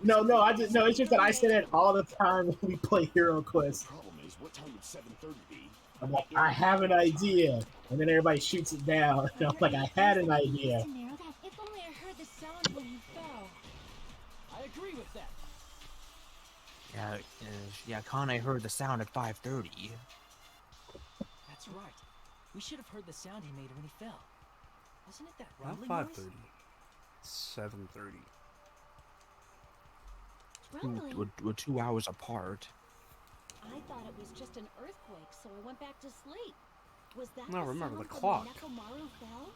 No, it's just that I say that all the time when we play Hero Quest. Problem is, what time would 7:30 be? I'm like, I have an idea, and then everybody shoots it down. And I'm like, I had an idea. To narrow that, If only I heard the sound when you fell. I agree with that. Yeah, Kane heard the sound at 5:30. That's right. We should have heard the sound he made when he fell. Wasn't it that Not rumbling 5:30. noise? 7:30. rumbling. We're 2 hours apart. I thought it was just an earthquake, so I went back to sleep. Was that No, the remember sound the when clock. Nekomaru fell?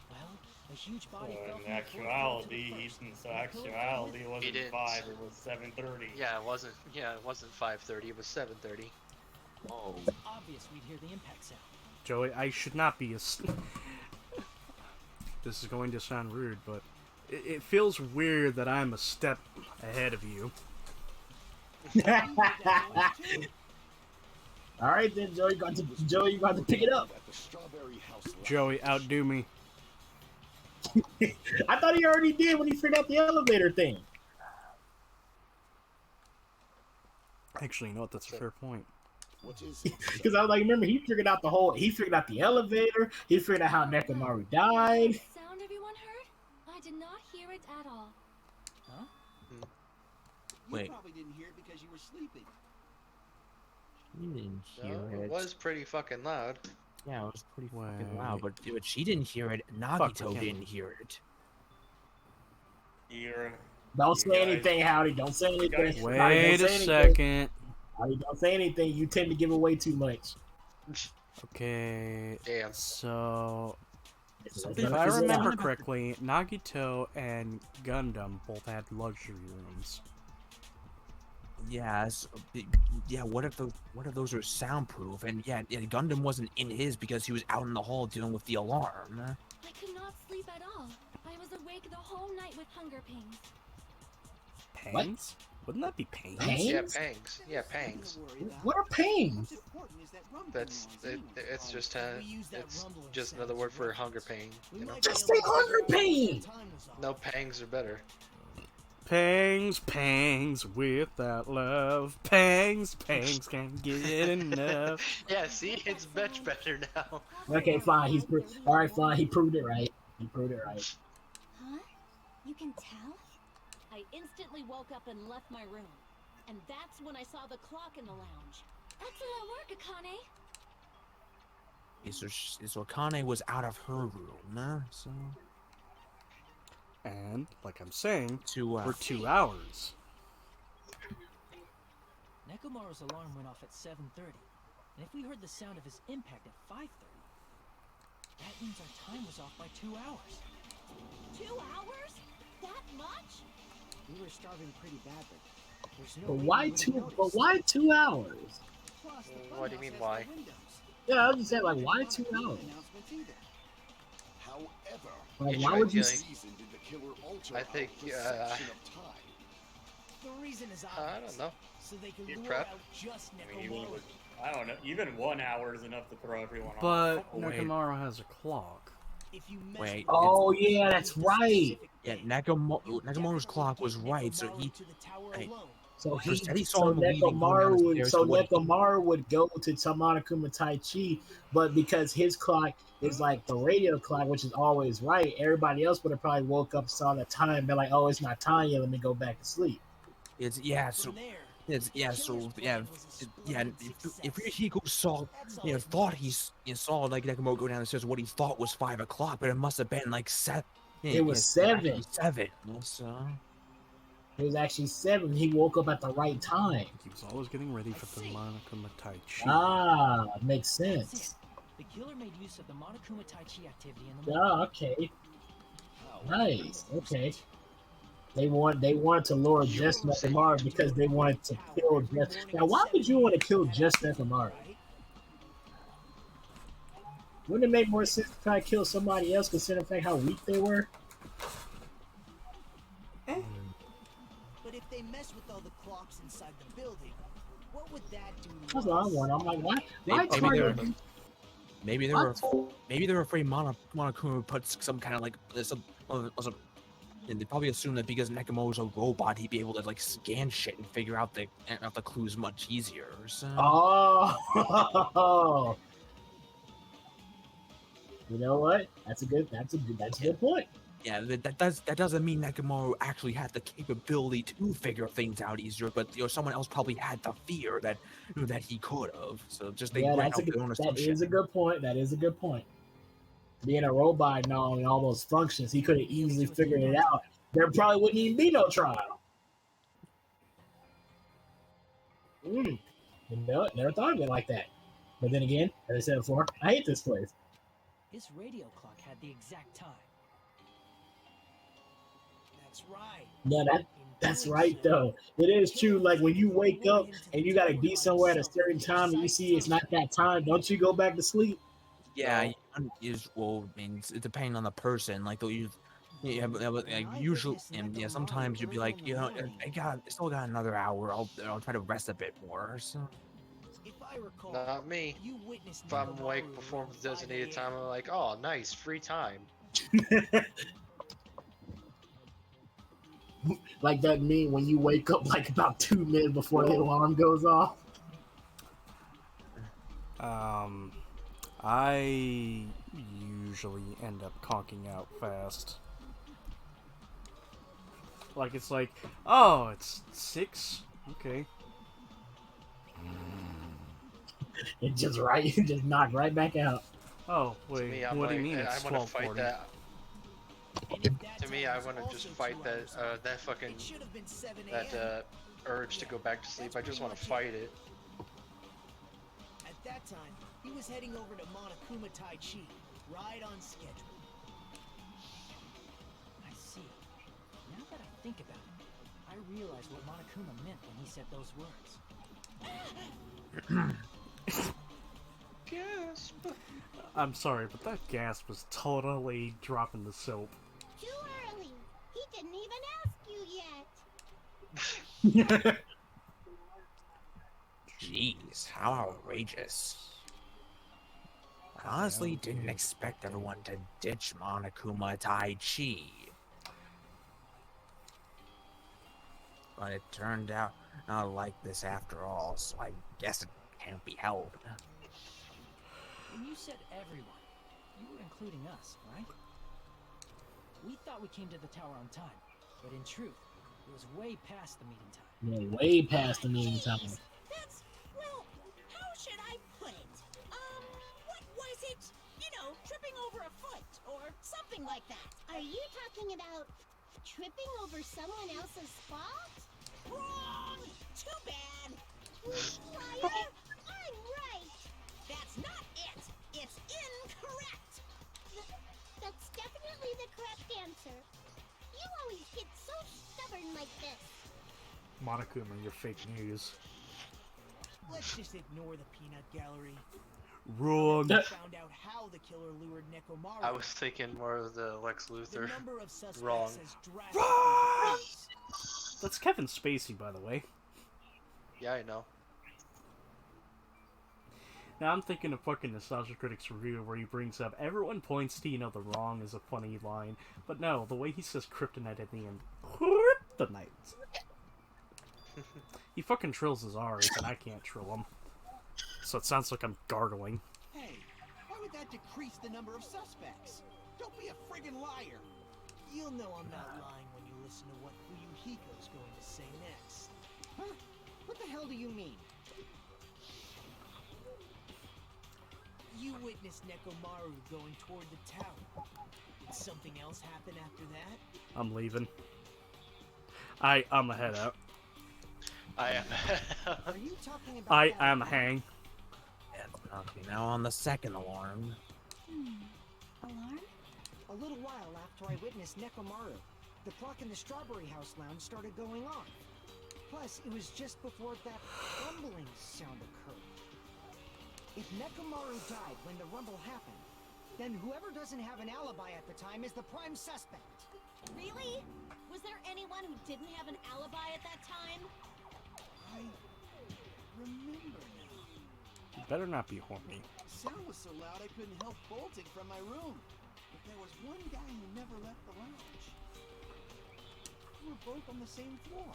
Well, a huge body fell In from the fourth floor to actuality, the first. so actuality He wasn't didn't. 5, it was 7:30. Yeah, it wasn't. Yeah, it wasn't 5:30. It was 7:30. Whoa. It's obvious we'd hear the impact sound. Joey, I should not be a. This is going to sound rude, but it feels weird that I'm a step ahead of you. All right then, Joey, you got to pick it up. At the Strawberry House Lounge. Joey, outdo me. I thought he already did when he figured out the elevator thing. Actually, you know what? That's a fair point. What is it? Because I was like, remember, he figured out the elevator. He figured out how Nekomaru died. Sound everyone heard? I did not hear it at all. Huh? You Wait. probably didn't hear it because you were sleeping. You didn't hear No, it. it was pretty fucking loud. Yeah, it was pretty fucking Wait. loud, but she didn't hear it. Fuck, Nagito we can't- didn't hear it. You're, Don't You say guys- anything, Howdy. Don't say anything. guys- Howdy, Wait don't a say anything. second. Howdy, don't say anything. You tend to give away too much. Okay. Damn. So, It's if I remember correctly, Nagito and Gundam both had luxury rooms. Yeah, yeah. What if those are soundproof? And yeah, Gundam wasn't in his because he was out in the hall dealing with the alarm. I could not sleep at all. I was awake the whole night with hunger pains. Pangs? Wouldn't that be pains? Pangs? Yeah, pangs. Yeah, pangs. What are pangs? What's important is that rumbling That's noise. it's just We use that it's rumbling just sound another as word for reference. hunger pain. We You know? might be Just able say to hunger figure out when pain. the time was off. No, pangs are better. Pangs, pangs, without love. Pangs, pangs, can't get enough. Yeah, see, it's much better now. Okay, fine. All right, fine. He proved it right. He proved it right. Huh? You can tell? I instantly woke up and left my room. And that's when I saw the clock in the lounge. Excellent work, Akane. So Akane was out of her room, so And, like I'm saying, to for 2 hours. Nekomaru's alarm went off at 7:30, and if we heard the sound of his impact at 5:30, that means our time was off by 2 hours. 2 hours? That much? We were starving pretty badly. There's no But way why we would've two? noticed. But why 2 hours? Plus, the What do you funhouse mean, has why? no windows. Yeah, I was just saying, like, why 2 hours? Announcements either. However, Like, Yeah, why would you? yeah. what reason did the killer alter I think, our perception of time? The reason is I obvious. don't know. So they can You lure prep? out just I mean, even Nekomaru. with, I don't know, even 1 hour is enough to throw everyone off. But Oh, wait. Nekomaru has a clock. If you mess Wait, with Oh, it, yeah, that's right. yeah, thing, Nekomaru's clock was definitely right. So Nekomaru he to the tower hey, alone. So So said he saw so him leaving, going Nekomaru would, downstairs so to what he- Nekomaru would go to Tamanakuma Tai Chi, but because his clock is like the radio clock, which is always right, everybody else would have probably woke up, saw the time, and been like, "Oh, it's not time yet. Let me go back to sleep." it's yeah. So From there, it's yeah. So Killer's yeah. plan was a Yeah, splendid if success. Hiko saw, That's all you know, it thought means. he saw like Nekomaru go down the stairs, what he thought was 5 o'clock, but it must have been like 7. It was 7. 7. So It was actually 7. He woke up at the right time. He was always getting ready for the Monokuma Tai Chi. Ah, makes That's sense. it. The killer made use of the Monokuma Tai Chi activity in the morning. Ah, okay, nice. Okay. They wanted to lure just Nekomaru because they wanted to kill just. Now, why would you want to kill just Nekomaru? Right? Wouldn't it make more sense to try to kill somebody else, considering the fact how weak they were? But if they mess with all the clocks inside the building, what would that do to That's what I us? want. I'm like, why maybe they're target? maybe they're afraid Monokuma puts some kind of like some And they probably assume that because Nekomaru's a robot, he'd be able to like scan shit and figure out the clues much easier. So. Oh, you know what? That's a good point. Yeah, that doesn't mean Nekomaru actually had the capability to figure things out easier, but someone else probably had the fear that he could have. So just they Yeah, ran out their own that assumption. is a good point. That is a good point. Being a robot and all those functions, he could have easily figured it out. There probably wouldn't even be no trial. You know, never thought of it like that. But then again, as I said before, I hate this place. His radio clock had the exact time. That's right. No, that's right though. It is true. Like when you wake up and you gotta be somewhere at a certain time and you see it's not that time, don't you go back to sleep? Yeah, well, I mean, it's depending on the person. Like they'll use, yeah, but like usually, and yeah, sometimes you'll be like, I still got another hour. I'll try to rest a bit more. So. If I recall, Not me. you witnessed If I'm awake before the designated time, I'm like, oh, nice, free time. Like that mean when you wake up like about 2 minutes before the alarm goes off. I usually end up conking out fast. Like it's like, oh, it's 6. Okay. It just just knocked right back out. Oh wait, what do you mean it's 12:40? To me, I want to just fight that fucking urge to go back to sleep. I just want to fight it. At that time, he was heading over to Monokuma Tai Chi, right on schedule. I see. Now that I think about it, I realize what Monokuma meant when he said those words. Gasp! I'm sorry, but that gasp was totally dropping the soap. Too early. He didn't even ask you yet. Jeez, how outrageous. I honestly didn't expect everyone to ditch Monokuma Tai Chi. But it turned out not like this after all, so I guess it can't be helped. When you said everyone, you were including us, right? We thought we came to the tower on time, but in truth, it was way past the meeting time. Yeah, way past the meeting time. That's, well, how should I put it? What was it? You know, tripping over a foot or something like that. Are you talking about tripping over someone else's spot? Wrong! Too bad! Liar! I'm right! That's not it! It's incorrect! That's definitely the correct answer. You always get so stubborn like this. Monokuma, you're fake news. Let's just ignore the peanut gallery. Wrong. Found out how the killer lured Nekomaru. I was thinking more of the Lex Luthor. The number of suspects Wrong. has drastically decreased. That's Kevin Spacey, by the way. Yeah, I know. Now I'm thinking of fucking Nostalgia Critics review where he brings up everyone points to, the wrong is a funny line. But no, the way he says kryptonite at the end. Kryptonite. He fucking trills his R's and I can't trill them. So it sounds like I'm gargling. Hey, why would that decrease the number of suspects? Don't be a friggin' liar. You'll know I'm not lying when you listen to what Fuyuhiko's going to say next. Huh? What the hell do you mean? You witnessed Nekomaru going toward the tower. Did something else happen after that? I'm leaving. I'm a head out. I am. Are you talking about I that am a hang. Okay, now on the second alarm. Alarm? A little while after I witnessed Nekomaru, the clock in the Strawberry House lounge started going off. Plus, it was just before that rumbling sound occurred. If Nekomaru died when the rumble happened, then whoever doesn't have an alibi at the time is the prime suspect. Really? Was there anyone who didn't have an alibi at that time? I remember now. You better not be horny. The sound was so loud I couldn't help bolting from my room. But there was one guy who never left the lounge. We were both on the same floor.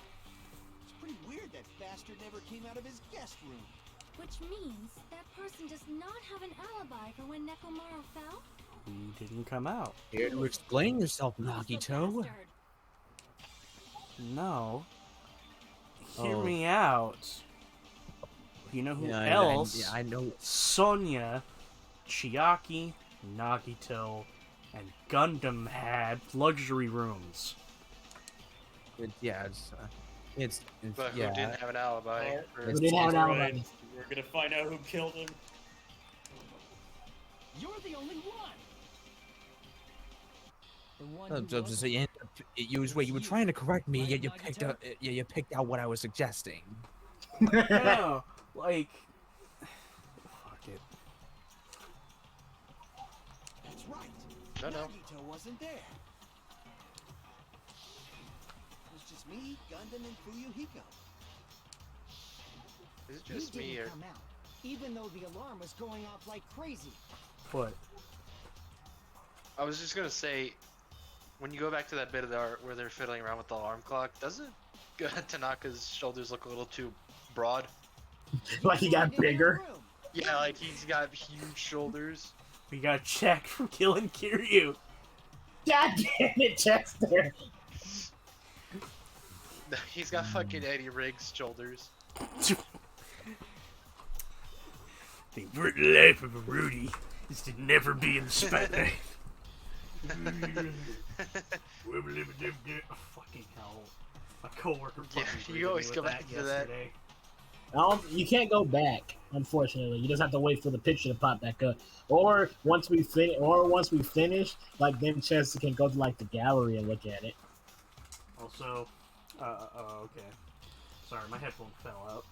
It's pretty weird that bastard never came out of his guest room. Which means that person does not have an alibi for when Nekomaru fell? He didn't come out. Here to explain yourself, Who's the Nagito. bastard? No. Hear Oh. me out. You know who Yeah, else? I know. Sonya, Chiaki, Nagito, and Gundam had luxury rooms. It's But who yeah. didn't have an alibi? Oh, for- Who didn't have an alibi? Right. We're gonna find out who killed him. You're the only one. The one So, who so, wasn't. so you were trying to correct me, yet you picked out what I was suggesting. No, like, fuck it. That's right. No, no. Nagito wasn't there. It was just me, Gundam, and Fuyuhiko. Is it You just me didn't or? come out, even though the alarm was going off like crazy. What? I was just gonna say, when you go back to that bit of the art where they're fiddling around with the alarm clock, doesn't Tanaka's shoulders look a little too broad? Like he got bigger. Yeah, like he's got huge shoulders. We got checked from killing Kiryu. God damn it, Chester. He's got fucking Eddie Riggs shoulders. The life of a Rudy is to never be in the spotlight. Fucking hell. My coworker Yeah, fucking you always with go back to that. yesterday. You can't go back, unfortunately. You just have to wait for the picture to pop back up. Or once we finish, like then Chester can go to like the gallery and look at it. Also, okay. Sorry, my headphone fell out.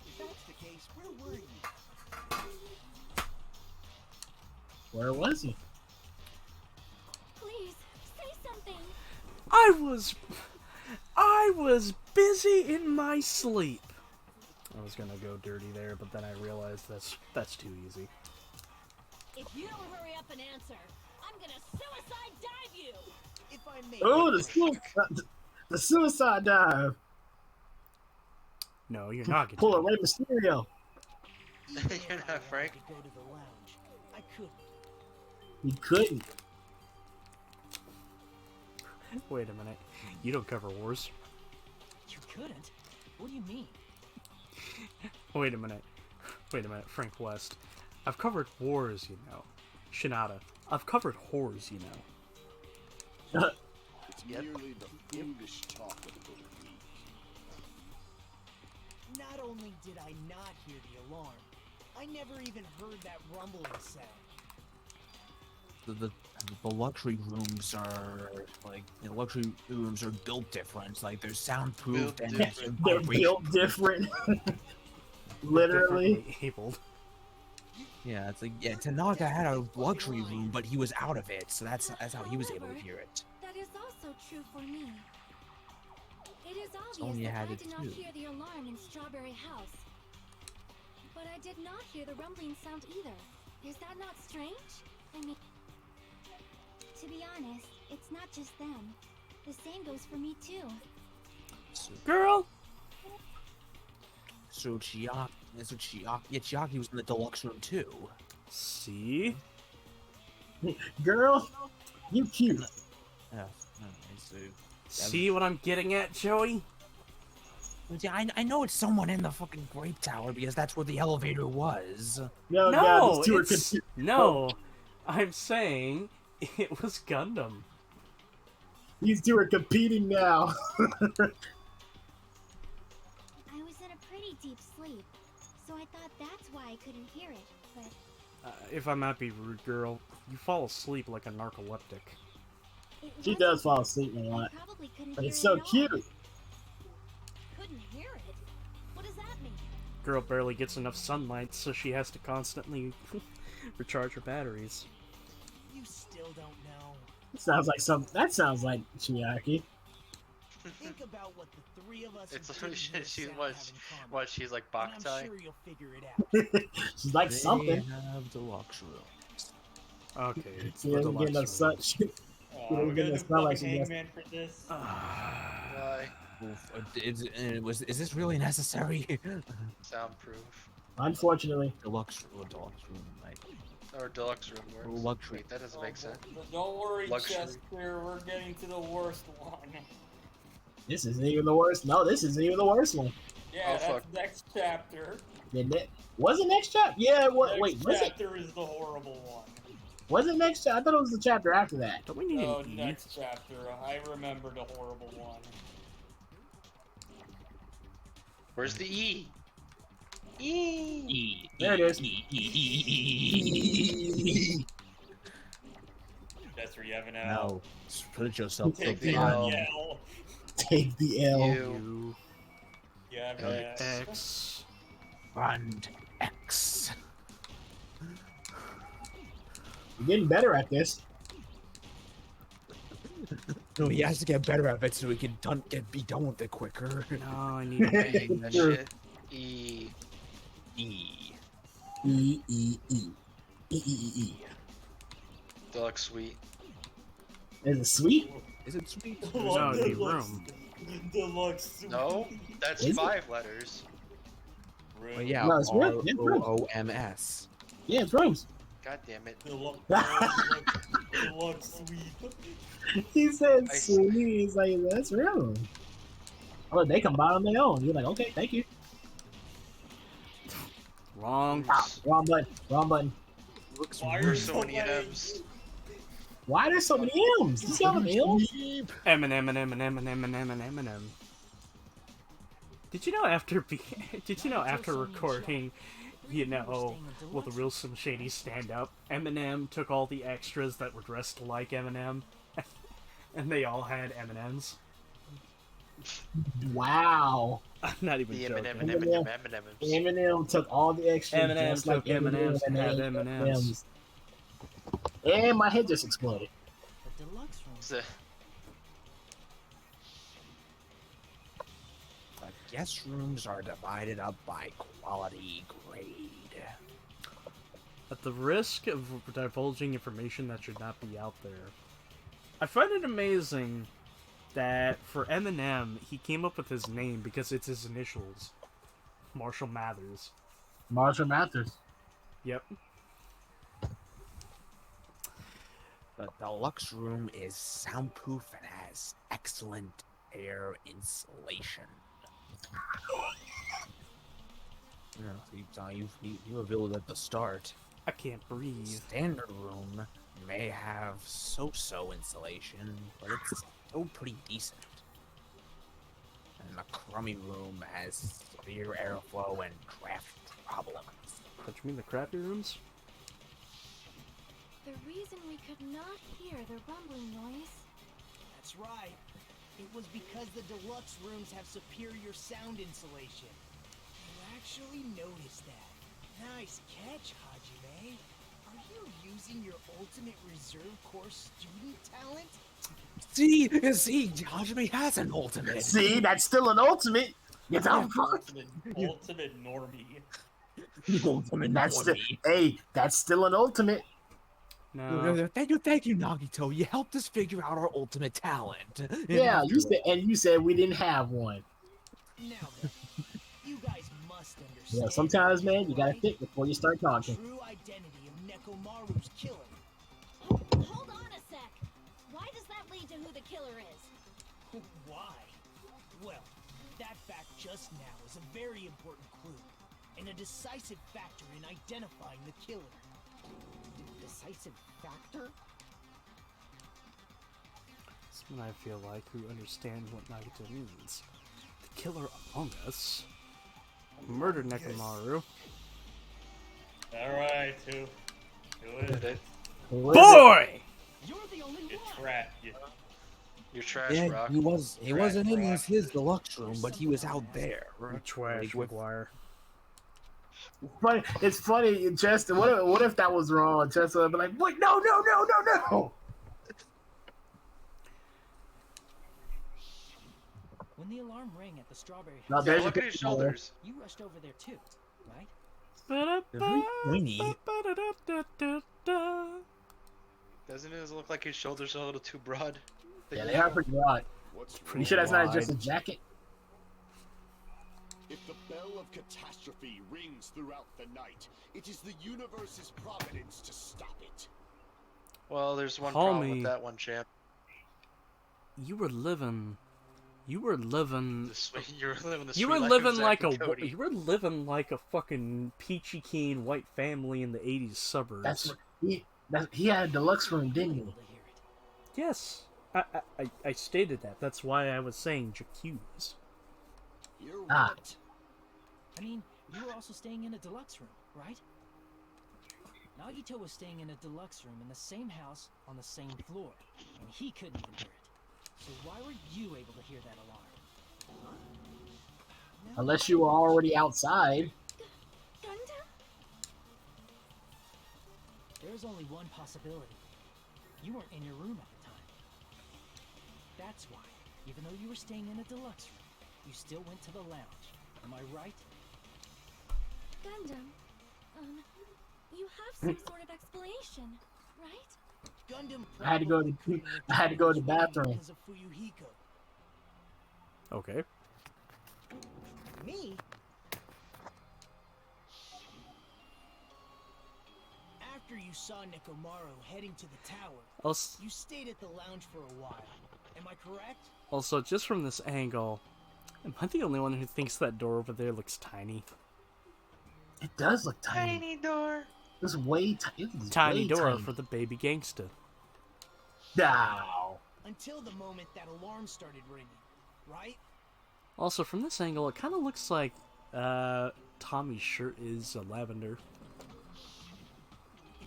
If that's the case, where were you? Where was he? Please, say something. I was busy in my sleep. I was gonna go dirty there, but then I realized that's too easy. If you don't hurry up and answer, I'm gonna suicide dive you! If I may. Oh, the suicide dive. No, you're not Pull a gonna. Rey Mysterio. You're not Frank. To go to the lounge, I couldn't. He couldn't. Wait a minute. You don't cover wars. You couldn't? What do you mean? Wait a minute. Frank West. I've covered wars, you know. Shinada. I've covered whores, you know. It's merely the foolish talk of the weak. Not only did I not hear the alarm, I never even heard that rumbling sound. The luxury rooms are built different. Like they're soundproof Built and different. They're built different. Literally. Differently abled. Yeah, it's like Tanaka had a luxury room, but he was out of it, so that's how he was able to hear it. That is also true for me. It is obvious Sonya that had I it did not too. hear the alarm in Strawberry House. But I did not hear the rumbling sound either. Is that not strange? I mean, to be honest, it's not just them. The same goes for me too. Girl! So Chiaki was in the deluxe room too. See? Girl, you cute. Yeah, so See what I'm getting at, Joey? yeah, I know it's someone in the fucking Grape Tower because that's where the elevator was. No, No, these two are it's... confused. No, I'm saying it was Gundam. These two are competing now. I was in a pretty deep sleep, so I thought that's why I couldn't hear it. But If I might be rude, girl, you fall asleep like a narcoleptic. it She wasn't does fall deep. asleep a lot. I probably couldn't But hear it's it so at all. cute. Couldn't hear it? What does that mean? Girl barely gets enough sunlight, so she has to constantly recharge her batteries. You still don't know. That sounds like Chiaki. Think about what the three of us It's who didn't hear she's sound what? have in common, What? She's like and I'm Boktai. sure you'll figure it out. She's like They something. have deluxe rooms. Okay, it's She the doesn't get enough deluxe sun. room. She We're didn't gonna get do the smell like fucking she missed. Hangman for this. Why? Is this really necessary? Soundproof. Unfortunately. Deluxe room, like Or deluxe room works. luxury. Wait, that doesn't make sense. Don't worry, Luxury. Chester. We're getting to the worst one. This isn't even the worst. No, this isn't even the worst one. Yeah, Oh, that's fuck. next chapter. Was it next chapter? Yeah, what? Next Wait, was it? chapter is the horrible one. Was it next chapter? I thought it was the chapter after that. Don't we need Oh, an E? next chapter. I remember the horrible one. Where's the E? E. There it is. Chester, you have an L. No, just put yourself Take up the front. L. L. Take the L. U. You have an X. X. Front X. You're getting better at this. No, he has to get better at it so he can be done with it quicker. No, I need an Hey, E. that shit. E. E. E E E E E E. Deluxe suite. Is it sweet? Is it sweet? No, it'd be room. Deluxe suite. No, that's Is it? 5 letters. Room. Well, yeah, No, it's real. Yeah, real. ROOMS. Yeah, it's rooms. God damn it. Deluxe suite. He said I- sweet. He's like, that's real. Oh, they can buy on their own. You're like, okay, thank you. Wrong. Ah, wrong button. Wrong button. Why are There's so many M's. Why are there so many M's? You see all the M's? Eminem. Did you know after after recording, well, the real Slim Shady stand up, Eminem took all the extras that were dressed like Eminem, and they all had M&Ms. Wow. I'm not even The joking. Eminem took all the extras. Eminem just took like M&Ms and had they M&Ms. And my head just exploded. The deluxe room. The- The guest rooms are divided up by quality grade. At the risk of divulging information that should not be out there, I find it amazing that for Eminem, he came up with his name because it's his initials. Marshall Mathers. Marshall Mathers. Yep. The deluxe room is soundproof and has excellent air insulation. You revealed at the start. I can't breathe. Standard room may have so-so insulation, but it's still pretty decent. And the crummy room has severe airflow and draft problems. Don't you mean the crappy rooms? The reason we could not hear the rumbling noise. That's right. It was because the deluxe rooms have superior sound insulation. You actually noticed that. Nice catch, Hajime. Are you using your ultimate reserve corps student talent? See, Hajime has an ultimate. See, that's still an ultimate. It's Ultimate normie. Ultimate That's normie. hey, that's still an ultimate. No. Thank you, Nagito. You helped us figure out our ultimate talent. Yeah, you said we didn't have one. Now then, you guys must understand. Yeah, sometimes, man, you gotta think before you start talking. True identity of Nekomaru's killer. Hold on a sec. Why does that lead to who the killer is? Why? Well, that fact just now is a very important clue, and a decisive factor in identifying the killer. Decisive factor? That's when I feel like we understand what Nagito means. The killer among us murdered Nekomaru. Alright, who is it? Boy! You're the only You're one. trapped. You're trash, Yeah, Rock. he wasn't in Rock. his deluxe room, but he was out there. You trash, Like, McGuire. But it's funny, Justin. What if that was wrong? Justin would be like, "Wait, no!" When the alarm rang at the strawberry Now house, Yeah, there's look your at his picture. shoulders. you rushed over there too, right? They're very pointy. Doesn't it look like his shoulders are a little too broad? Yeah, they are pretty broad. What's You sure that's not just a Wide. jacket? If the bell of catastrophe rings throughout the night, it is the universe's providence to stop it. Well, there's one Call problem me. with that one, champ. You were living. You were living. You were living the You sweet were life living of Zack like and a. Cody. You were living like a fucking peachy keen white family in the '80s suburbs. That's what he had a deluxe room, didn't he? Yes, I stated that. That's why I was saying jacuzzi. You're Ah. what? I mean, you were also staying in a deluxe room, right? Nagito was staying in a deluxe room in the same house on the same floor, and he couldn't even hear it. So why were you able to hear that alarm? Unless you were already outside. Gundam? There's only one possibility. You weren't in your room at the time. That's why, even though you were staying in a deluxe room, you still went to the lounge. Am I right? Gundam, you have some sort of explanation, right? Gundam I had to go to the bathroom. because of Fuyuhiko. Okay. Me? After you saw Nekomaru heading to the tower, Also, you stayed at the lounge for a while. Am I correct? also, just from this angle, am I the only one who thinks that door over there looks tiny? It does look tiny. Tiny door. It's way tiny. Tiny door for the baby gangsta. Now. Until the moment that alarm started ringing, right? Also, from this angle, it kind of looks like Tommy's shirt is lavender.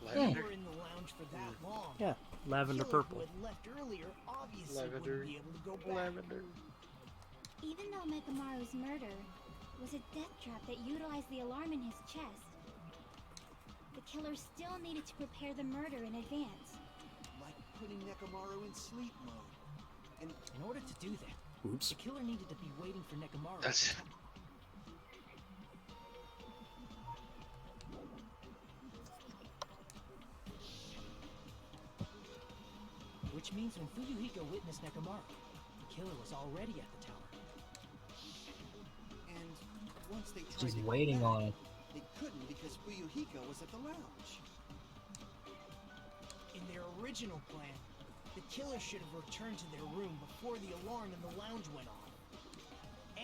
If you were in the lounge for that long, Yeah, lavender the killer purple. who had left earlier obviously Lavender. wouldn't be able to go back. Lavender. Even though Megamaru's murder was a death trap that utilized the alarm in his chest, the killer still needed to prepare the murder in advance. Like putting Nekomaru in sleep mode. And in order to do that, Oops. the killer needed to be waiting for Nekomaru. That's Which means when Fuyuhiko witnessed Nekomaru, the killer was already at the tower. And once they tried Just to go waiting back, on it. they couldn't because Fuyuhiko was at the lounge. In their original plan, the killer should have returned to their room before the alarm in the lounge went off.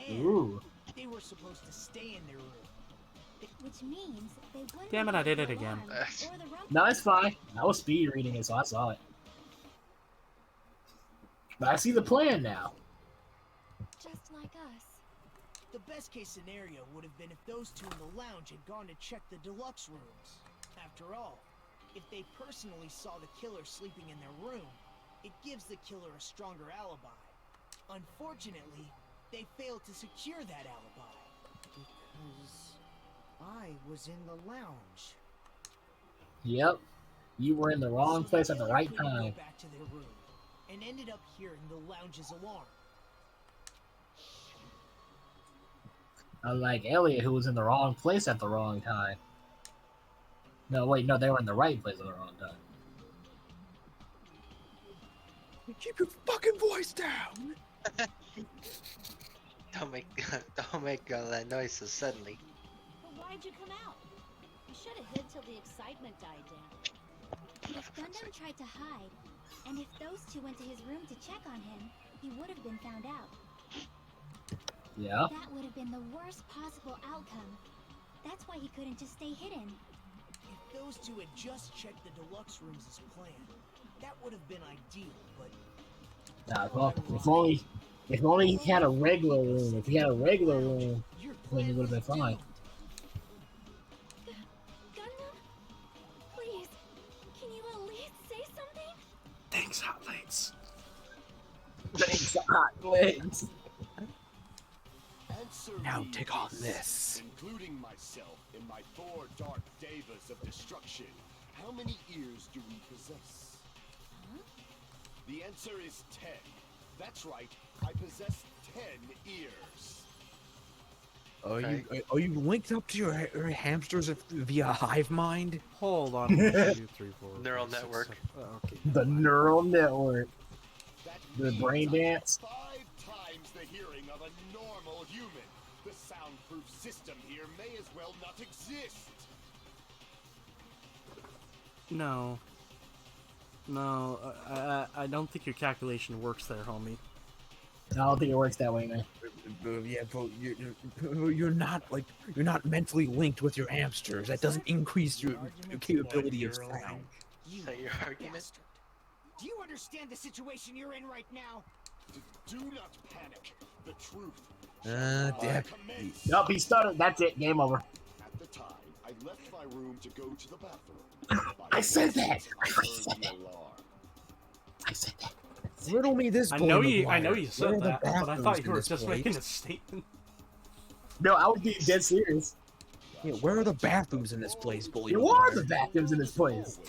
And Ooh. they were supposed to stay in their room. Which means they wouldn't Damn it, have I did the it again. alarm or the rumble. No, it's fine. I was speed reading it, so I saw it. But I see the plan now. Just like us. The best case scenario would have been if those two in the lounge had gone to check the deluxe rooms. After all, if they personally saw the killer sleeping in their room, it gives the killer a stronger alibi. Unfortunately, they failed to secure that alibi. Because I was in the lounge. Yep. You were in the wrong So place at the killer right couldn't go time. back to their room and ended up hearing the lounge's alarm. Unlike Elliot, who was in the wrong place at the wrong time. No, wait, no, they were in the right place at the wrong time. Keep your fucking voice down. don't make that noise so suddenly. But why'd you come out? You should have hid till the excitement died down. If Gundam tried to hide, and if those two went to his room to check on him, he would have been found out. Yeah. That would have been the worst possible outcome. That's why he couldn't just stay hidden. If those two had just checked the deluxe rooms as planned, that would have been ideal, but Nah, well, if only he had a regular room. If he had a regular room, your then he plan would have been was fine. doomed. Gundam? Please, can you at least say something? Thanks, hot legs. Thanks, hot legs. Answer Now me take on this. Including myself in my 4 dark devas of destruction. How many ears do we possess? The answer is 10. That's right, I possess 10 ears. Are you linked up to your hamsters via hive mind? Hold on. 1, 2, 3, 4. Neural 5, 6, network. 7. Okay. The neural network. That The means brain I dance. have 5 times the hearing of a normal human. The soundproof system here may as well not exist. No. No, I don't think your calculation works there, homie. I don't think it works that way, man. Yeah, bro, you're not mentally linked with your hamsters. That doesn't increase your capability of sound. Is that your argument? Bastard. Do you understand the situation you're in right now? Do not panic. The truth. Yeah. Nope, he started. That's it. Game over. At the time, I left my room to go to the bathroom. I said that. I heard the alarm. I said that. Riddle me this. I know you Where said are the that, but I bathrooms thought in you were this just place? making a statement. No, I was being dead serious. Yeah, where are the bathrooms in this place, Bully? There are the bathrooms in this place.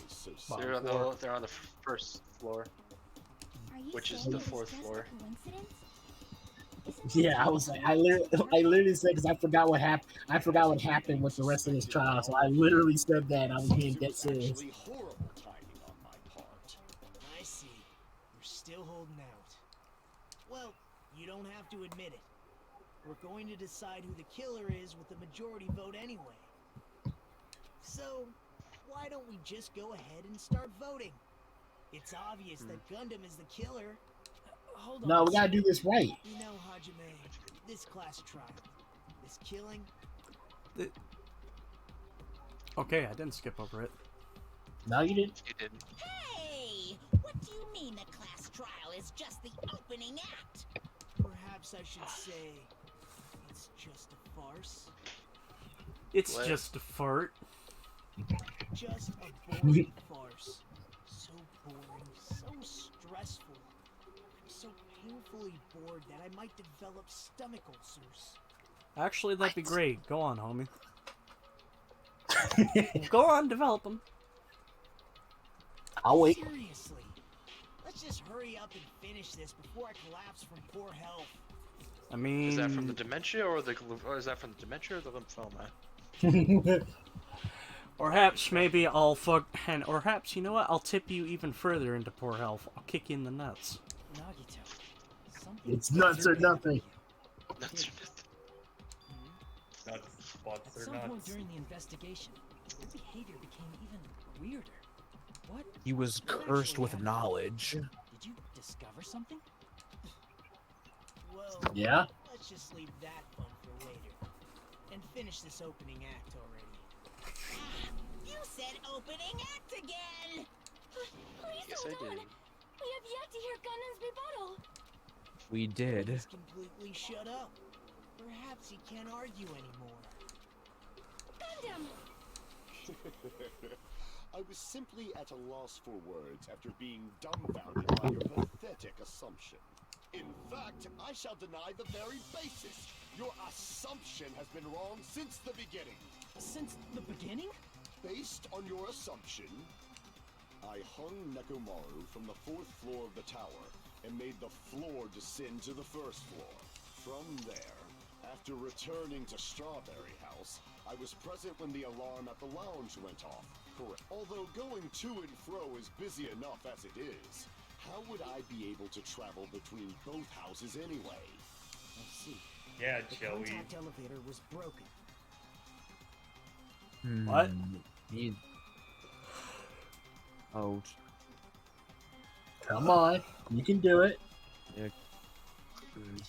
They're on the first floor, which is the 4th floor. Yeah, I was like, I literally said because I forgot what happened. I forgot what happened with the rest of this trial, so I literally said that. I was being dead serious. Actually, horrible timing on my part. I see. You're still holding out. Well, you don't have to admit it. We're going to decide who the killer is with the majority vote anyway. So, why don't we just go ahead and start voting? It's obvious that Gundam is the killer. Hold on. No, we gotta do this right. You know, Hajime, this class trial, this killing. Okay, I didn't skip over it. No, you didn't. You didn't. Hey! What do you mean the class trial is just the opening act? Perhaps I should say it's just a farce. It's What? just a fart. Just a boring farce. So boring, so stressful. I'm so painfully bored that I might develop stomach ulcers. Actually, that'd be great. Go on, homie. Go on, develop them. I'll wait. Seriously. Let's just hurry up and finish this before I collapse from poor health. I mean, Is that from the dementia or is that from the dementia or the lymphoma? Or perhaps maybe I'll or perhaps, you know what? I'll tip you even further into poor health. I'll kick you in the nuts. Nagito, something It's nuts or nothing. That's Nuts, At butts, or some point nuts. during the investigation, your behavior became even weirder. What? He was cursed with knowledge. Did you discover something? Well, Yeah. let's just leave that fun for later. And finish this opening act already. You said opening act again! Please Yes, hold I on. did. We have yet to hear Gundam's rebuttal. We did. He's completely shut up. Perhaps he can't argue anymore. Gundam! I was simply at a loss for words after being dumbfounded by your pathetic assumption. In fact, I shall deny the very basis. Your assumption has been wrong since the beginning. Since the beginning? Based on your assumption, I hung Nekomaru from the 4th floor of the tower and made the floor descend to the 1st floor. From there, after returning to Strawberry House, I was present when the alarm at the lounge went off. Correct. Although going to and fro is busy enough as it is, how would I be able to travel between both houses anyway? Let's see. Yeah, The Joey. contact elevator was broken. What? He... Oh. Come on. You can do it.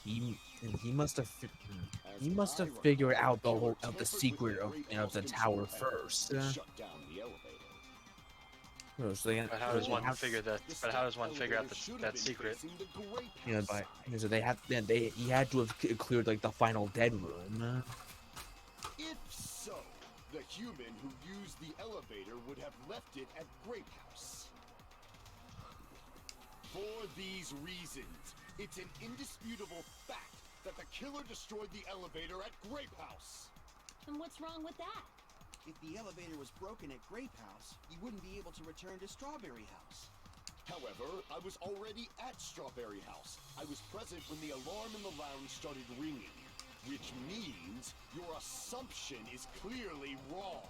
He must have figured out the secret of the tower first. Shut down the elevator. But how does one figure that? But how does one figure out that secret? You know, so he had to have cleared like the final dead room. If so, the human who used the elevator would have left it at Grape House. For these reasons, it's an indisputable fact that the killer destroyed the elevator at Grape House. And what's wrong with that? If the elevator was broken at Grape House, he wouldn't be able to return to Strawberry House. However, I was already at Strawberry House. I was present when the alarm in the lounge started ringing. which means your assumption is clearly wrong.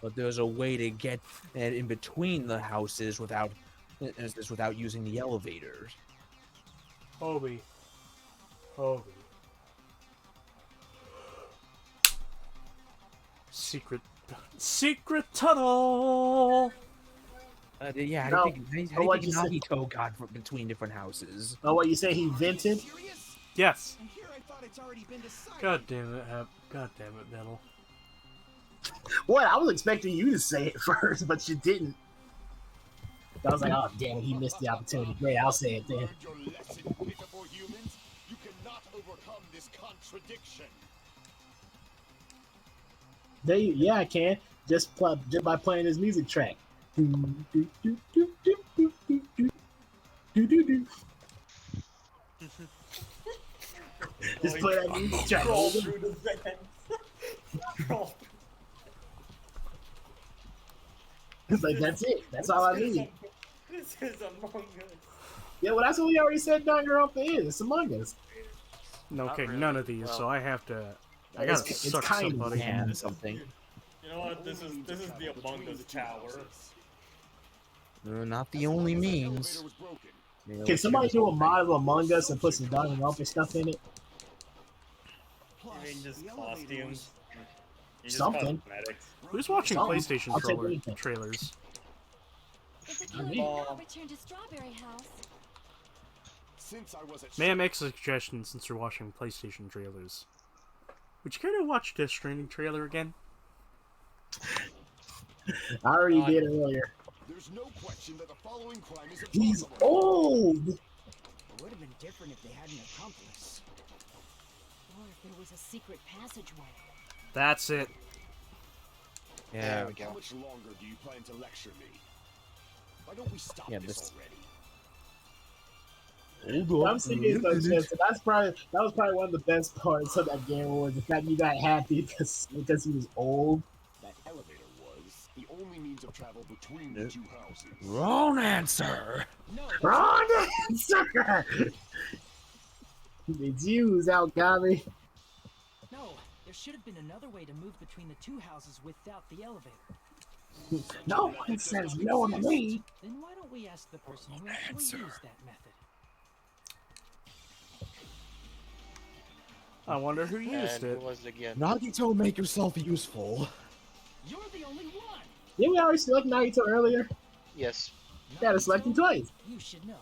But there's a way to get in between the houses without using the elevators. Hobie. Hobie. Secret tunnel! Yeah, No. I think what'd you say? Nagito got between different houses. Oh, what you say he vented? Yes. And here I thought it's already been decided. God damn it, Hap. God damn it, Nettle. What? I was expecting you to say it first, but you didn't. I was like, oh damn it, he missed the opportunity. Great, I'll say it then. Learned your lesson, pitiful humans. You cannot overcome this contradiction. Yeah, I can. Just by playing his music track. Just play that music track. Crawl through the vents. Crawl through. It's like, that's it. That's all I need. This is Among Us. Yeah, well, that's what we already said Danganronpa is. It's Among Us. No, okay, really. none of these, so I have to... I gotta It's suck kind of somebody. And something. You know what? This is the Among Us tower. Not the only means. Can somebody do a mod of Among Us and put some Danganronpa stuff in it? I mean, just costumes. You just Something. cosmetics. Who's watching Something. PlayStation I'll take anything. trailers? If the I killer mean- did not return to Strawberry House, Since I was at May I make a suggestion since you're watching PlayStation trailers? Would you care to watch Death Stranding trailer again? I already did earlier. there's no question that the following crime is He's impossible. old! It would have been different if they had an accomplice. Or if there was a secret passageway. That's it. Yeah. There we How go. much longer do you plan to lecture me? Why don't we stop Yeah, this this- already? I'm thinking that was probably one of the best parts of that game was the fact you got happy because he was old. That elevator was the only means of travel between the two houses. Wrong answer. Wrong answer! It's you who's out, Gabby. No, there should have been another way to move between the two houses without the elevator. No one says no to me. Then why don't we ask the person who actually used that method? I wonder who used And it. who was it again? Nagito, make yourself useful. You're the only one! Didn't we already select Naruto earlier? Yes. Gotta select him twice. You should know.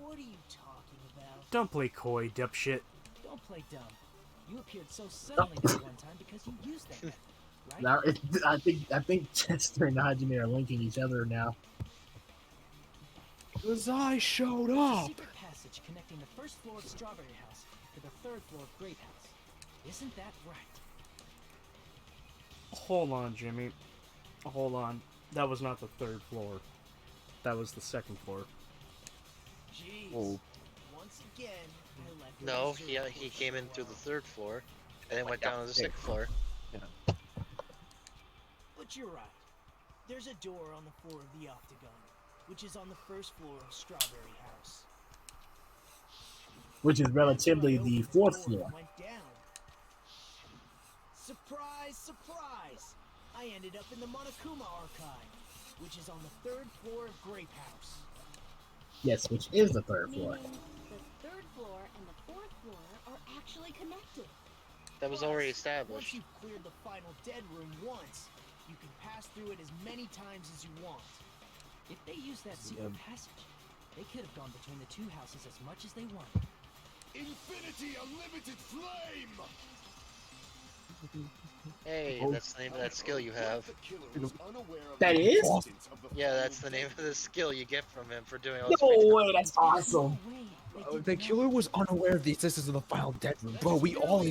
What are you talking about? Don't play coy, dipshit. Don't play dumb. You appeared so suddenly that one time because you used that method, right? Now, I think Chester and Hajime are linking each other now. Because I showed There's a up. secret passage connecting the first floor of Strawberry House to the third floor of Grape House. Isn't that right? Hold on, Jimmy. Hold on. That was not the third floor. That was the second floor. Jeez. Oh. Once again, I left it No, reserved he for came in through the third floor, and then went down to the there. sixth floor. But you're right. There's a door on the floor of the Octagon, which is on the first floor of Strawberry House. Which is relatively the fourth floor. Went down. Surprise, surprise! I ended up in the Monokuma Archive, which is on the third floor of Grape House. Yes, which is the third floor. Meaning the third floor and the fourth floor are actually connected. That was already Once established. you've cleared the final dead room once, you can pass through it as many times as you want. If they used that secret passage, they could have gone between the two houses as much as they wanted. Infinity Unlimited Flame! Hey, that's the name of that skill you have. The killer was unaware of That the is? existence of the Yeah, flame. that's the name of the skill you get from him for doing all this. No way, that's awesome. The killer was unaware of the existence of the final dead room. Bro, we all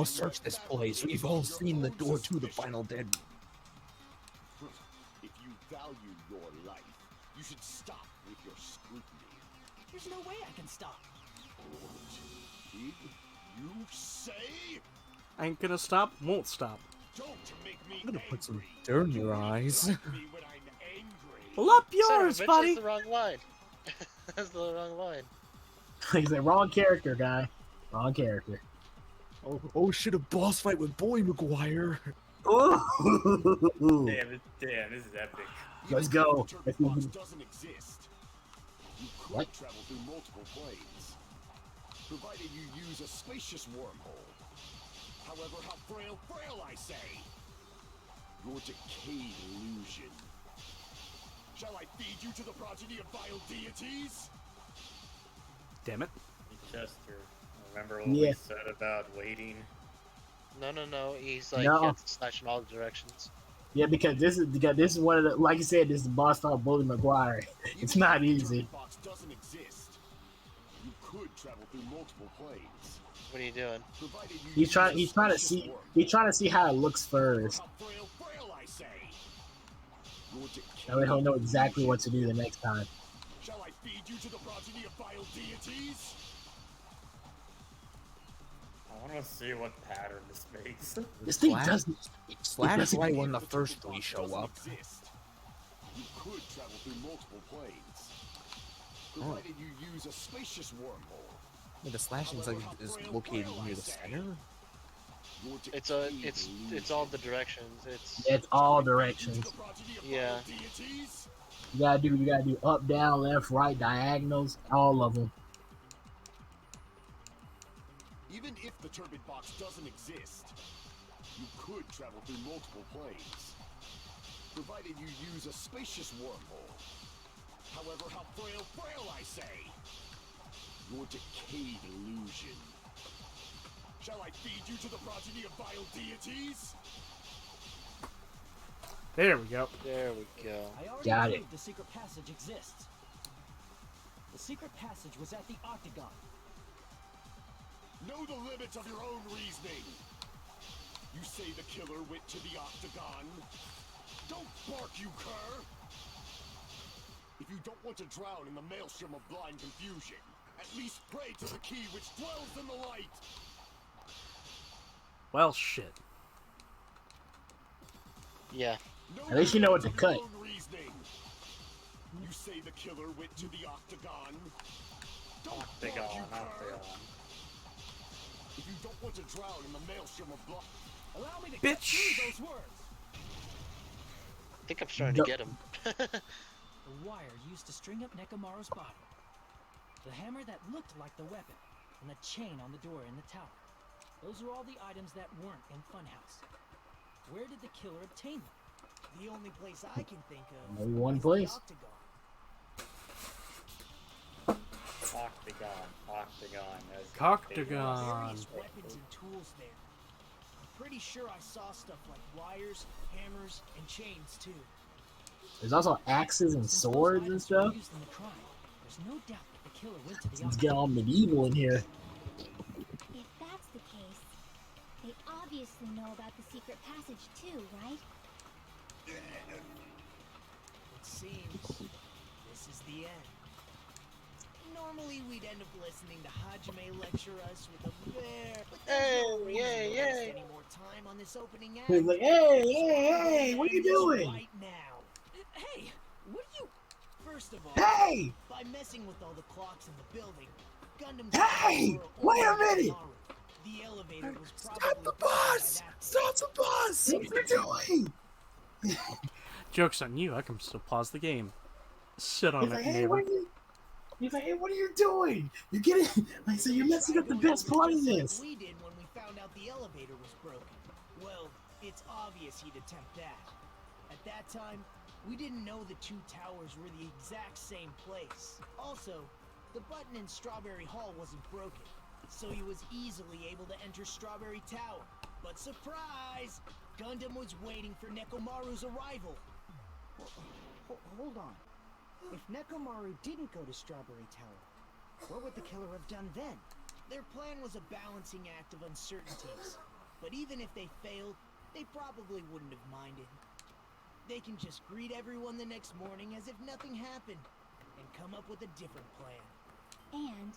searched this place. We've all seen the door to the final dead room. If you value your life, you should stop with your scrutiny. There's no way I can stop. Did you say? I ain't gonna stop, won't stop. Don't make me I'm gonna put some angry. dirt in your eyes. Interrupt me when I'm angry. Well, up Son of a yours, bitch, buddy! That's the wrong line. That's the wrong line. He's like, wrong character, guy. Wrong character. Oh shit! A boss fight with Bully McGuire. Ooh. Damn, this is epic. Let's Even if go. the turbid box doesn't exist, you could What? travel through multiple planes, provided you use a spacious wormhole. However, how frail, I say! Your decayed illusion. Shall I feed you to the progeny of vile deities? Damn it. Chester, remember what Yeah. we said about waiting? No. He's like, No. you have to slash in all the directions. Yeah, because this is one of the, like you said, this is the boss fight Bully McGuire. It's not Even if the easy. turbid box doesn't exist, you could travel through multiple planes, What are you doing? provided you He's trying use he's a trying to spacious see wormhole. he's trying to see how it looks first. How frail, I say! Your That way he'll know decayed exactly illusion. what to do the next time. Shall I feed you to the progeny of vile deities? I want to see what pattern this makes. This thing doesn't. Slash doesn't- right when the If first turbid three box show doesn't up. exist, you could travel through multiple planes, Oh. provided you use a spacious wormhole. Yeah, the slashing's like is located near the center. Your It's decayed all the illusion. directions. It's It's all directions. yeah. You gotta do up, down, left, right, diagonals, all of them. Even if the turbid box doesn't exist, you could travel through multiple planes, provided you use a spacious wormhole. However, how frail, I say! Your decayed illusion. Shall I feed you to the progeny of vile deities? There we go. There we go. I already Got it. proved the secret passage exists. The secret passage was at the Octagon. Know the limits of your own reasoning. You say the killer went to the Octagon? Don't bark, you cur! If you don't want to drown in the maelstrom of blind confusion, at least pray to the key which dwells in the light! Well, shit. Yeah. At least you know what to the limits of cut. your own reasoning. You say the killer went to the Octagon? Don't Octagon, bark, you cur! Octagon. If you don't want to drown in the maelstrom of blind... Allow me to Bitch. cut through those words. I think I'm starting to get him. The wire used to string up Nekomaru's body. The hammer that looked like the weapon, and the chain on the door in the tower. Those are all the items that weren't in Funhouse. Where did the killer obtain them? The only place I can think of Only one is place. the Octagon. Octagon. As Octagon. Various weapons and tools there. I'm pretty sure I saw stuff like wires, hammers, and chains too. There's also axes and Since those swords and items were stuff. used in the crime, there's no doubt that the killer went to the Let's Octagon. get all medieval in here. If that's the case, they obviously know about the secret passage too, right? It seems this is the end. Normally we'd end up listening to Hajime lecture us with a bear, but there's no reason to waste any more time on this opening act. He's like, hey, what are you doing? Right now. Hey, what are you? First of all, Hey! by messing with all the clocks in the building, Gundam. Hey! Wait a minute! The elevator was Stop probably the built by bus! that Stop the bus! What are you doing? Joke's on you, I can still pause the game. Sit on He's it, like, hey, neighbor. what are you? He's like, hey, what are you doing? You're getting like, so you're messing up the best part of this. We did when we found out the elevator was broken. Well, it's obvious he'd attempt that. At that time, we didn't know the two towers were the exact same place. Also, the button in Strawberry Hall wasn't broken, so he was easily able to enter Strawberry Tower. But surprise! Gundam was waiting for Nekomaru's arrival. Hold on. If Nekomaru didn't go to Strawberry Tower, what would the killer have done then? Their plan was a balancing act of uncertainties. But even if they failed, they probably wouldn't have minded. They can just greet everyone the next morning as if nothing happened, and come up with a different plan. And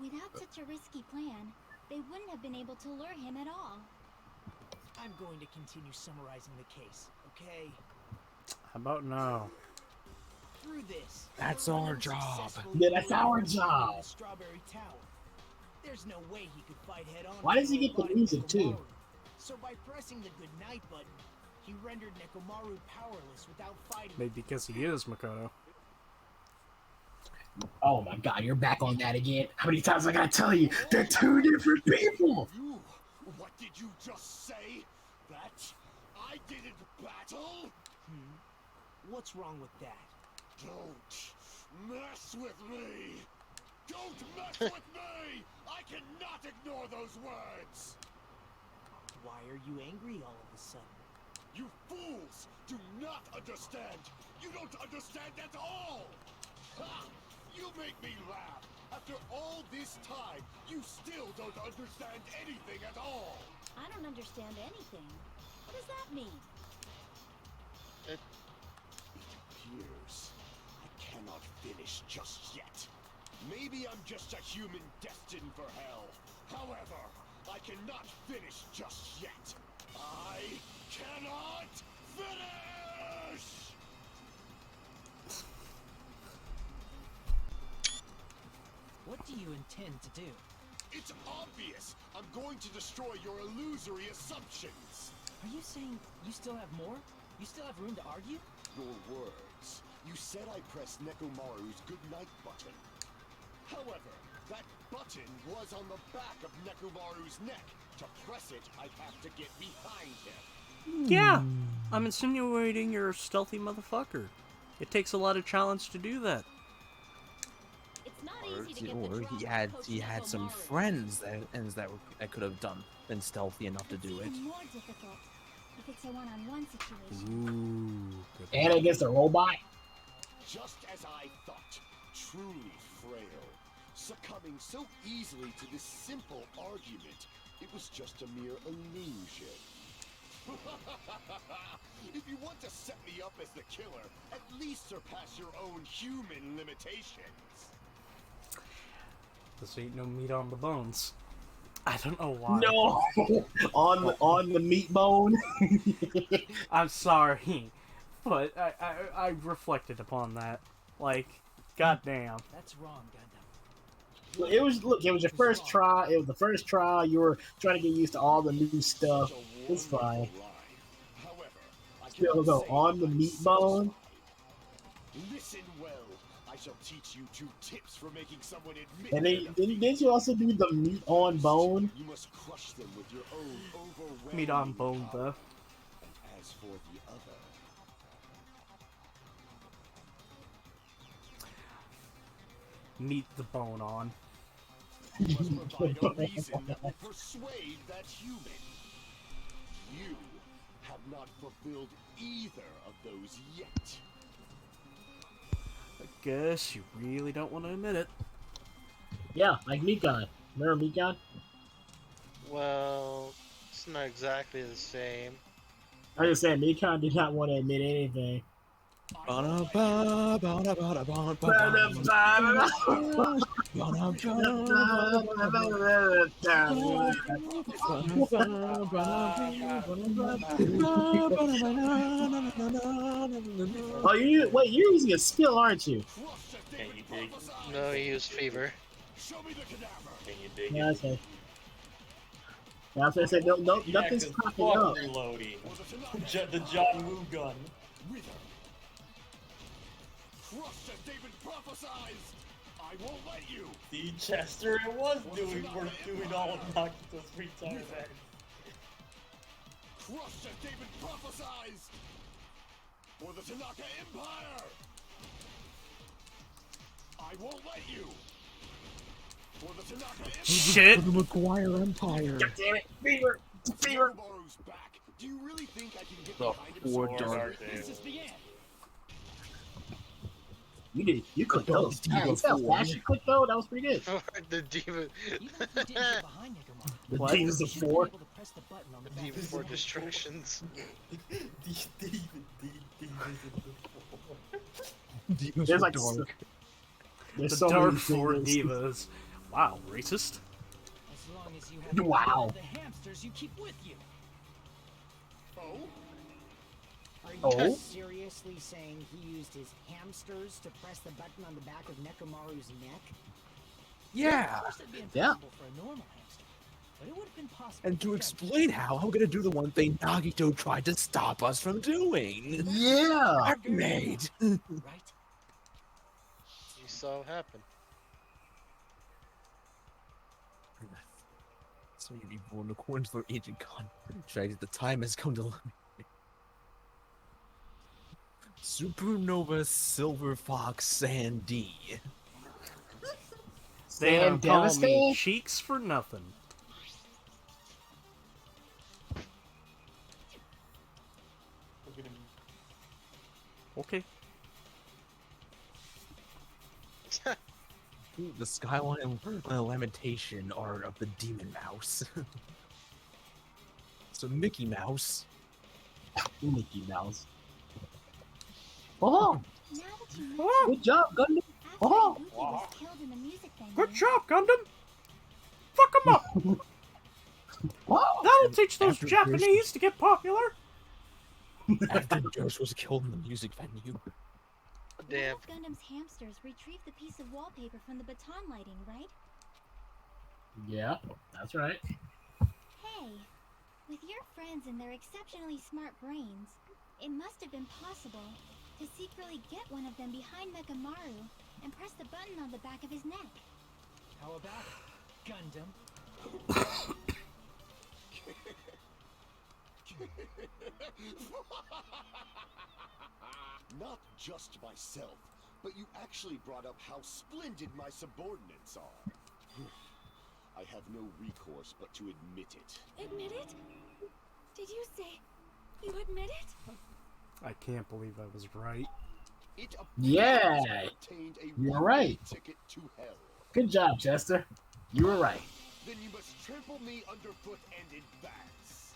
without such a risky plan, they wouldn't have been able to lure him at all. I'm going to continue summarizing the case, okay? How about now? through this. That's our job. Yeah, that's our job. Strawberry Tower. There's no way he could fight head on. Why does he get the robotic music, too? Nekomaru. So by pressing the goodnight button, he rendered Nekomaru powerless without fighting. Maybe because he is Makoto. Oh my god, you're back on that again. How many times I gotta tell you? They're two different people! You? What did you just say? That I didn't battle? What's wrong with that? Don't mess with me! Don't mess with me! I cannot ignore those words! Why are you angry all of a sudden? You fools do not understand! You don't understand at all! Ha! You make me laugh! After all this time, you still don't understand anything at all! I don't understand anything. What does that mean? It appears I cannot finish just yet. Maybe I'm just a human destined for hell. However, I cannot finish just yet. I cannot finish! What do you intend to do? It's obvious! I'm going to destroy your illusory assumptions! Are you saying you still have more? You still have room to argue? Your words. You said I pressed Nekomaru's goodnight button. However, that button was on the back of Nekomaru's neck. To press it, I'd have to get behind him. Yeah, I'm insinuating you're a stealthy motherfucker. It takes a lot of challenge to do that. It's not Or, easy to get the or drop he had of some Nekomaru. friends that could have been stealthy enough to do it. Even more difficult if it's a one-on-one situation. Ooh, good And against a robot? Just as I thought. Truly frail. Succumbing so easily to this simple argument. It was just a mere illusion. If you want to set me up as the killer, at least surpass your own human limitations. This ain't no meat on the bones. I don't know why. No! on the meat bone? I'm sorry, but I reflected upon that. Like, goddamn. That's wrong, Gundam. It was your first try. It was the first try. You were trying to get used to all the new stuff. It's fine. Still though, on the meat bone. Listen well. I shall teach you 2 tips for making someone admit. And didn't you also do the meat on bone? You must crush them with your own overwhelming Meat on bone, power. though. And as for the other, Meat the bone on. you must provide a reason that will persuade that human. You have not fulfilled either of those yet. I guess you really don't want to admit it. Yeah, like Mikon. Remember Mikon? Well, it's not exactly the same. I was just saying, Mikon did not want to admit anything. Oh, you're using a skill, aren't you? Can you dig? No, he used fever. Can you dig Yeah, it? okay. Yeah, I was gonna say, no, Yeah, nothing's 'cause popping fuck up. reloading. The John Woo gun. Crushed as David prophesied. I won't let you. See, Chester, it was doing all of Nakito's free time back. Crushed as David prophesied. For the Tanaka Empire. I won't let you. For the Tanaka Empire. Shit! The McGuire Empire. God damn it! Fever! Fever! Nekomaru's back. Do you really think I can get The behind him? four so dark easily? You clicked those. Man, see how fast you clicked though? That was pretty good. The demon. Even if you didn't get behind Nekomaru, The What? Demons of you should be Four. able to press the button on the back Demon of for the distractions. Demons There's were like dark. There's The so Dark many Four things. Divas. Wow, racist. As long as you have Wow. all the hamsters you keep with you. Oh? Are you Oh? seriously saying he used his hamsters to press the button on the back of Nekomaru's neck? Yeah. Of course it'd be Yeah. impossible for a normal hamster, but it would have been possible. And to for explain how, I'm gonna do the one thing Nagito tried to stop us from doing. Yeah. Checkmate. Right? You saw it happen. So many people in the corners for Agent Con. The time has come to limit. Supernova Silver Fox Sandy. They don't call me Devastate? Cheeks for nothing. Look at him. Okay. The Skyline and Lamentation art of the Demon Mouse. So Mickey Mouse. Mickey Mouse. Oh, Now that you Oh, good job, Gundam. after Oh. Yuki was killed in the music venue, good job, Gundam. Fuck 'em up. Oh. That'll teach those After Japanese to get popular. After Josh was killed in the music venue. Damn. one of Gundam's hamsters retrieved the piece of wallpaper from the baton lighting, right? Yeah, that's right. Hey, with your friends and their exceptionally smart brains, it must have been possible to secretly get one of them behind Mekamaru and press the button on the back of his neck. How about it, Gundam? Not just myself, but you actually brought up how splendid my subordinates are. I have no recourse but to admit it. Admit it? Did you say you admit it? I can't believe I was right. It Yeah, appears I obtained a you're one-way right. ticket to hell. Good job, Chester. You were right. Then you must trample me underfoot and advance.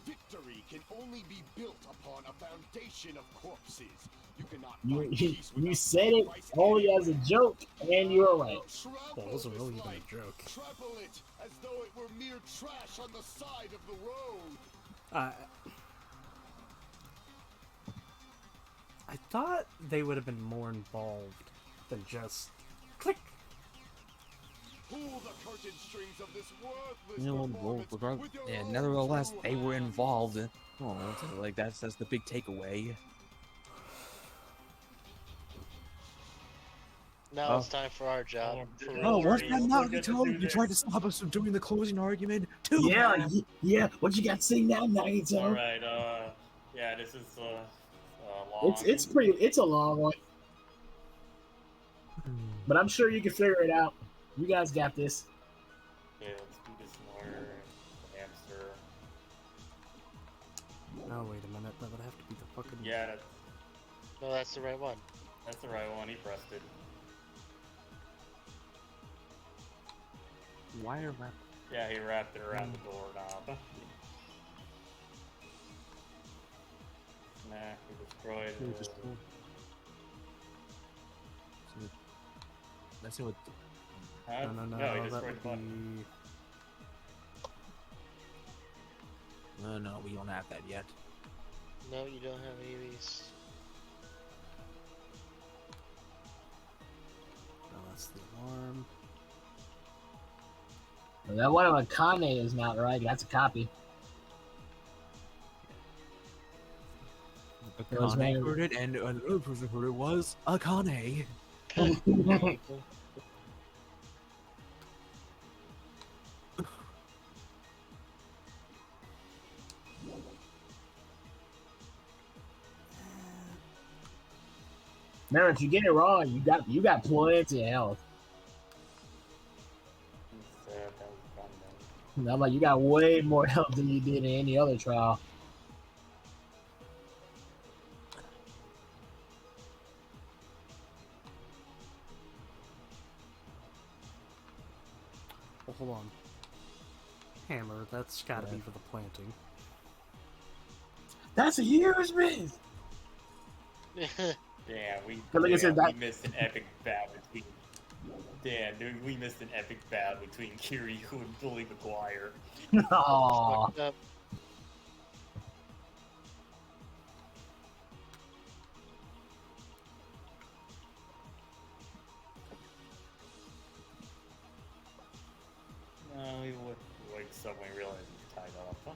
Victory can only be built upon a foundation of corpses. You cannot find peace You without said it sacrifice only as a anywhere. joke, and you were right. Trample Well, it wasn't this really even life. a joke. Trample it as though it were mere trash on the side of the road. I thought they would have been more involved than just click. Pull the curtain strings of this worthless You know, performance with your yeah, own nevertheless, two they were hands. involved. Oh, so, like that's the big takeaway. Now it's time for our job. For Oh, real. what's that We'll get to Nagito? do You tried to this. stop us from doing the closing argument too. Yeah, yeah. What you got to say now, Nagito? All right. Yeah, this is long. It's a long one, but I'm sure you can figure it out. You guys got this. Okay, let's do this more. Hamster. Oh, wait a minute. That would have to be the fucking. Yeah, No, that's the right one. that's the right one. He pressed it. Wire wrap. Yeah, he wrapped it around the doorknob. Nah, he destroyed it. That's what. Huh? No, he that destroyed would the button. be. No, we don't have that yet. No, you don't have any of these. No, that's the alarm. Well, that one of Akane is not right. That's a copy. Akane heard it, and another person heard it was Akane. Remember, if you get it wrong, you got plenty of health. I'm like, you got way more health than you did in any other trial. Oh, hold on. Hammer, that's gotta be for the planting. That's a huge miss. Yeah, we missed an epic battle between. Damn, dude, we missed an epic battle between Kiryu and Bully McGuire. Aww. when he realized he's tied off. Huh?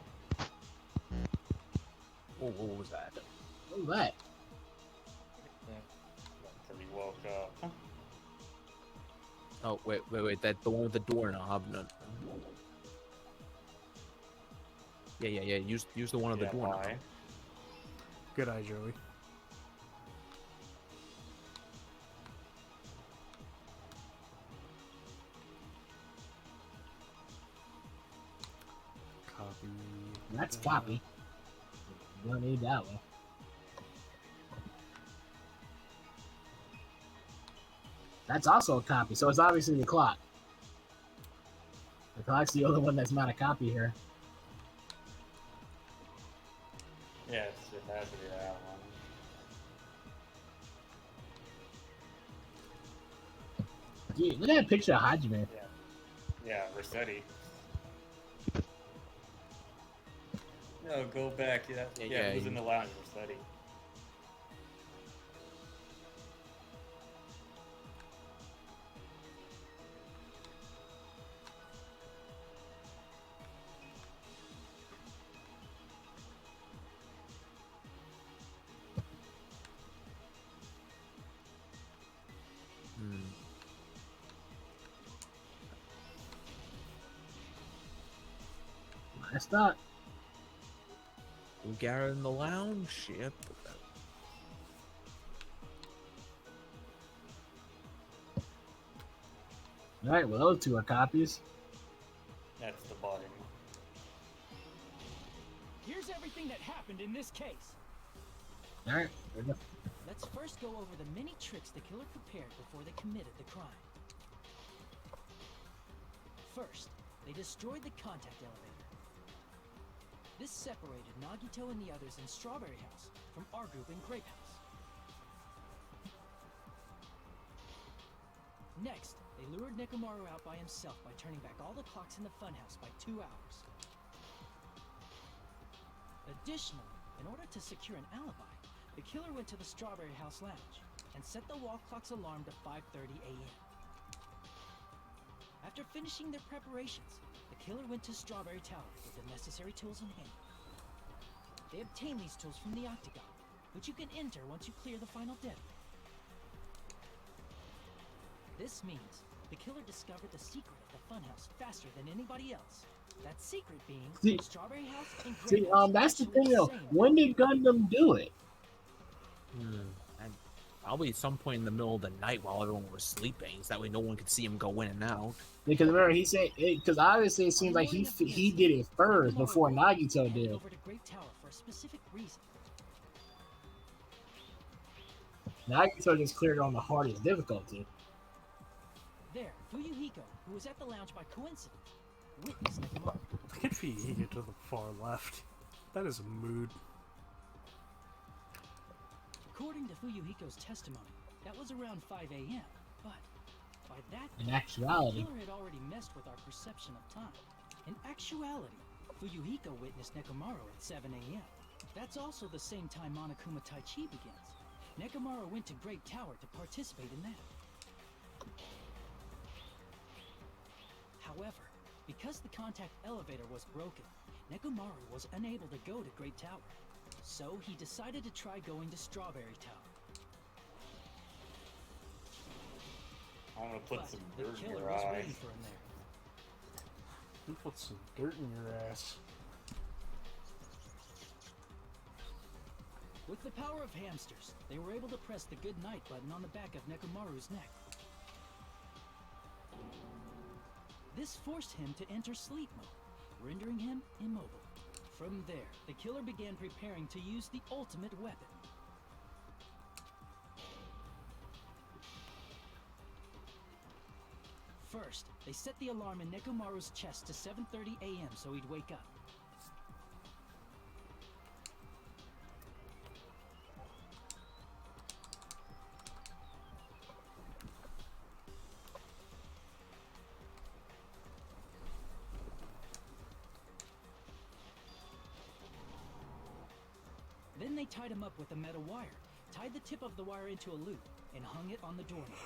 Oh, what was that? What was that? Until he woke up. Huh? Oh, wait. That the one with the doorknob. No. Yeah. Use the one with the doorknob. Why? Good eye, Joey. Copy. That's copy. You don't need that one. That's also a copy, so it's obviously the clock. The clock's the only one that's not a copy here. Yeah, it has to be that one. Dude, look at that picture of Hajime. Yeah, Rossetti. No, go back. Yeah, he was in the lounge, Rossetti. That's not. We got her in the lounge. Yep. Alright, well, those two are copies. That's the body. Here's everything that happened in this case. Alright. Let's first go over the many tricks the killer prepared before they committed the crime. First, they destroyed the contact elevator. This separated Nagito and the others in Strawberry House from our group in Grape House. Next, they lured Nekomaru out by himself by turning back all the clocks in the funhouse by 2 hours. Additionally, in order to secure an alibi, the killer went to the Strawberry House lounge and set the wall clock's alarm to 5:30 a.m. After finishing their preparations, the killer went to Strawberry Tower with the necessary tools in hand. They obtained these tools from the Octagon, which you can enter once you clear the final deadline. This means the killer discovered the secret of the funhouse faster than anybody else. That secret being Strawberry House and Grape House. That's the thing though. When did Gundam do it? And probably at some point in the middle of the night while everyone was sleeping, so that way no one could see him go in and out. Because remember, he said, because obviously it seems like he did it first before Nagito did. Over to Grape Tower for a specific reason. Nagito just cleared it on the hardest difficulty. There, Fuyuhiko, who was at the lounge by coincidence, witnessed Nekomaru. Look at Fuyuhiko to the far left. That is a mood. According to Fuyuhiko's testimony, that was around 5 a.m., but by that In time, actuality. the killer had already messed with our perception of time. In actuality, Fuyuhiko witnessed Nekomaru at 7 a.m. That's also the same time Monokuma Tai Chi begins. Nekomaru went to Grape Tower to participate in that. However, because the contact elevator was broken, Nekomaru was unable to go to Grape Tower. So he decided to try going to Strawberry Tower. I'm gonna put But some the dirt in killer your was eye. waiting for him there. You put some dirt in your ass. With the power of hamsters, they were able to press the good night button on the back of Nekomaru's neck. This forced him to enter sleep mode, rendering him immobile. From there, the killer began preparing to use the ultimate weapon. First, they set the alarm in Nekomaru's chest to 7:30 a.m. so he'd wake up. Then they tied him up with a metal wire, tied the tip of the wire into a loop, and hung it on the doorknob.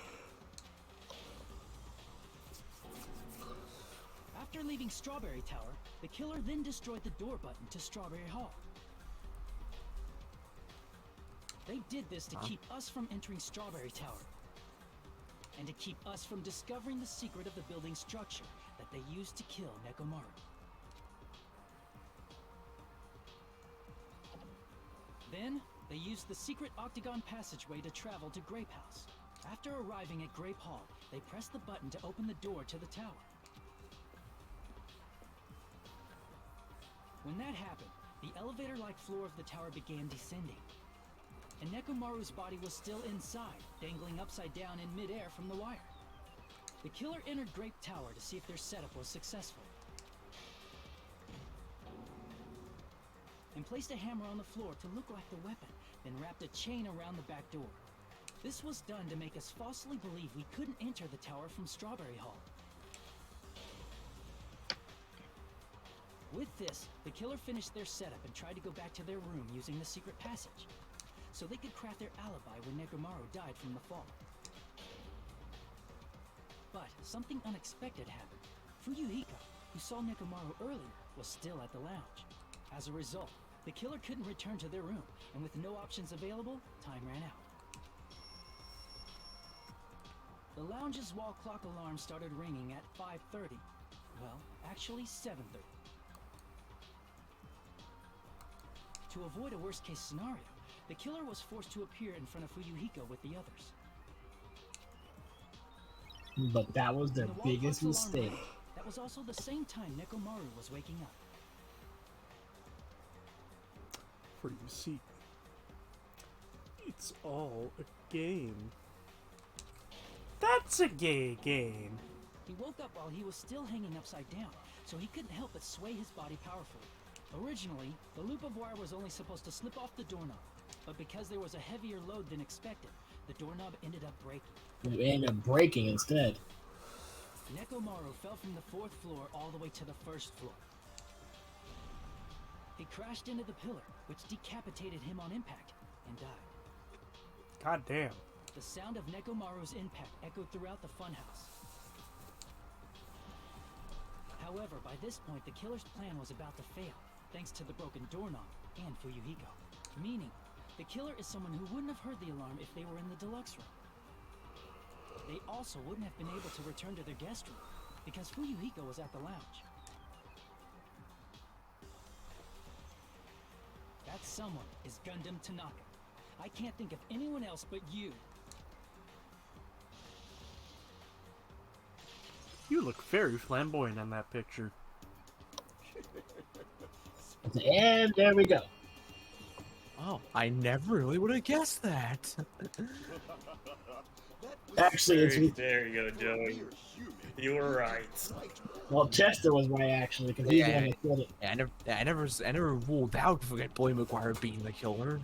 After leaving Strawberry Tower, the killer then destroyed the door button to Strawberry Hall. They did this to keep us from entering Strawberry Tower, and to keep us from discovering the secret of the building's structure that they used to kill Nekomaru. Then, they used the secret octagon passageway to travel to Grape House. After arriving at Grape Hall, they pressed the button to open the door to the tower. When that happened, the elevator-like floor of the tower began descending, and Nekomaru's body was still inside, dangling upside down in midair from the wire. The killer entered Grape Tower to see if their setup was successful, and placed a hammer on the floor to look like the weapon, then wrapped a chain around the back door. This was done to make us falsely believe we couldn't enter the tower from Strawberry Hall. With this, the killer finished their setup and tried to go back to their room using the secret passage, so they could craft their alibi when Nekomaru died from the fall. But something unexpected happened. Fuyuhiko, who saw Nekomaru earlier, was still at the lounge. As a result, the killer couldn't return to their room, and with no options available, time ran out. The lounge's wall clock alarm started ringing at 5:30. Well, actually 7:30. To avoid a worst-case scenario, the killer was forced to appear in front of Fuyuhiko with the others. But that was their When the wall biggest clock's alarm mistake. rang, that was also the same time Nekomaru was waking up. For you see, it's all a game. That's a gay game. He woke up while he was still hanging upside down, so he couldn't help but sway his body powerfully. Originally, the loop of wire was only supposed to slip off the doorknob, but because there was a heavier load than expected, the doorknob ended up breaking. It ended up breaking instead. Nekomaru fell from the 4th floor all the way to the 1st floor. He crashed into the pillar, which decapitated him on impact, and died. God damn. The sound of Nekomaru's impact echoed throughout the funhouse. However, by this point, the killer's plan was about to fail, thanks to the broken doorknob and Fuyuhiko. Meaning, the killer is someone who wouldn't have heard the alarm if they were in the deluxe room. They also wouldn't have been able to return to their guest room, because Fuyuhiko was at the lounge. That someone is Gundam Tanaka. I can't think of anyone else but you. You look very flamboyant in that picture. And there we go. Oh, I never really would have guessed that. Actually, it's There you go, Joey. You were right. well, Chester was right actually because he's the one that said it. Yeah, I never ruled out Bully McGuire being the killer.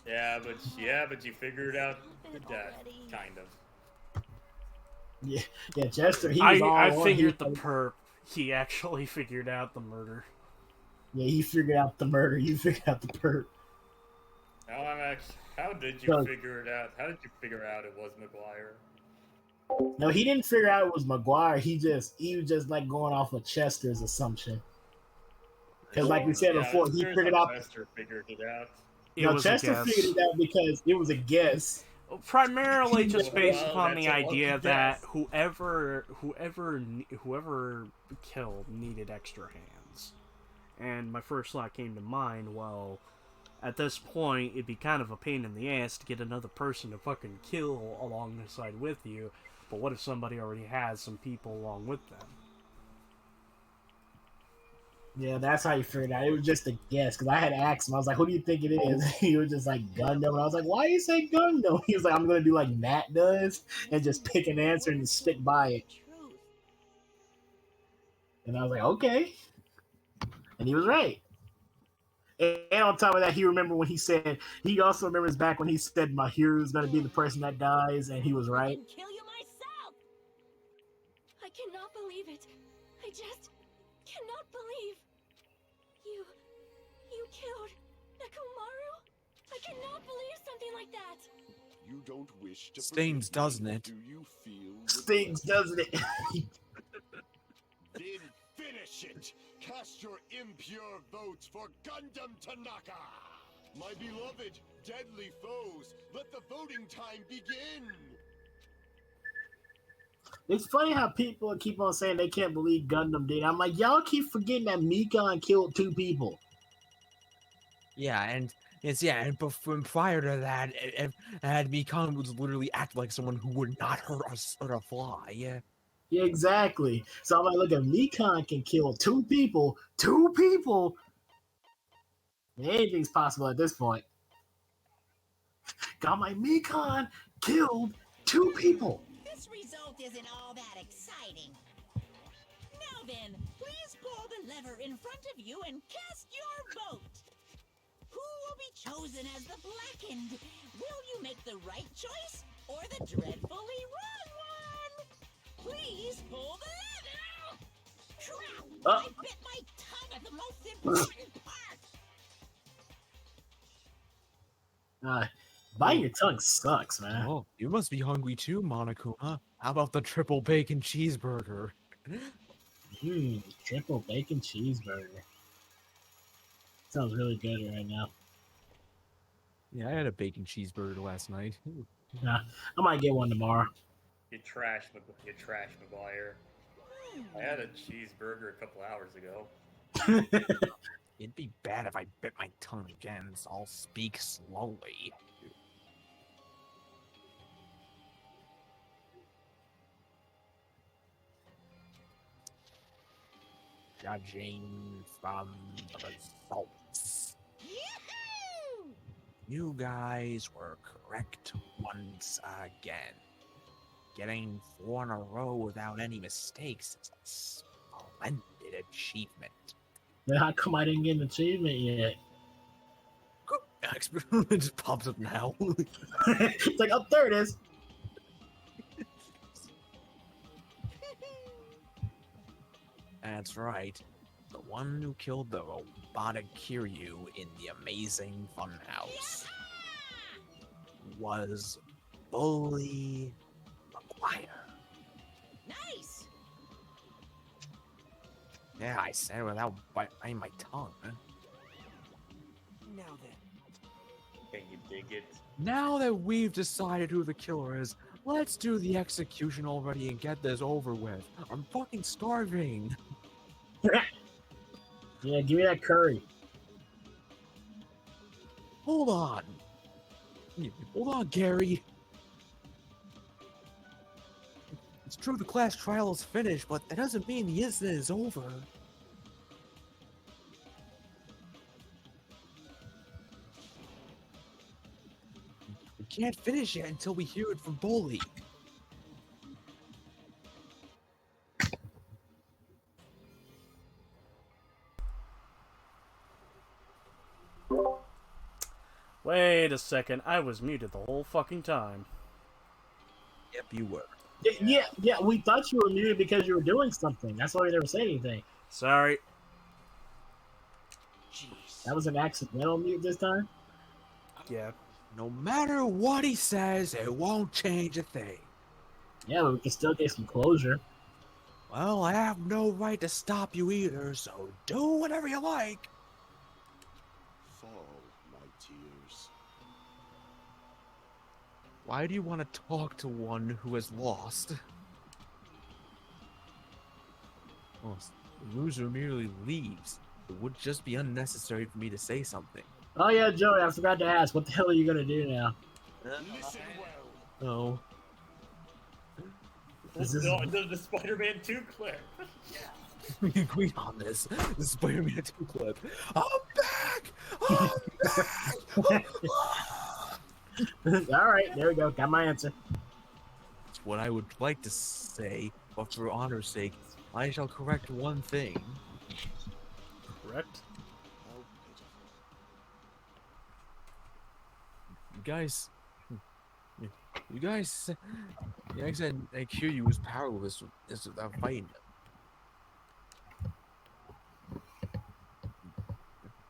Yeah, but you figured out that kind of. Yeah, Chester. He was all I on. figured the perp. He actually figured out the murder. Yeah, he figured out the murder. You figured out the perp. How did you figure it out? How did you figure out it was McGuire? No, he didn't figure out it was McGuire. He was just like going off of Chester's assumption. Because, like we said before, he figured out. Chester figured it out. Chester figured it out because it was a guess. Primarily just based upon the that's all idea he that does. whoever killed needed extra hands. And my first thought came to mind, well, at this point, it'd be kind of a pain in the ass to get another person to fucking kill alongside with you. But what if somebody already has some people along with them? Yeah, that's how you figured it out. It was just a guess. Because I had asked him, I was like, who do you think it is? He was just like, Gundam. And I was like, why you say Gundam? He was like, I'm going to do like Matt does and just pick an answer and just stick by it. And I was like, okay. And he was right. And on top of that, he remembered when he also remembers back when he said my hero is going to be the person that dies, and he was right. Kill you myself. I cannot believe it. I just cannot believe you killed Nekomaru. I cannot believe something like that. You don't wish to Stings, doesn't it? Do you feel Stings, doesn't it? Efficient! Cast your impure votes for Gundam Tanaka! My beloved, deadly foes, let the voting time begin! It's funny how people keep on saying they can't believe Gundam did. I'm like, y'all keep forgetting that Mikon killed 2 people. Yeah, and and before, prior to that, Mikon was literally act like someone who would not hurt a fly. Yeah. Yeah, exactly. So I'm like, look, if Mikon can kill 2 people, 2 people, anything's possible at this point. Got my Mikon killed 2 people. This result isn't all that exciting. Now then, please pull the lever in front of you and cast your vote. Who will be chosen as the blackened? Will you make the right choice or the dreadfully wrong one? Please pull the lever! Crap! I bit my tongue at the most important part! Biting your tongue sucks, man. Oh, you must be hungry too, Monokuma. How about the triple bacon cheeseburger? Triple bacon cheeseburger. Sounds really good right now. Yeah, I had a bacon cheeseburger last night. Nah, I might get one tomorrow. You trash McGuire. I had a cheeseburger a couple hours ago. It'd be bad if I bit my tongue again, so I'll speak slowly. Judging from the results, you guys were correct once again. Getting 4 in a row without any mistakes is a splendid achievement. Then how come I didn't get an achievement yet? It just pops up now. It's like, oh, there it is. That's right. The one who killed the robotic Kiryu in the Amazing Funhouse was Bully McGuire. Nice! Yeah, I said it without biting my tongue. Now then. Can you dig it? Now that we've decided who the killer is, let's do the execution already and get this over with. I'm fucking starving. Yeah, give me that curry. Hold on. Hold on, Gary. It's true the class trial is finished, but that doesn't mean the incident is over. We can't finish it until we hear it from Bully. Wait a second, I was muted the whole fucking time. Yep, you were. Yeah, we thought you were muted because you were doing something. That's why we never said anything. Sorry. Jeez. That was an accidental mute this time? Yeah. No matter what he says, it won't change a thing. Yeah, but we can still get some closure. Well, I have no right to stop you either, so do whatever you like. Fall, my tears. Why do you want to talk to one who has lost? Well, the loser merely leaves. It would just be unnecessary for me to say something. Oh yeah, Joey, I forgot to ask, what the hell are you gonna do now? Listen well. Oh. The Spider-Man 2 clip. We agreed on this. The Spider-Man 2 clip. I'm back! I'm back! Alright, there we go. Got my answer. That's what I would like to say, but for honor's sake, I shall correct one thing. Correct? How pitiful. You guys said that Kiryu was powerless without fighting them.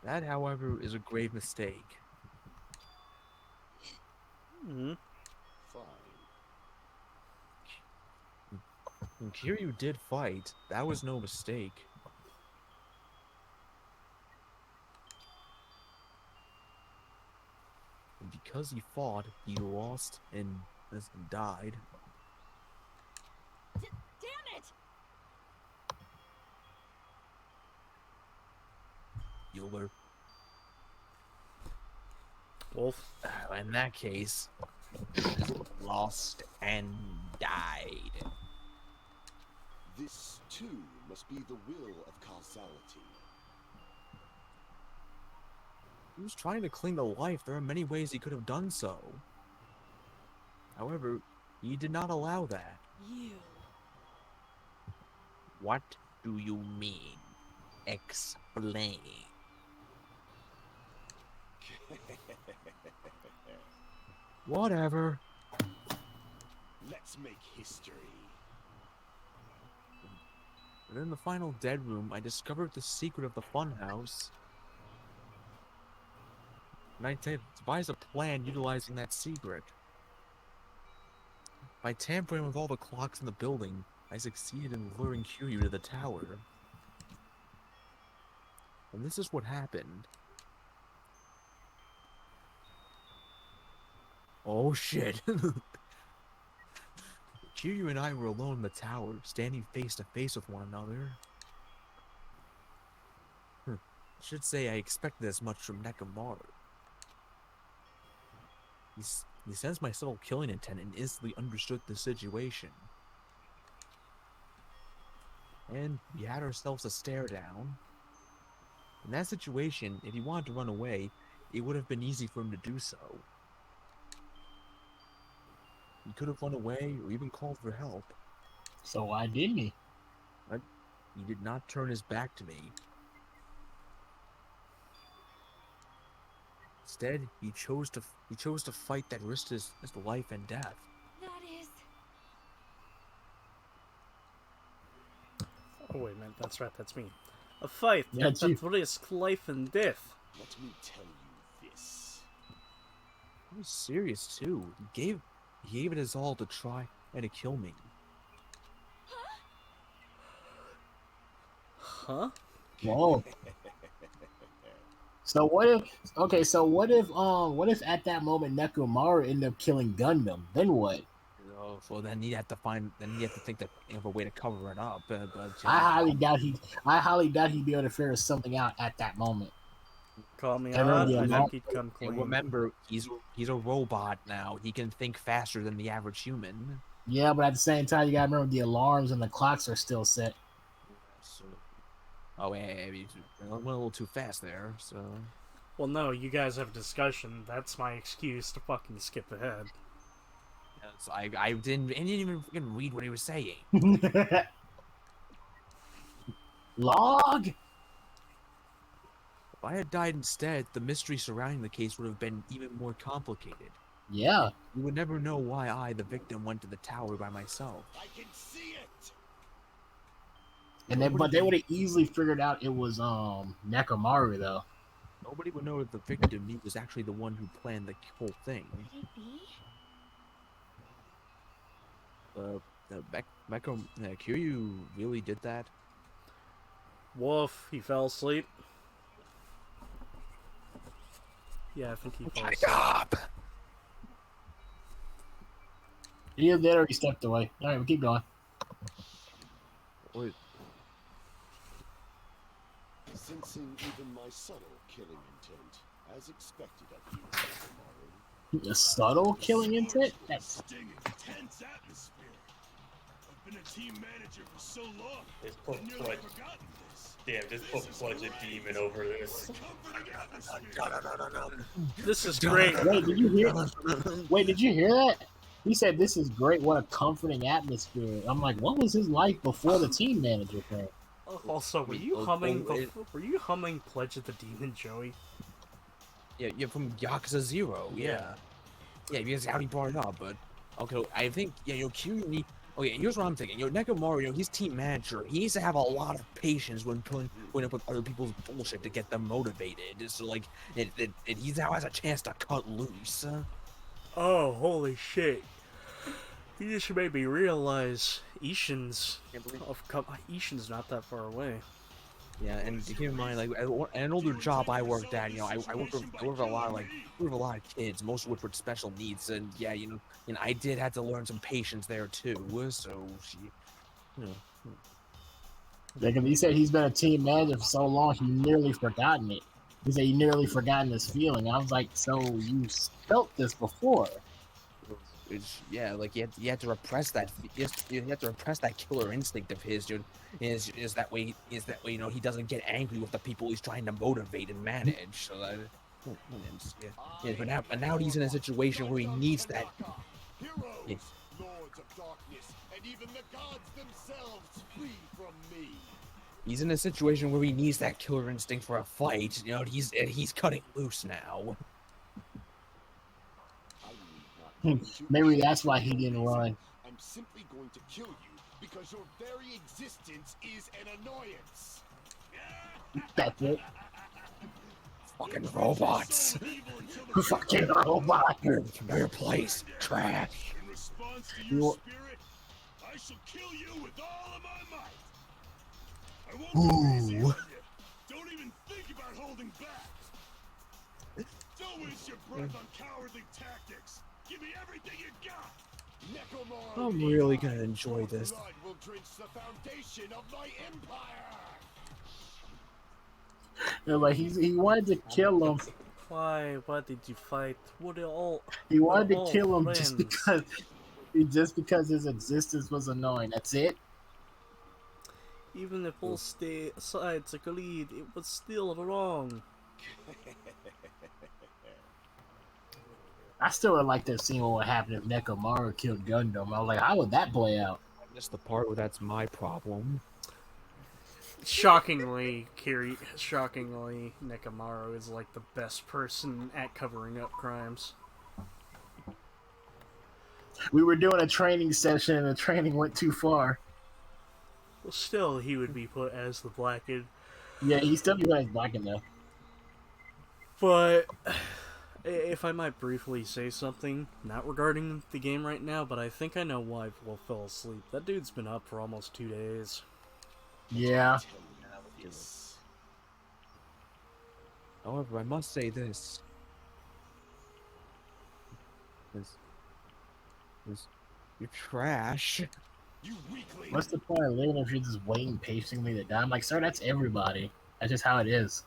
That, however, is a grave mistake. Fine. When Kiryu did fight, that was no mistake. And because he fought, he lost and died. Damn it! Bueller. Wolf. In that case, lost and died. This, too, must be the will of causality. He was trying to cling to life. There are many ways he could have done so. However, he did not allow that. You. What do you mean? Explain. Whatever. Let's make history. And in the final dead room, I discovered the secret of the funhouse. And I devised a plan utilizing that secret. By tampering with all the clocks in the building, I succeeded in luring Kiryu to the tower. And this is what happened. Oh shit. Kiryu and I were alone in the tower, standing face to face with one another. I should say I expected as much from Nekomaru. He sensed my subtle killing intent and instantly understood the situation. And we had ourselves a stare down. In that situation, if he wanted to run away, it would have been easy for him to do so. He could have run away or even called for help. So why didn't he? But he did not turn his back to me. Instead, he chose to fight that risked his life and death. That is... Oh wait a minute, that's right, that's me. A fight That's that you. risked life and death. Let me tell you this. He was serious too. He gave it his all to try and to kill me. Huh? Whoa. So what if? Okay, so what if at that moment Nekomaru ended up killing Gundam? Then what? Oh, so then you have to think of a way to cover it up. But I highly doubt he'd be able to figure something out at that moment. Call me And odd, then I the think he'd come and clean. remember, he's a robot now. He can think faster than the average human. Yeah, but at the same time, you gotta remember the alarms and the clocks are still set. So, oh, you went a little too fast there. So, Well, no, you guys have a discussion. That's my excuse to fucking skip ahead. yes, I didn't even freaking read what he was saying. Log. If I had died instead, the mystery surrounding the case would have been even more complicated. Yeah. You would never know why I, the victim, went to the tower by myself. I can see it. And but they would have easily figured out it was Nekomaru though. Nobody would know that the victim, he was actually the one who planned the whole thing. Could it be? Kiryu really did that? Wolf, he fell asleep. Yeah, I think he fell asleep. Up. Either that or he stepped away. All right, we'll keep going. Wait. Sensing even my subtle killing intent, as expected of you, Nekomaru. A subtle killing intent? That's Stinging, tense atmosphere. I've been a team manager for so long. Just put I've nearly Pledge. forgotten this. Damn, just put Pledge a demon over this. Comforting atmosphere. This is great. Wait, did you hear? Wait, did you hear that? He said, "This is great. What a comforting atmosphere." I'm like, what was his life before the team manager thing? Also, were you humming Pledge of the Demon, Joey? Yeah, you're from Yakuza 0, yeah. Yeah, because how he brought it up, but... Okay, I think, Kiryu need... Okay, here's what I'm thinking. Nekomaru, he's team manager. He needs to have a lot of patience when putting up with other people's bullshit to get them motivated. So, like, he now has a chance to cut loose. Oh, holy shit. You just made me realize Ishin's not that far away. Yeah, and keep in mind, like at an older job I worked at, I worked with a lot of kids, most of which were special needs, and yeah, I did have to learn some patience there too. So she, you know, Yeah, because he said he's been a team manager for so long, he nearly forgotten it. He said he nearly forgotten this feeling. I was like, so you felt this before? it's yeah, like you had to repress that. You have to repress that killer instinct of his, dude. Is that way? He doesn't get angry with the people he's trying to motivate and manage. So that, but now he's in a situation where he needs that. Heroes, Yeah, lords of darkness, and even the gods themselves flee from me. he's in a situation where he needs that killer instinct for a fight. He's cutting loose now. Maybe that's why he didn't run. I'm simply going to kill you because your very existence is an annoyance. That's it. Fucking robots. Fucking robot. Your place, trash. In response to your spirit, I shall kill you with all of my might. I won't go easy on you. Don't even think about holding back. Don't waste your breath on cowardly tactics. Give me everything you got. I'm really gonna enjoy this. Blood will drench the foundation of my empire. Yeah, like he wanted to kill him. Why? Why did you fight? He wanted to all kill him friends. just because his existence was annoying. That's it. Even if all sides agreed, it was still wrong. I still would like to have seen what would happen if Nekomaru killed Gundam. I was like, how would that play out? I missed the part where that's my problem. Shockingly, Nekomaru is like the best person at covering up crimes. We were doing a training session and the training went too far. Well, still, he would be put as the Blackened. Yeah, he still be as Blackened though. But if I might briefly say something, not regarding the game right now, but I think I know why Wolf fell asleep. That dude's been up for almost 2 days. Yeah. However, I must say this. You're trash. What's the point of living if you're just waiting patiently to die? I'm like, sir, that's everybody. That's just how it is.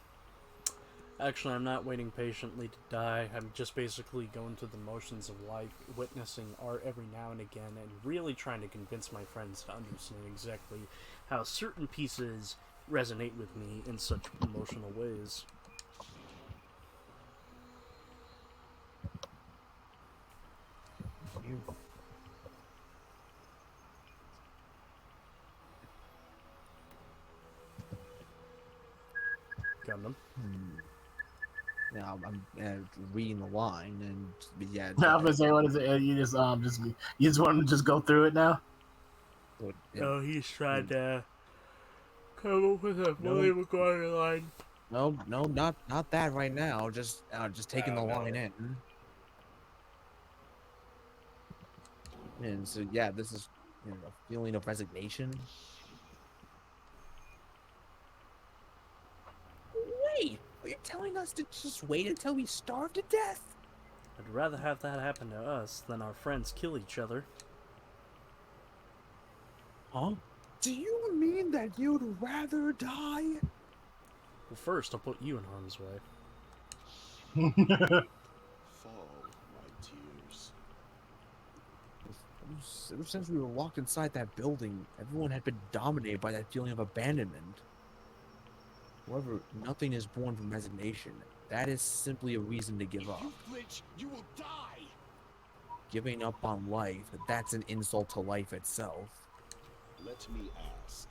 Actually, I'm not waiting patiently to die. I'm just basically going through the motions of life, witnessing art every now and again, and really trying to convince my friends to understand exactly how certain pieces resonate with me in such emotional ways. Gundam. Yeah, I'm reading the line, and yeah. I was gonna say, what is it? You just want to just go through it now? Oh, he's trying to come up with a Bully Maguire line. No, not that right now. Just taking the line in. And so yeah, this is a feeling of resignation. Wait, are you telling us to just wait until we starve to death? I'd rather have that happen to us than our friends kill each other. Huh? Do you mean that you'd rather die? Well, first, I'll put you in harm's way. Fall, my tears. Ever since we were locked inside that building, everyone had been dominated by that feeling of abandonment. However, nothing is born from resignation. That is simply a reason to give up. If you flinch, you will die. Giving up on life, that's an insult to life itself. Let me ask.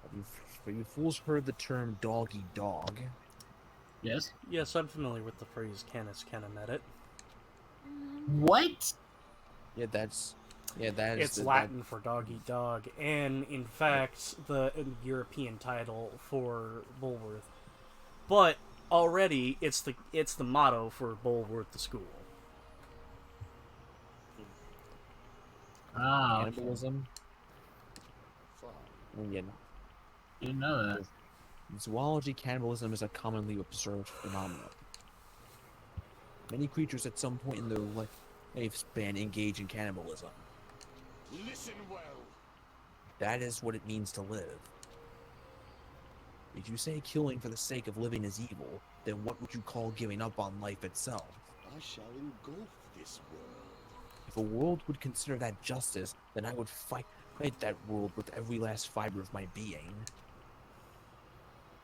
Have you fools heard the term dog-eat-dog? Yes. Yes, I'm familiar with the phrase canis canemedit. What? Yeah, It's Latin for dog-eat-dog, and in fact, the European title for Bulworth. But already, it's the motto for Bulworth the school. Ah, Cannibalism. Yeah. Didn't know that. In zoology, cannibalism is a commonly observed phenomenon. Many creatures at some point in their lifespan engage in cannibalism. Listen well. That is what it means to live. If you say killing for the sake of living is evil, then what would you call giving up on life itself? I shall engulf this world. If a world would consider that justice, then I would fight that world with every last fiber of my being.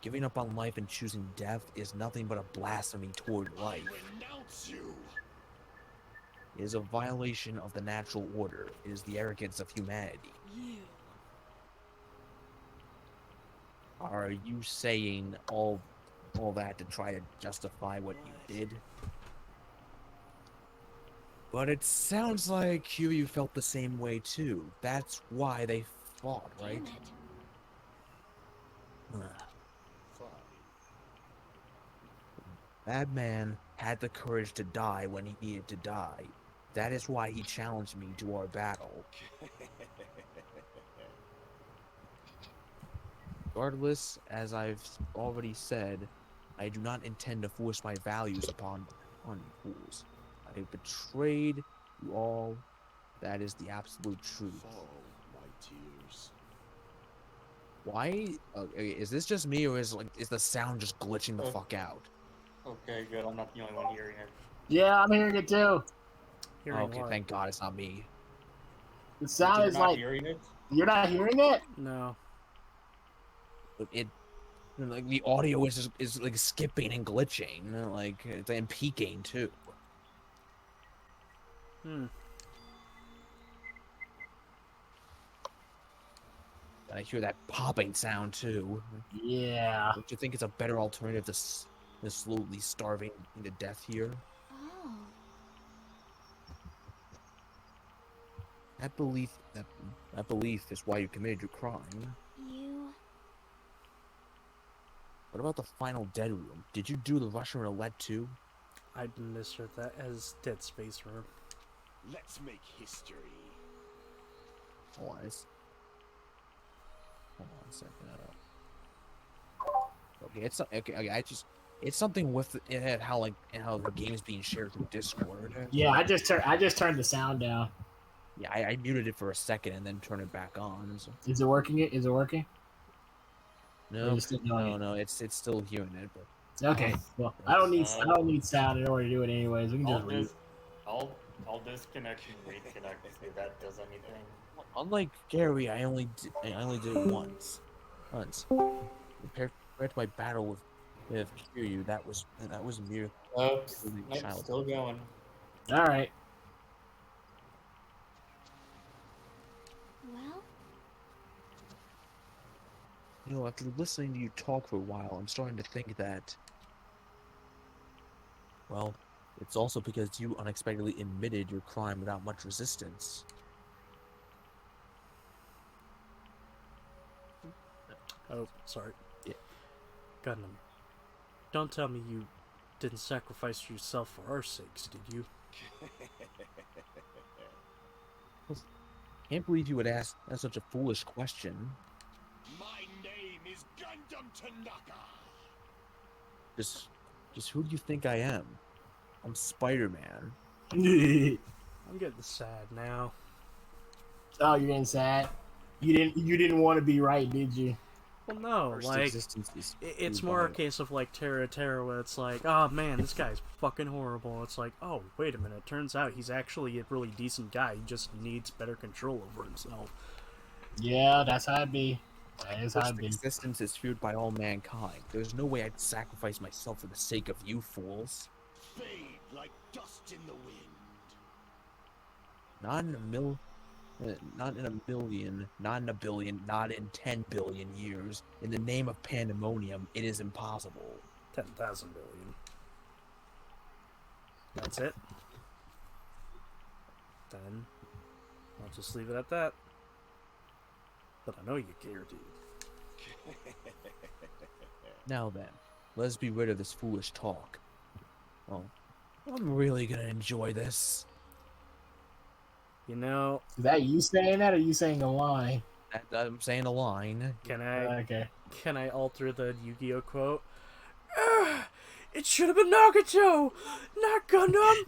Giving up on life and choosing death is nothing but a blasphemy toward life. I renounce you. It is a violation of the natural order. It is the arrogance of humanity. You. Are you saying all that to try to justify what you did? But it sounds like you felt the same way too. That's why they fought, right? Fine. That man had the courage to die when he needed to die. That is why he challenged me to our battle. Regardless, as I've already said, I do not intend to force my values upon you fools. I have betrayed you all. That is the absolute truth. Follow my tears. Why? Okay, is this just me, or is the sound just glitching the fuck out? Okay, good. I'm not the only one hearing it. Yeah, I'm hearing it too. Okay, thank God it's not me. The sound You're is not like hearing it? you're not hearing it. No. But like the audio is like skipping and glitching, like and peaking too. I hear that popping sound too. Yeah. Don't you think it's a better alternative to slowly starving to death here? Oh. That belief is why you committed your crime. You. What about the final dead room? Did you do the Russian roulette too? I misheard that as Dead Space Room. Let's make history. Hold on a second. Okay, it's something with it, how the game is being shared through Discord. Yeah, I just turned the sound down. Yeah, I muted it for a second and then turned it back on. So. Is it working? Is it working? No, it's still hearing it. But okay, well, I don't need sound in order to do it anyways. We can just read. I'll disconnect and reconnect to see if that does anything. Unlike Gary, I only did it once. Compared to my battle with Kiryu, that was mere. Oops, still going. All right. Well, After listening to you talk for a while, I'm starting to think that, well, it's also because you unexpectedly admitted your crime without much resistance. Oh, sorry. Yeah. Gundam. Don't tell me you didn't sacrifice yourself for our sakes, did you? Can't believe you would ask such a foolish question. My name is Gundam Tanaka. Just who do you think I am? I'm Spider-Man. I'm getting sad now. Oh, you're getting sad. You didn't want to be right, did you? Well, no, First like existence is it's more a case of like Terra where it's like, oh man, this guy's fucking horrible. It's like, oh wait a minute, turns out he's actually a really decent guy. He just needs better control over himself. Yeah, that's how it be. That is how First it be. existence is feared by all mankind. There's no way I'd sacrifice myself for the sake of you fools. Fade like dust in the wind. Not in a million, not in a billion, not in 10 billion years. In the name of pandemonium, it is impossible. 10,000 billion. That's it. Then I'll just leave it at that. But I know you care, dude. Now then, let's be rid of this foolish talk. Oh, I'm really gonna enjoy this. You know... Is that you saying that, or you saying a line? I'm saying a line. Can I Okay. can I alter the Yu-Gi-Oh quote? "Ah, it should have been Nagato, not Gundam.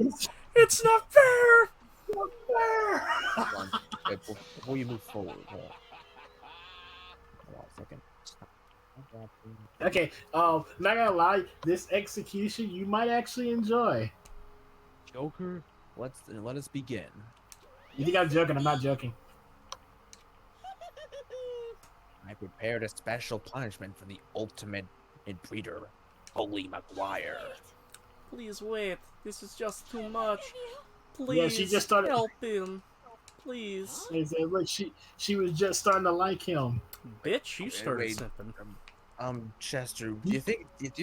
It's not fair." Hold on. Wait, before you move forward, hold on a second. Okay. Not gonna lie, this execution you might actually enjoy. Joker, let us begin. You think I'm joking? I'm not joking. I prepared a special punishment for the ultimate breeder, Bully McGuire. Please wait. This is just too much. Please Yeah, she just started. help him. Please. They said, look, she was just starting to like him. Bitch, you started Wait, snipping. Chester, do you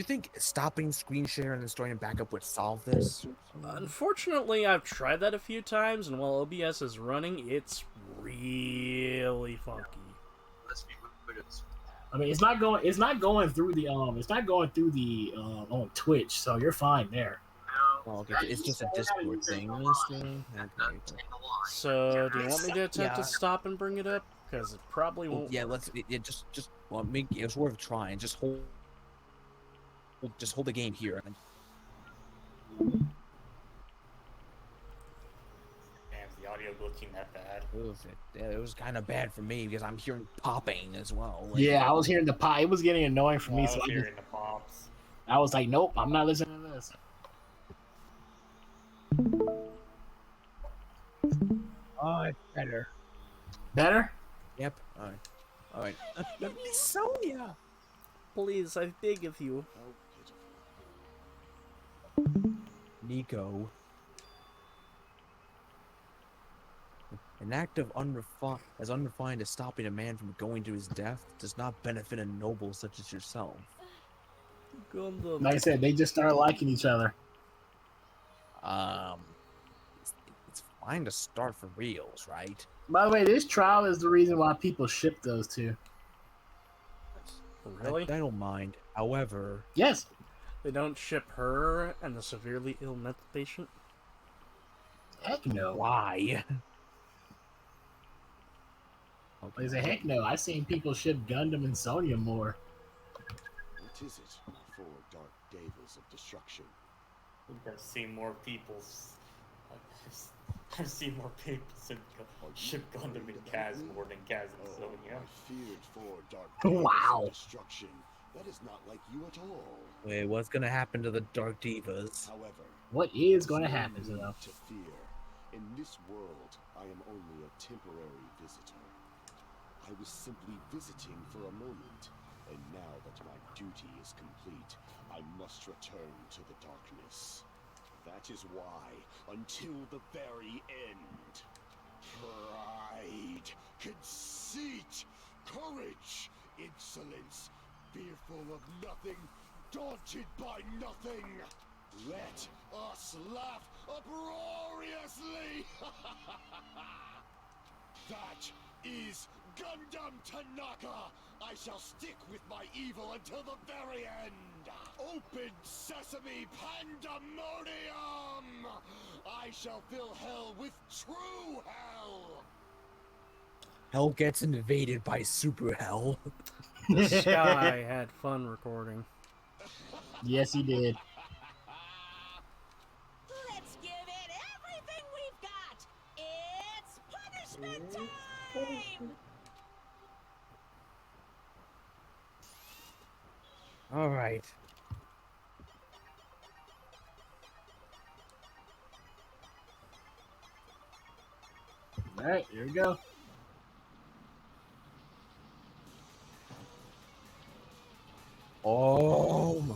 think stopping screen share and then starting a backup would solve this? Unfortunately, I've tried that a few times, and while OBS is running, it's really funky. I mean, it's not going through the on Twitch, so you're fine there. Oh, okay, it's just a Discord thing. Okay. So, do you want me to attempt to stop and bring it up? Because it probably won't. Yeah, let's. Just well, it's worth trying. Just hold the game here. Damn, the audio glitching that bad. It was kind of bad for me because I'm hearing popping as well. Yeah, I was hearing the pop. It was getting annoying for me. I So was hearing the pops. I was like, nope, I'm not listening to this. Oh, it's better. Better? Yep. All right. Miss Sonia. Please, I beg of you. Nico. An act of unrefined as stopping a man from going to his death does not benefit a noble such as yourself. Gundam. Like I said, they just started liking each other. It's fine to start for reals, right? By the way, this trial is the reason why people ship those two. Really? I don't mind. However, yes, they don't ship her and the severely ill mental patient. Heck no. Why? They say, heck no. I've seen people ship Gundam and Sonya more. What is it for dark devils of destruction? I've seen more ship Gundam and Kaz more than Kaz and Sonya. I feared for dark Wow. of destruction. That is not like you at all. Wait, what's gonna happen to the Dark Divas? However, what is going to happen to no them? need to fear. In this world, I am only a temporary visitor. I was simply visiting for a moment, and now that my duty is complete, I must return to the darkness. That is why, until the very end, pride, conceit, courage, insolence, fearful of nothing, daunted by nothing, let us laugh uproariously! That is Gundam Tanaka! I shall stick with my evil until the very end! Open sesame pandemonium! I shall fill hell with true hell! Hell gets invaded by Super Hell. This guy had fun recording. Yes, he did. Let's give it everything we've got. It's punishment time. All right. All right, here we go. Oh my.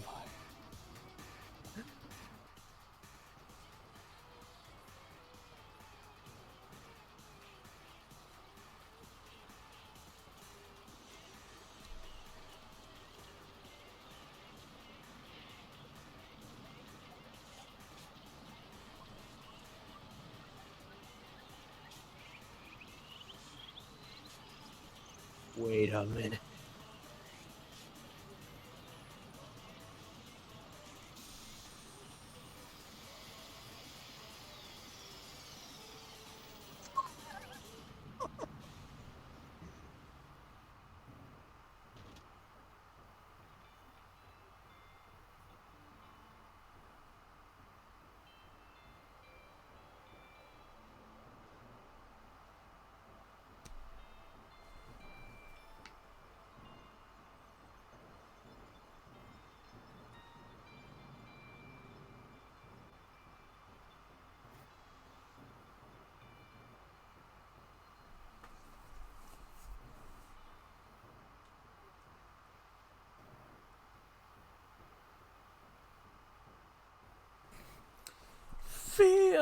Wait a minute.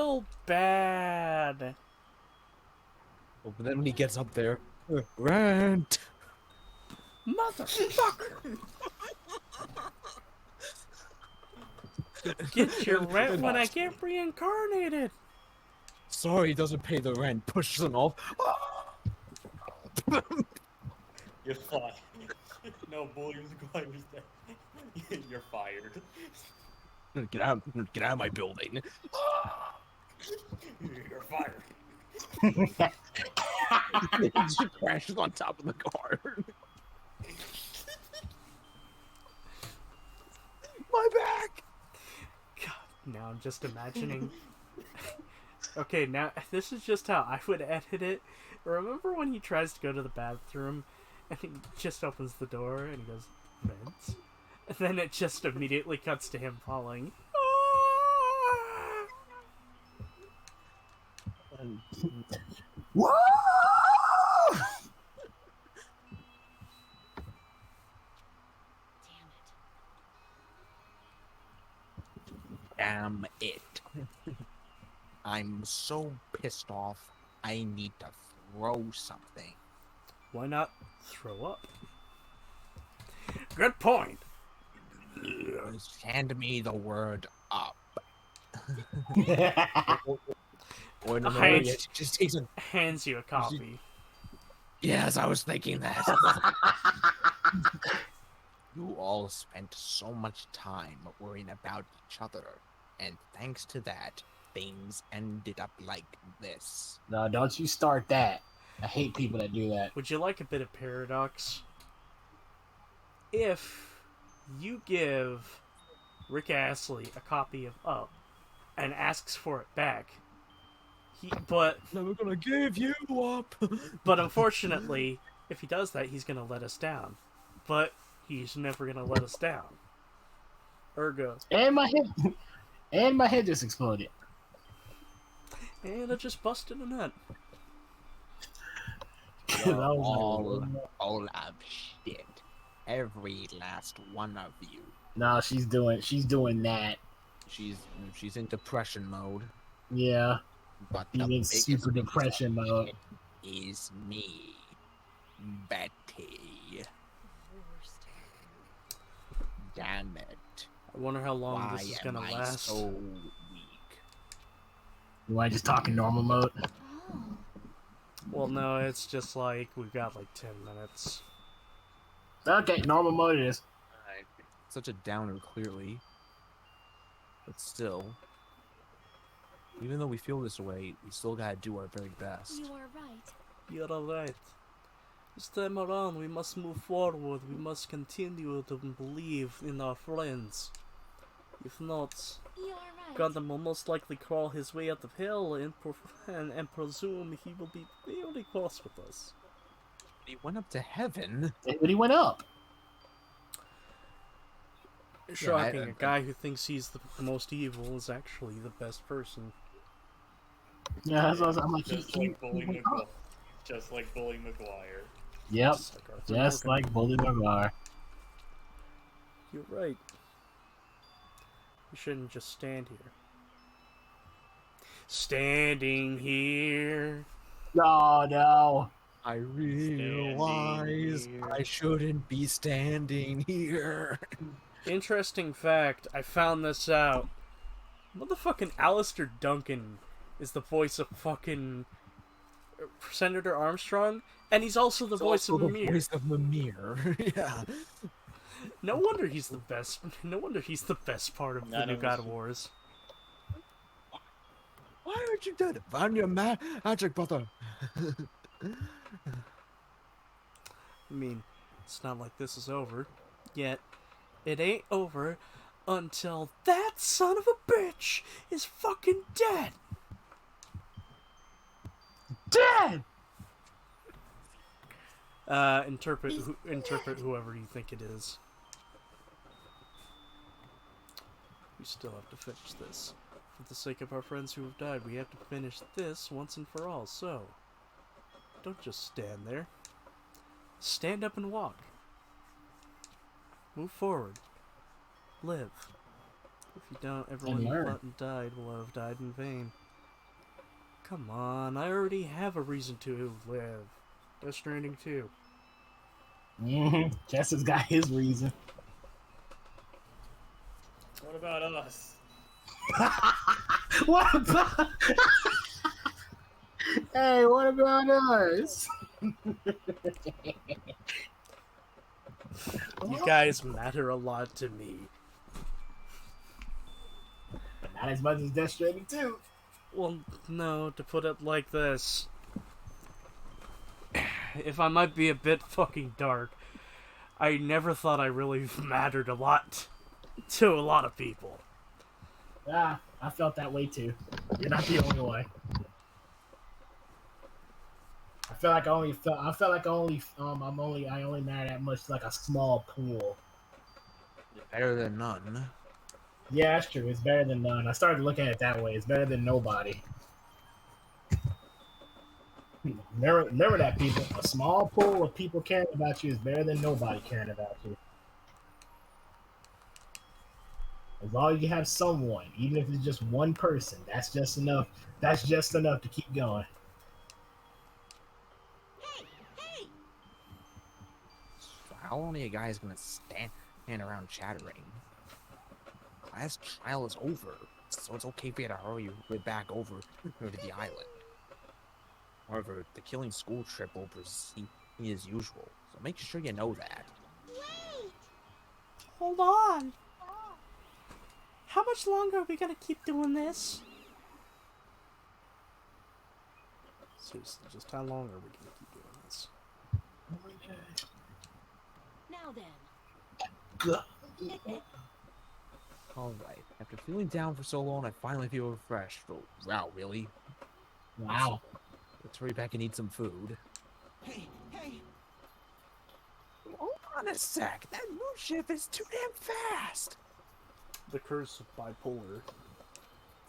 real bad. Oh, but then when he gets up there, rent. Motherfucker! Get your rent when I get reincarnated. Sorry, he doesn't pay the rent. Pushes him off. You're fired. No, Bully McGuire's dead. You're fired. Get out of my building. You're fired. He just crashes on top of the car. My back! God, now I'm just imagining. Okay, now this is just how I would edit it. Remember when he tries to go to the bathroom and he just opens the door and he goes, "Rent?" And then it just immediately cuts to him falling. Whoa! Damn it. I'm so pissed off, I need to throw something. Why not throw up? Good point. Just hand me the word up. Or no, just takes a... hands you a copy. Yes, I was thinking that. You all spent so much time worrying about each other, and thanks to that, things ended up like this. No, don't you start that. I hate people that do that. Would you like a bit of paradox? If you give Rick Astley a copy of Up and asks for it back, but never gonna give you up. But unfortunately, if he does that, he's gonna let us down. But he's never gonna let us down. Ergo. And my head just exploded. And I just busted a nut. All of shit. Every last one of you. No, she's doing that. She's in depression mode. Yeah. But she's in super depression mode. Is me, Betty. Damn it. I wonder how long this is gonna last. So weak. You want to just talk in normal mode? Well, no, it's just like we've got like 10 minutes. Okay, normal mode it is. Such a downer, clearly. But still, even though we feel this way, we still gotta do our very best. You are right. You're right. This time around, we must move forward. We must continue to believe in our friends. If not, you are right. Gundam will most likely crawl his way out of hell and presume he will be very close with us. He went up to heaven. But he went up. Shocking, a guy who thinks he's the most evil is actually the best person. Yeah, that's what I'm like. Just like Bully McGuire. Yep, just like Bully McGuire. You're right. You shouldn't just stand here. Standing here. No. I realize I shouldn't be standing here. Interesting fact, I found this out. Motherfucking Alistair Duncan is the voice of fucking Senator Armstrong, and he's also the voice of Mimir. The voice of Mimir. Yeah. No wonder he's the best. No wonder he's the best part of the new God of Wars. Why aren't you dead? Found your magic brother. I mean, it's not like this is over yet. It ain't over until that son of a bitch is fucking dead. Dead. Interpret whoever you think it is. We still have to finish this. For the sake of our friends who have died, we have to finish this once and for all. So, don't just stand there. Stand up and walk. Move forward. Live. If you don't, everyone who fought and died will have died in vain. Come on, I already have a reason to live. Death Stranding 2. Chester's got his reason. What about us? What about? Hey, what about us? You guys matter a lot to me. But not as much as Death Stranding 2. Well, no, to put it like this. If I might be a bit fucking dark, I never thought I really mattered a lot to a lot of people. Ah, I felt that way too. You're not the only one. I felt like I only matter that much to like a small pool. Better than none. Yeah, that's true. It's better than none. I started looking at it that way. It's better than nobody. Remember that, people. A small pool of people caring about you is better than nobody caring about you. As long as you have someone, even if it's just one person, that's just enough. That's just enough to keep going. So how long are you guys gonna stand around chattering? Class trial is over, so it's okay for you to hurry right back over to the island. However, the killing school trip will proceed as usual, so make sure you know that. Wait! Hold on. How much longer are we gonna keep doing this? Seriously, just how long are we gonna keep doing this? Now then. Alright, after feeling down for so long, I finally feel refreshed. Oh, wow, really? Wow. Let's hurry back and eat some food. Hey, hey! Hold on a sec, that moon shift is too damn fast! The curse of bipolar. It's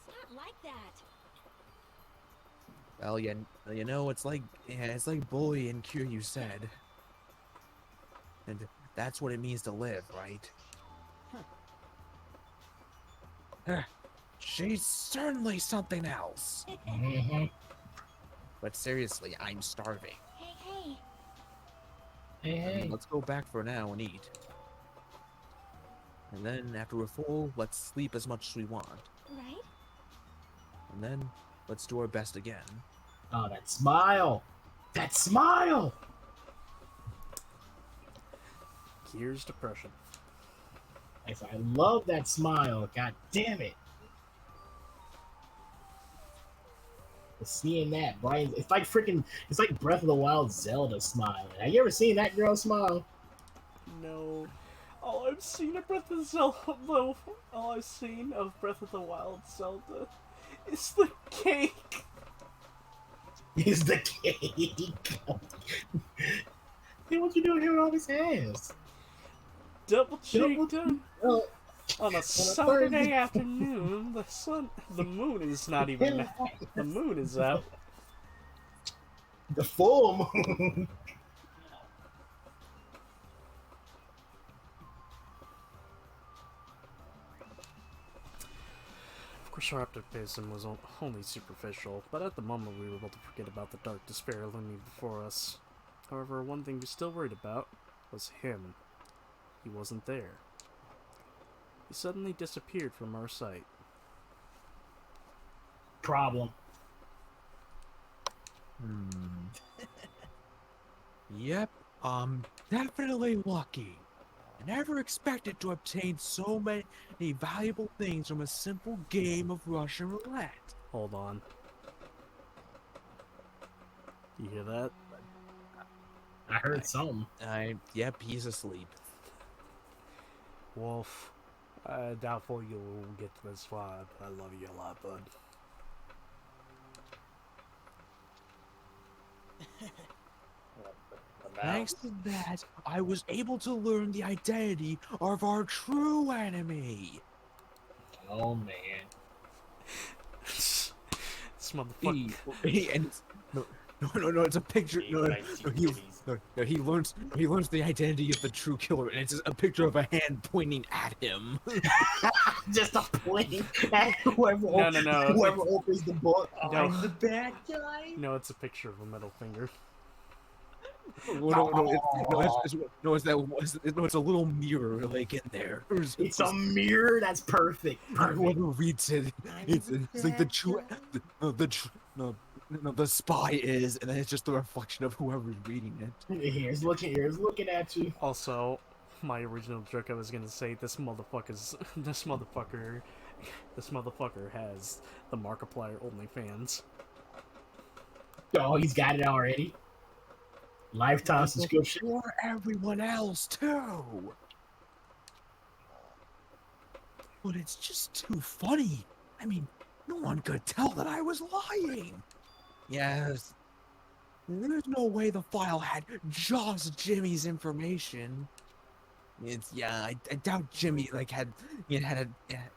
not like that. Well, you know, it's like Bully and Kiryu said. And that's what it means to live, right? She's certainly something else. But seriously, I'm starving. Hey, Hey. Let's go back for now and eat. And then, after we're full, let's sleep as much as we want. right? And then, let's do our best again. Oh, that smile! That smile! Here's depression. I love that smile. God damn it! Seeing that, Brian, it's like Breath of the Wild Zelda smiling. Have you ever seen that girl smile? No. All I've seen of Breath of Zelda, all I've seen of Breath of the Wild Zelda is the cake. Is the cake? Hey, what you doing here with all these hands? Double cheeked on a Saturday afternoon. The moon is not even out. The moon is out. The full moon. Of course, our optimism was only superficial, but at the moment we were able to forget about the dark despair looming before us. However, one thing we still worried about was him. He wasn't there. He suddenly disappeared from our sight. Problem. Yep, I'm definitely lucky. I never expected to obtain so many valuable things from a simple game of Russian roulette. Hold on. You hear that? I heard something. Yep, he's asleep. Wolf, doubtful you'll get to this far. I love you a lot, bud. Thanks to that, I was able to learn the identity of our true enemy. Oh man. This motherfucker. No, it's a picture. Hey, No, when no, I see no, titties. he learns the identity of the true killer, and it's a picture of a hand pointing at him. Just a pointing at whoever, No. whoever opens the book. No. I'm the bad guy. No, it's a picture of a middle finger. It's a little mirror like in there. It's a mirror. That's perfect. Whoever reads it, it's like the true, the spy is, and then it's just the reflection of whoever's reading it. Here's looking at you. Also, my original joke I was gonna say, this motherfucker has the Markiplier OnlyFans. Oh, he's got it already. Lifetime subscription for everyone else too. But it's just too funny. I mean, no one could tell that I was lying. Yes. There's no way the file had just Jimmy's information. I doubt Jimmy had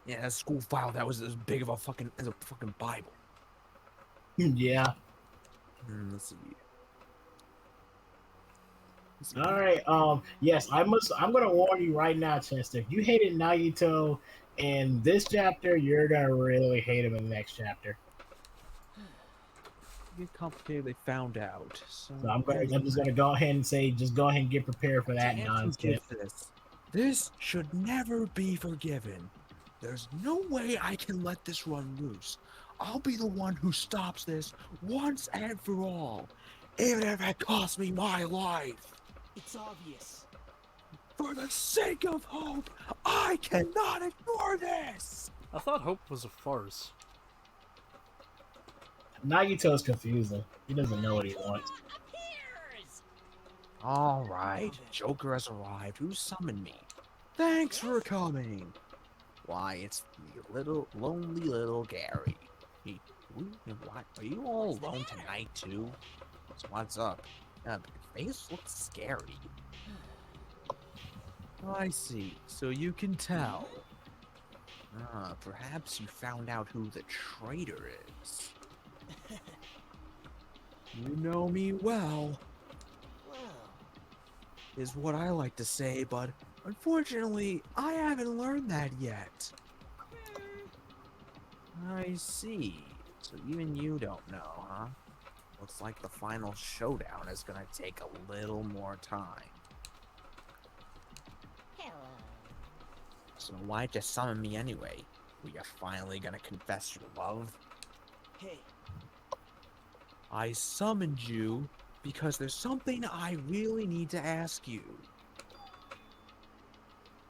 a school file that was as big of a fucking Bible. Yeah. Let's see. All right. Yes, I'm gonna warn you right now, Chester. If you hated Nagito in this chapter, you're gonna really hate him in the next chapter. Get complicated. They found out. So I'm just gonna go ahead and say, just go ahead and get prepared for that nonsense. This should never be forgiven. There's no way I can let this run loose. I'll be the one who stops this once and for all, even if it costs me my life. It's obvious. For the sake of Hope, I cannot ignore this! I thought Hope was a farce. Nagito's confusing. He doesn't know what he wants. Alright, Joker has arrived. Who summoned me? Thanks for coming. Why, it's the lonely little Gary. What? Are you all alone tonight, too? So what's up? Your face looks scary. I see. So you can tell. Perhaps you found out who the traitor is. You know me well. Is what I like to say, but unfortunately, I haven't learned that yet. I see. So even you don't know, huh? Looks like the final showdown is gonna take a little more time. Hello. So why'd you summon me anyway? Were you finally gonna confess your love? Hey. I summoned you because there's something I really need to ask you.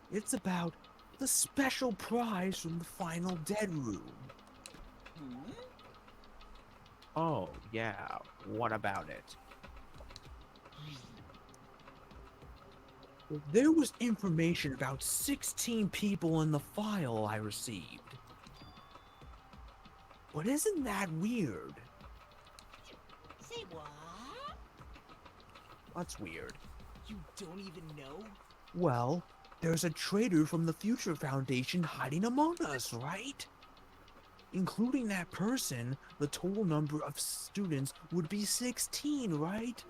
It's about the special prize from the final dead room. Oh, yeah. What about it? There was information about 16 people in the file I received. But isn't that weird? Say what? What's weird? You don't even know? Well, there's a traitor from the Future Foundation hiding among us, right? Including that person, the total number of students would be 16, right?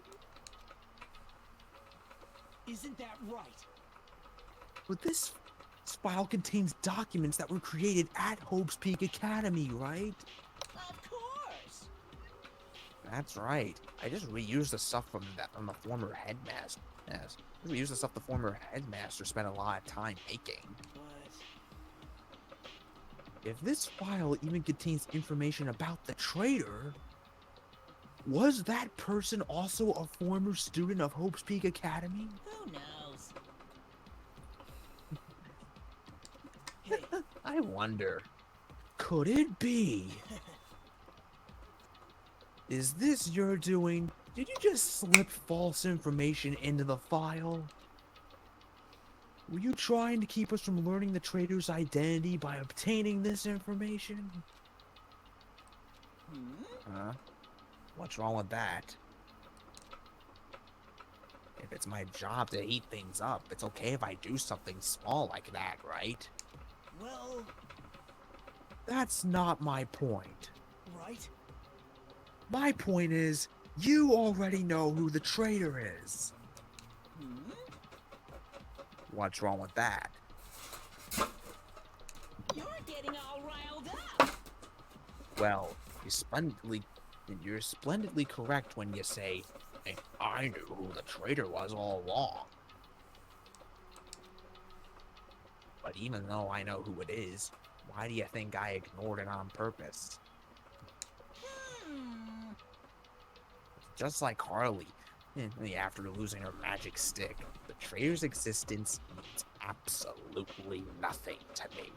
Isn't that right? But this file contains documents that were created at Hope's Peak Academy, right? Of course. That's right. I just reused the stuff from the former headmaster. Yes, I reused the stuff the former headmaster spent a lot of time making. If this file even contains information about the traitor, was that person also a former student of Hope's Peak Academy? Who knows? I wonder. Could it be? Is this your doing? Did you just slip false information into the file? Were you trying to keep us from learning the traitor's identity by obtaining this information? Huh? What's wrong with that? If it's my job to heat things up, it's okay if I do something small like that, right? Well... That's not my point. Right? My point is, You already know who the traitor is. What's wrong with that? You're getting all riled up. Well, you're splendidly correct when you say, "Hey, I knew who the traitor was all along." But even though I know who it is, why do you think I ignored it on purpose? Just like Harley, after losing her magic stick, the traitor's existence means absolutely nothing to me.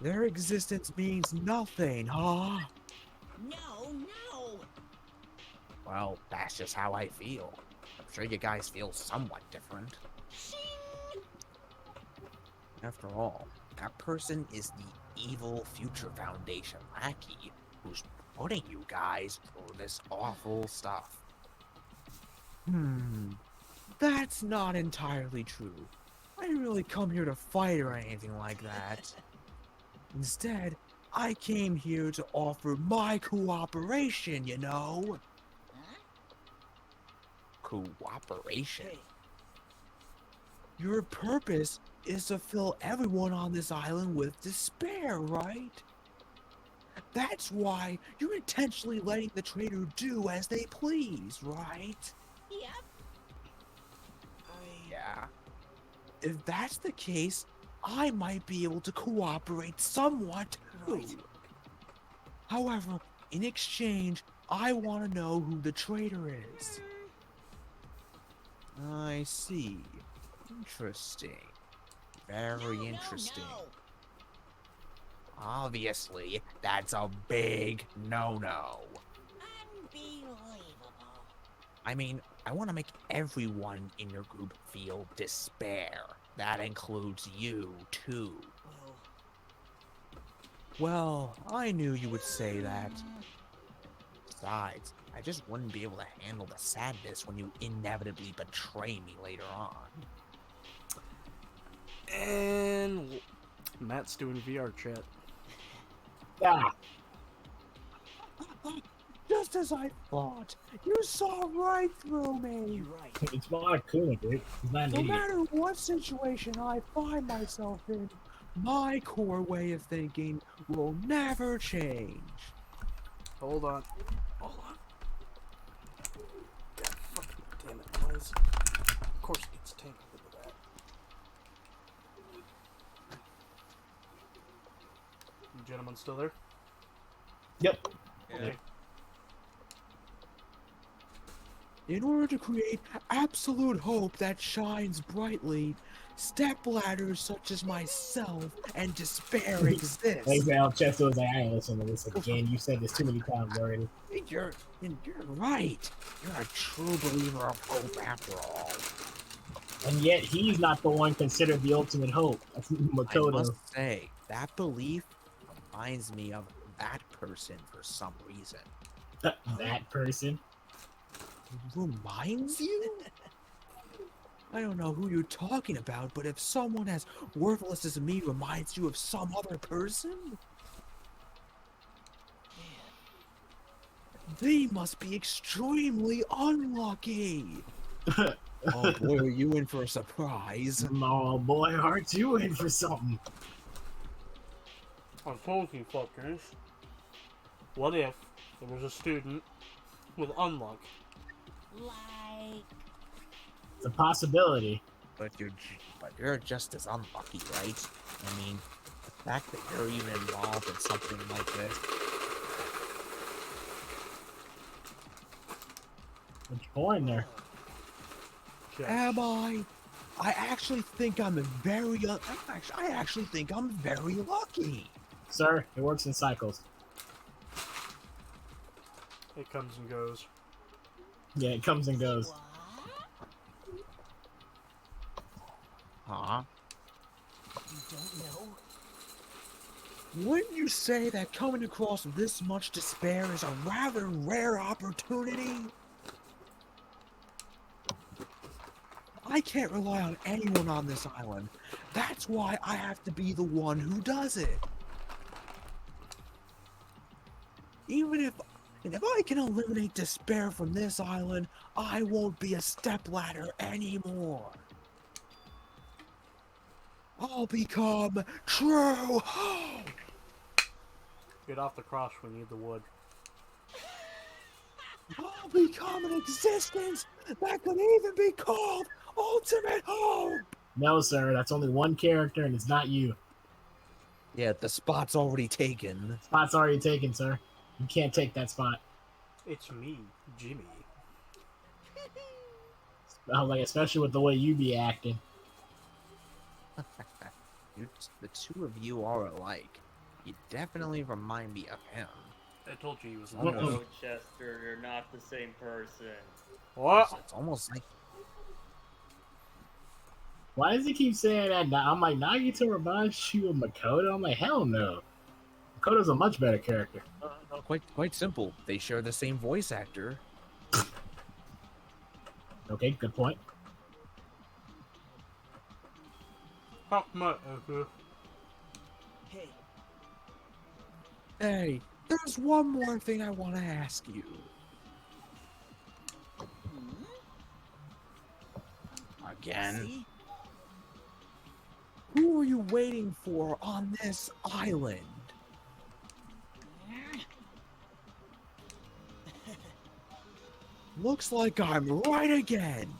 Their existence means nothing, huh? No. Well, that's just how I feel. I'm sure you guys feel somewhat different. After all, that person is the evil Future Foundation lackey who's putting you guys through this awful stuff. That's not entirely true. I didn't really come here to fight or anything like that. Instead, I came here to offer my cooperation, you know? Cooperation? Your purpose is to fill everyone on this island with despair, right? That's why you're intentionally letting the traitor do as they please, right? Yep. Yeah. If that's the case, I might be able to cooperate somewhat too. However, in exchange, I want to know who the traitor is. I see. Interesting. Very interesting. Obviously, that's a big no-no. Unbelievable. I mean, I want to make everyone in your group feel despair. That includes you, too. Well, I knew you would say that. Besides, I just wouldn't be able to handle the sadness when you inevitably betray me later on. And Matt's doing VR chat. Ah, Just as I thought, you saw right through me. You're right. it's not cool, dude. He's not an No idiot. matter what situation I find myself in, my core way of thinking will never change. Hold on. God fucking damn it, boys. Of course it gets tangled into that. You gentlemen still there? Yep. Okay. In order to create absolute hope that shines brightly, stepladders such as myself and despair exist. Like Al Chester was like, I ain't listening to this again. You said this too many times already. You're right. You're a true believer of hope after all. And yet he's not the one considered the ultimate hope. That's I Makoto. must say, that belief reminds me of that person for some reason. That person? Reminds you? I don't know who you're talking about, but if someone as worthless as me reminds you of some other person, they must be extremely unlucky. Oh boy, are you in for a surprise? Oh boy, aren't you in for something? I told you fuckers. What if there was a student with unluck? Like... It's a possibility. But you're just as unlucky, right? I mean, the fact that you're even involved in something like this. What's your point there? Am I? I actually think I'm I actually think I'm very lucky. Sir, it works in cycles. It comes and goes. Yeah, it comes and goes. Huh? You don't know? Wouldn't you say that coming across this much despair is a rather rare opportunity? I can't rely on anyone on this island. That's why I have to be the one who does it. Even And if I can eliminate despair from this island, I won't be a stepladder anymore. I'll become true hope. Get off the cross, we need the wood. I'll become an existence that could even be called ultimate hope. No, sir, that's only one character, and it's not you. Yeah, the spot's already taken. Spot's already taken, sir. You can't take that spot. It's me, Jimmy. Like, especially with the way you be acting. The two of you are alike. You definitely remind me of him. I told you he was No, Chester, you're not the same person. What? It's almost like... Why does he keep saying that? I'm like, Nagito reminds you of Makoto? I'm like, hell no. Makoto's a much better character. Quite simple. They share the same voice actor. Okay, good point. Hey. Hey, there's one more thing I want to ask you. Again? See? Who are you waiting for on this island? Looks like I'm right again.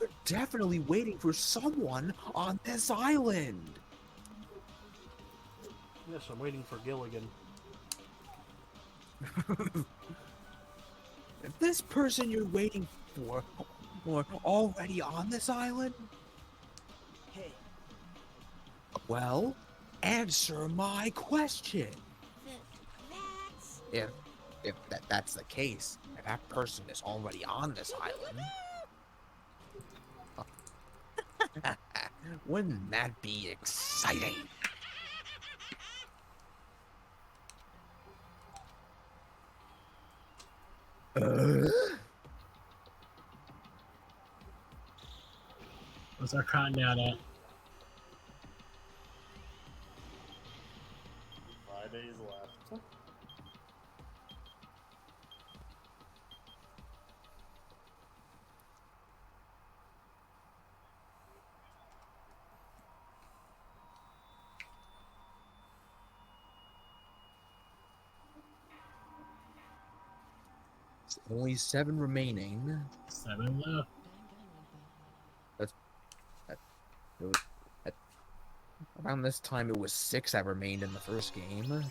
You're definitely waiting for someone on this island. Yes, I'm waiting for Gilligan. If this person you're waiting for already on this island, Hey. well, answer my question. If that's the case, if that person is already on this island, wouldn't that be exciting? What's our countdown at? 5 days left. Only 7 remaining. 7 left. Around this time, it was 6 that remained in the first game.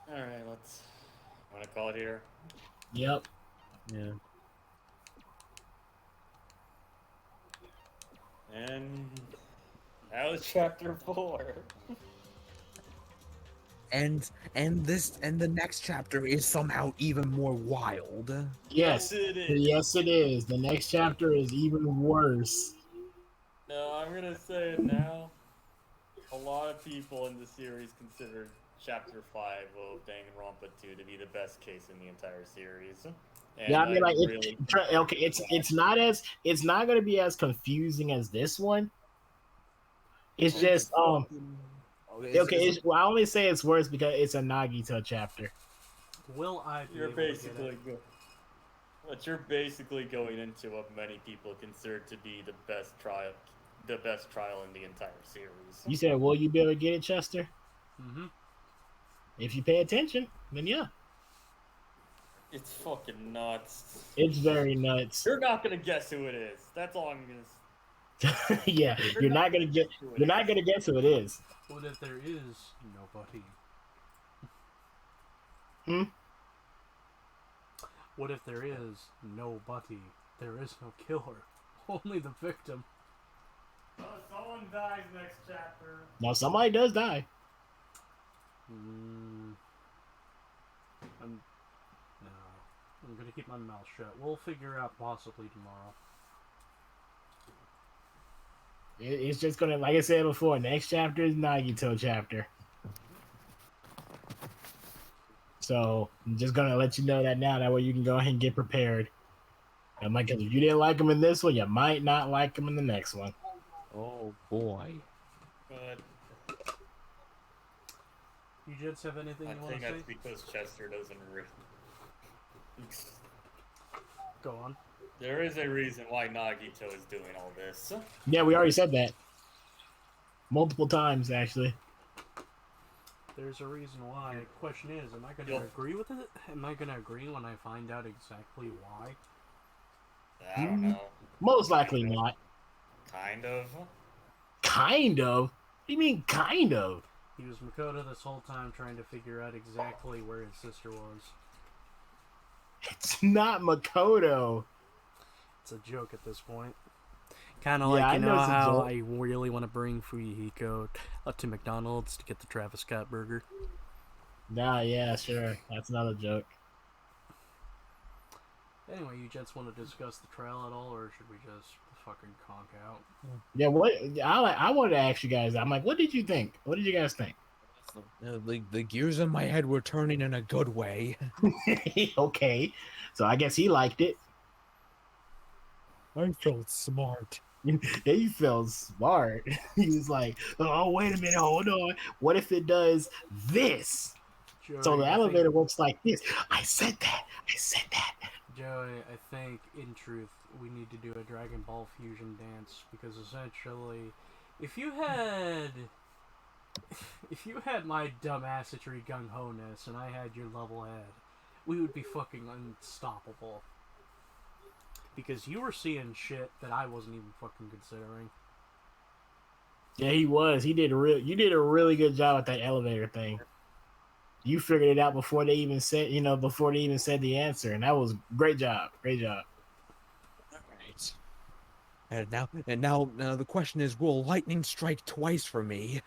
Alright, let's... Want to call it here? Yep. Yeah. And... that was chapter 4. And the next chapter is somehow even more wild. Yes. It is. Yes, it is. The next chapter is even worse. No, I'm gonna say it now. A lot of people in the series consider Chapter 5 of Danganronpa 2 to be the best case in the entire series. And Yeah, I mean, like, really... okay, it's not gonna be as confusing as this one. It's just okay. Well, I only say it's worse because it's a Nagito chapter. Will I be You're able to get basically it? but you're basically going into what many people consider to be the best trial in the entire series. You said, will you be able to get it, Chester? Mm-hmm. If you pay attention, then yeah. It's fucking nuts. It's very nuts. You're not gonna guess who it is. That's all I'm gonna say. Yeah, you're not gonna guess who it is. What if there is nobody? Hmm? What if there is nobody? There is no killer. Only the victim. Someone dies next chapter. Now somebody does die. I'm gonna keep my mouth shut. We'll figure out possibly tomorrow. It's just gonna, like I said before, next chapter is Nagito chapter. So I'm just gonna let you know that now. That way you can go ahead and get prepared. I'm like, if you didn't like him in this one, you might not like him in the next one. Oh boy. But You gents have anything I you want think to say? that's because Chester doesn't Go on. There is a reason why Nagito is doing all this. Yeah, we already said that. Multiple times, actually. There's a reason why. Question is, am I going to Yup. agree with it? Am I going to agree when I find out exactly why? I don't know. Most likely not. Kind of. Kind of? What do you mean, kind of? He was Makoto this whole time trying to figure out exactly where his sister was. It's not Makoto. It's a joke at this point. Kind of Yeah, like, I you know know it's a how joke. I really want to bring Fuyuhiko up to McDonald's to get the Travis Scott burger? Nah, yeah, sure. That's another joke. Anyway, you gents want to discuss the trial at all, or should we just fucking conk out? Yeah, what I wanted to ask you guys. I'm like, what did you think? What did you guys think? The gears in my head were turning in a good way. Okay, so I guess he liked it. I felt smart. He felt smart. He was like, "Oh, wait a minute, hold on. What if it does this?" So Joey, the I elevator think, works like this. I said that. I said that. Joey, I think, in truth, we need to do a Dragon Ball fusion dance, because essentially, if you had my dumbassery gung-ho-ness and I had your level head, we would be fucking unstoppable. Because you were seeing shit that I wasn't even fucking considering. Yeah, he was. You did a really good job at that elevator thing. You figured it out before they even said, before they even said the answer, and that was great job. Great job. Right. And now the question is, will lightning strike twice for me?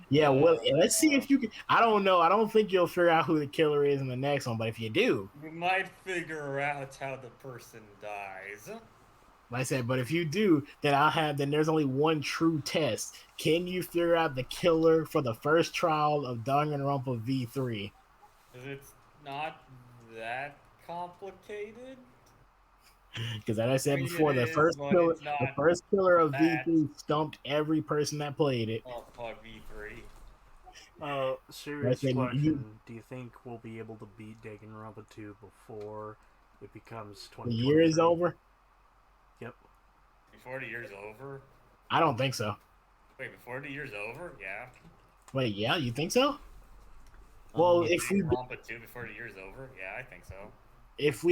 Yeah, well, let's see if you can. I don't know. I don't think you'll figure out who the killer is in the next one, but if you do, You might figure out how the person dies. like I said, but if you do, then there's only one true test. Can you figure out the killer for the first trial of Danganronpa V3? Because it's not that complicated. Because as I said I mean, before, it the is, first but killer, it's not the first killer of that. V3 stumped every person that played it. Oh, fuck V3. Serious Like, question. Do you think we'll be able to beat Danganronpa 2 before it becomes The 2023? year is over. Yep. Before the year's over? I don't think so. Wait, before the year's over? Yeah. Wait, yeah, you think so? Well, if we Danganronpa 2 before the year's over? Yeah, I think so.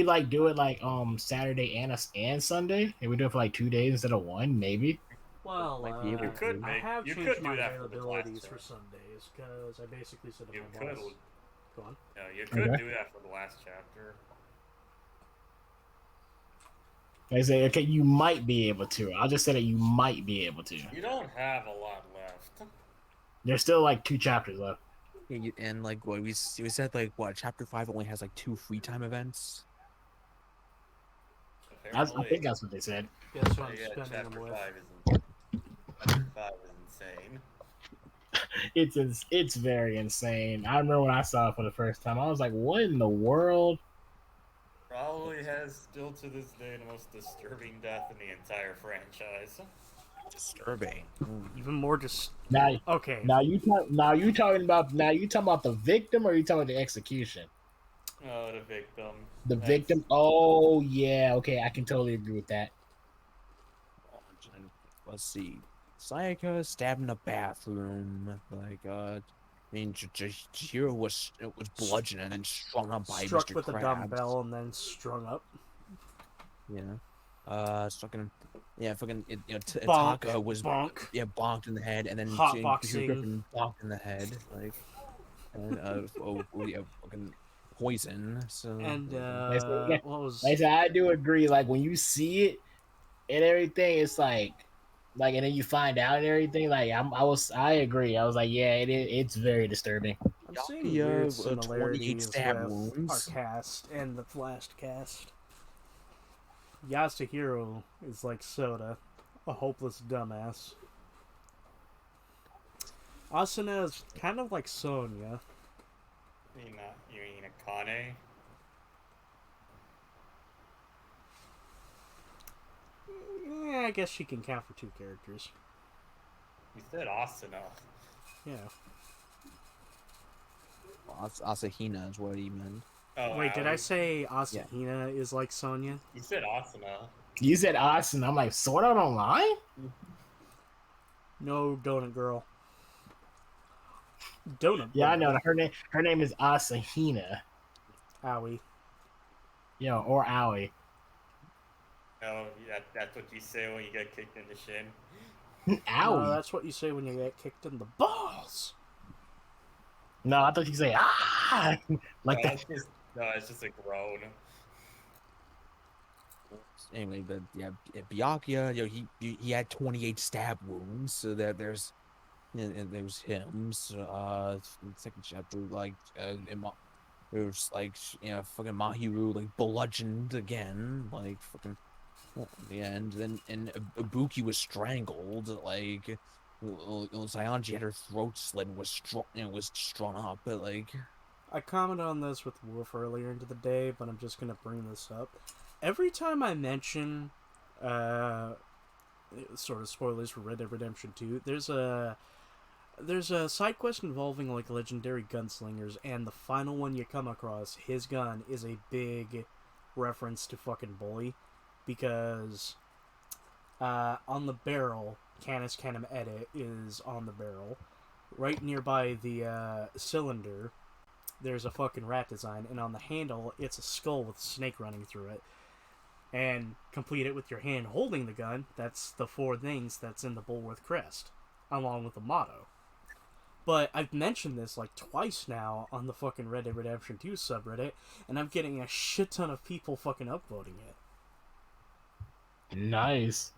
like do it like Saturday and Sunday, and we do it for like 2 days instead of one, maybe. Well, You could I have you changed could my do that for the last availabilities for chapter. Sundays, because I basically said to You my could. boss... Go on. No, you could Okay. do that for the last chapter. I say, okay, you might be able to. I'll just say that you might be able to. You don't have a lot left. There's still like 2 chapters left. And like what we said, like what chapter 5 only has like 2 free time events. I think that's what they said. Guess what I'm Yeah, spending chapter them with. 5 is insane. It's very insane. I remember when I saw it for the first time, I was like, "What in the world?" Probably has still to this day the most disturbing death in the entire franchise. Disturbing. Even more just... Now, Okay. Now you talking about the victim, or you talking about the execution? Oh, the victim. The victim. Oh yeah. Okay, I can totally agree with that. Let's see. Sayaka stabbed in a bathroom. Like, I mean, Chihiro was bludgeoned and then strung up by Struck Mr. with Krabs. a dumbbell and then strung up. Yeah. Fucking Bonk, Taka was bonk. Yeah, bonked in the head, and then Hotboxing. Griffin bonked in the head, like, and fucking poison. So And Like what was... I said, I do agree. Like when you see it and everything, it's like, and then you find out and everything. Like I agree. I was like, yeah, it's very disturbing. I'm seeing Yakuya, weird 28 similarities stab with wounds. our cast and the last cast. Yasuhiro is like Soda, a hopeless dumbass. Asuna is kind of like Sonya. You mean Akane? I guess she can count for 2 characters. You said Asuna. Yeah. Asahina is what he meant. Oh, Wait, did I Aoi. say Asahina is like Sonya? You said Asuna. You said Austin. I'm like, Sword Art Online? No, Donut Girl. Donut Yeah, I Boy. know. Her name is Asahina. Owie. Yeah, or Aoi. No, that's what you say when you get kicked in the shin. No, Owie. that's what you say when you get kicked in the balls. No, I thought you say ah like No, that. it's just a groan. Anyway, but yeah, Byakuya, he had 28 stab wounds, so that there's him. So, in the second chapter, like there's like fucking Mahiru like bludgeoned again, like fucking at the end. Then and Ibuki was strangled, like Sayanji had her throat slit and was strung up, but like. I commented on this with Wolf earlier into the day, but I'm just gonna bring this up. Every time I mention, sort of spoilers for Red Dead Redemption 2, there's a side quest involving like legendary gunslingers, and the final one you come across, his gun is a big reference to fucking Bully, because on the barrel, Canis Canem Edit is on the barrel. Right nearby the cylinder, there's a fucking rat design, and on the handle, it's a skull with a snake running through it. And complete it with your hand holding the gun, that's the 4 things that's in the Bulworth crest, along with the motto. But I've mentioned this like twice now on the fucking Red Dead Redemption 2 subreddit, and I'm getting a shit ton of people fucking upvoting it. Nice.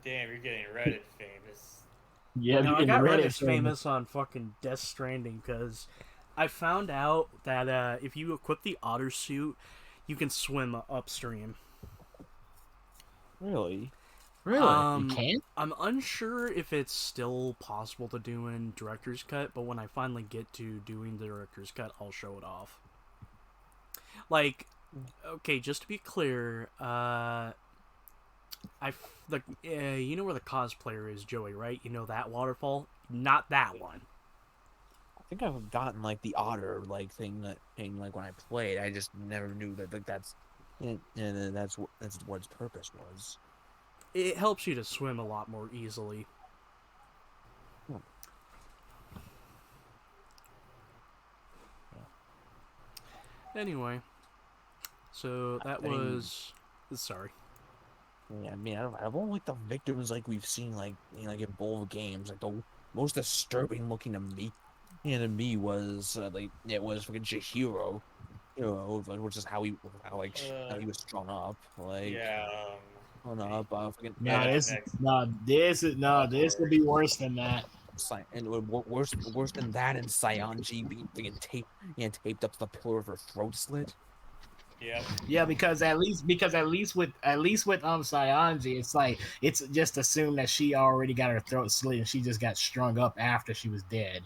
Damn, you're getting Reddit famous. Yeah, no, I in got Reddit Reddit famous on fucking Death Stranding, because I found out that if you equip the otter suit, you can swim upstream. Really? You can? I'm unsure if it's still possible to do in Director's Cut, but when I finally get to doing the Director's Cut, I'll show it off. Like, okay, just to be clear, you know where the cosplayer is, Joey, right? You know that waterfall? Not that one. I think I've gotten like the otter like thing like when I played. I just never knew that like that's what its purpose was. It helps you to swim a lot more easily. Anyway, so that was... Sorry. Yeah, I mean, out of all like the victims like we've seen like like in both games, like the most disturbing looking to me was it was fucking Chihiro, which is how he was strung up, like strung up, fucking this would be worse than that. And worse than that, and Sayanji being taped up to the pillar of her throat slit. Yeah. Yeah, because at least with Sayanji, it's like it's just assumed that she already got her throat slit and she just got strung up after she was dead.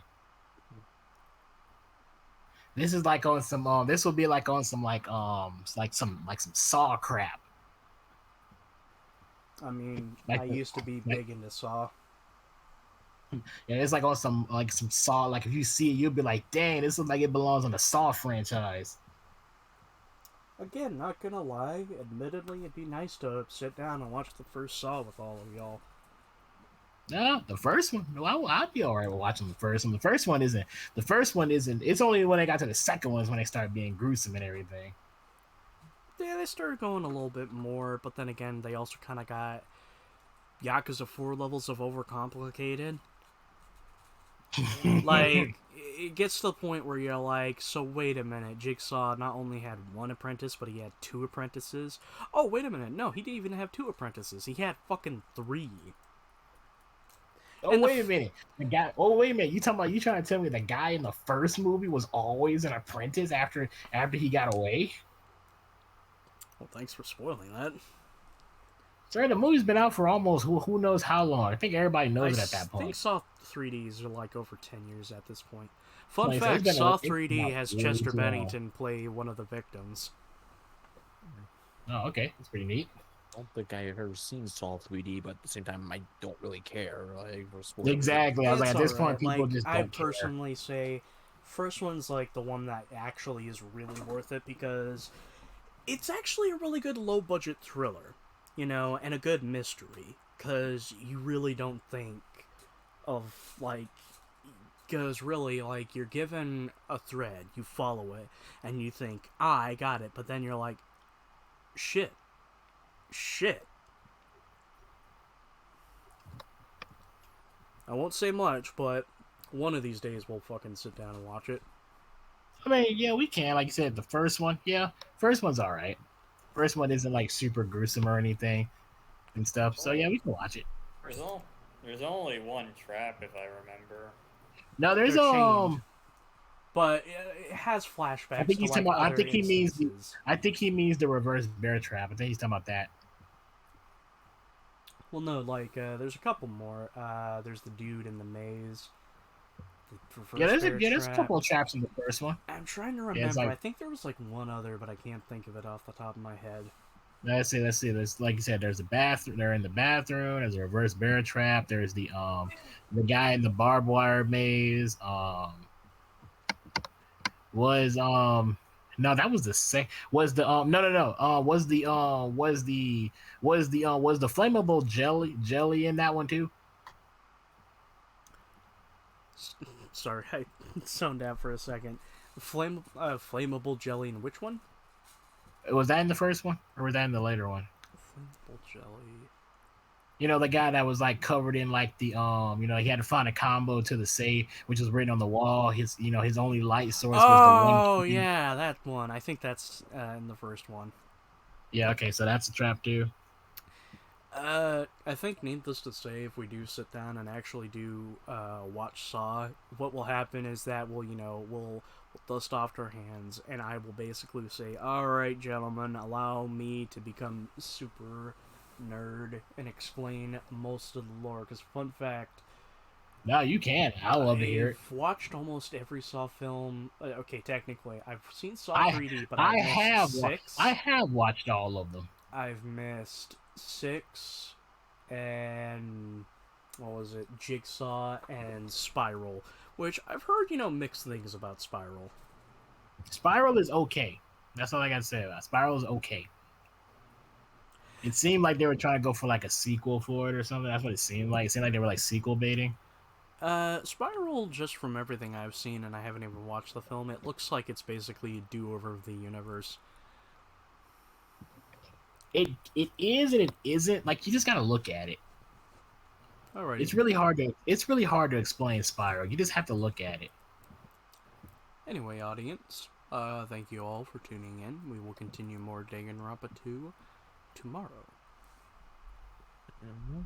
This is like on some this will be like on some some Saw crap. I mean, Like I used to be big into Saw. Yeah, it's like on some Saw. Like if you see it, you'll be like, "Dang, this looks like it belongs on the Saw franchise." Again, not gonna lie, admittedly, it'd be nice to sit down and watch the first Saw with all of y'all. No, the first one. Well, I'd be alright with watching the first one. The first one isn't. It's only when they got to the second one is when they started being gruesome and everything. Yeah, they started going a little bit more, but then again, they also kind of got Yakuza 4 levels of overcomplicated. Like, it gets to the point where you're like, so wait a minute, Jigsaw not only had 1 apprentice, but he had 2 apprentices? Oh, wait a minute, no, he didn't even have 2 apprentices, he had fucking 3. Oh, wait a minute. The guy. Oh, wait a minute. You trying to tell me the guy in the first movie was always an apprentice after he got away? Well, thanks for spoiling that. Sir, the movie's been out for almost who knows how long. I think everybody knows it at that point. I think Saw 3Ds are like over 10 years at this point. Fun Like, so fact, it's been Saw it's 3D been has way Chester too long. Bennington play one of the victims. Oh, okay. That's pretty neat. don't think I've ever seen Saw 3D, but at the same time, I don't really care. Like, for spoilers. Exactly. I was like, It's at this point, alright. people Like, just I don't care. personally say, first one's like the one that actually is really worth it because it's actually a really good low budget thriller, you know, and a good mystery. Because you really don't think of, like, because really, like, you're given a thread, you follow it, and you think, I got it, but then you're like, shit. I won't say much, but one of these days we'll fucking sit down and watch it. I mean, yeah, we can. Like you said, the first one, yeah, first one's all right. First one isn't like super gruesome or anything and stuff. So yeah, we can watch it. There's only one trap, if I remember. No, there's They're chained, but it has I flashbacks think to he's like talking about. other instances. I think he means the reverse bear trap. I think he's talking about that. Well, no, like there's a couple more. There's the dude in the maze. The Yeah, reverse bear there's a trap. couple of traps in the first one. I'm trying to Yeah, remember. it's like, I think there was like one other, but I can't think of it off the top of my head. let's see. There's, like you said, there's a bathroom. They're in the bathroom. There's a reverse bear trap. There's the guy in the barbed wire maze. Was no, that was the same. Was the no was the flammable jelly in that one too? Sorry, I zoned out for a second. Flammable jelly in which one? Was that in the first one or was that in the later one? Flammable jelly. You know, the guy that was like covered in like the you know, he had to find a combo to the safe, which was written on the wall. His his only light source was the one. Oh yeah, that one. I think that's in the first one. Yeah, okay, so that's a trap too. I think needless to say, if we do sit down and actually do watch Saw, what will happen is that we'll dust off our hands, and I will basically say, "All right, gentlemen, allow me to become super nerd and explain most of the lore." Because fun fact. No, you can. I love to hear it. I've watched almost every Saw film. Okay, technically, I've seen Saw 3D, but I I've missed 6. I have watched all of them. I've missed 6 and what was it? Jigsaw and Spiral, which I've heard mixed things about Spiral. Spiral is okay. That's all I gotta say about it. Spiral is okay. It seemed like they were trying to go for like a sequel for it or something. That's what it seemed like. It seemed like they were like sequel baiting. Spiral, just from everything I've seen, and I haven't even watched the film, it looks like it's basically a do-over of the universe. It is and it isn't. Like, you just gotta look at it. Alright. It's really hard to explain Spiral. You just have to look at it. Anyway, audience, thank you all for tuning in. We will continue more Danganronpa 2 tomorrow. What?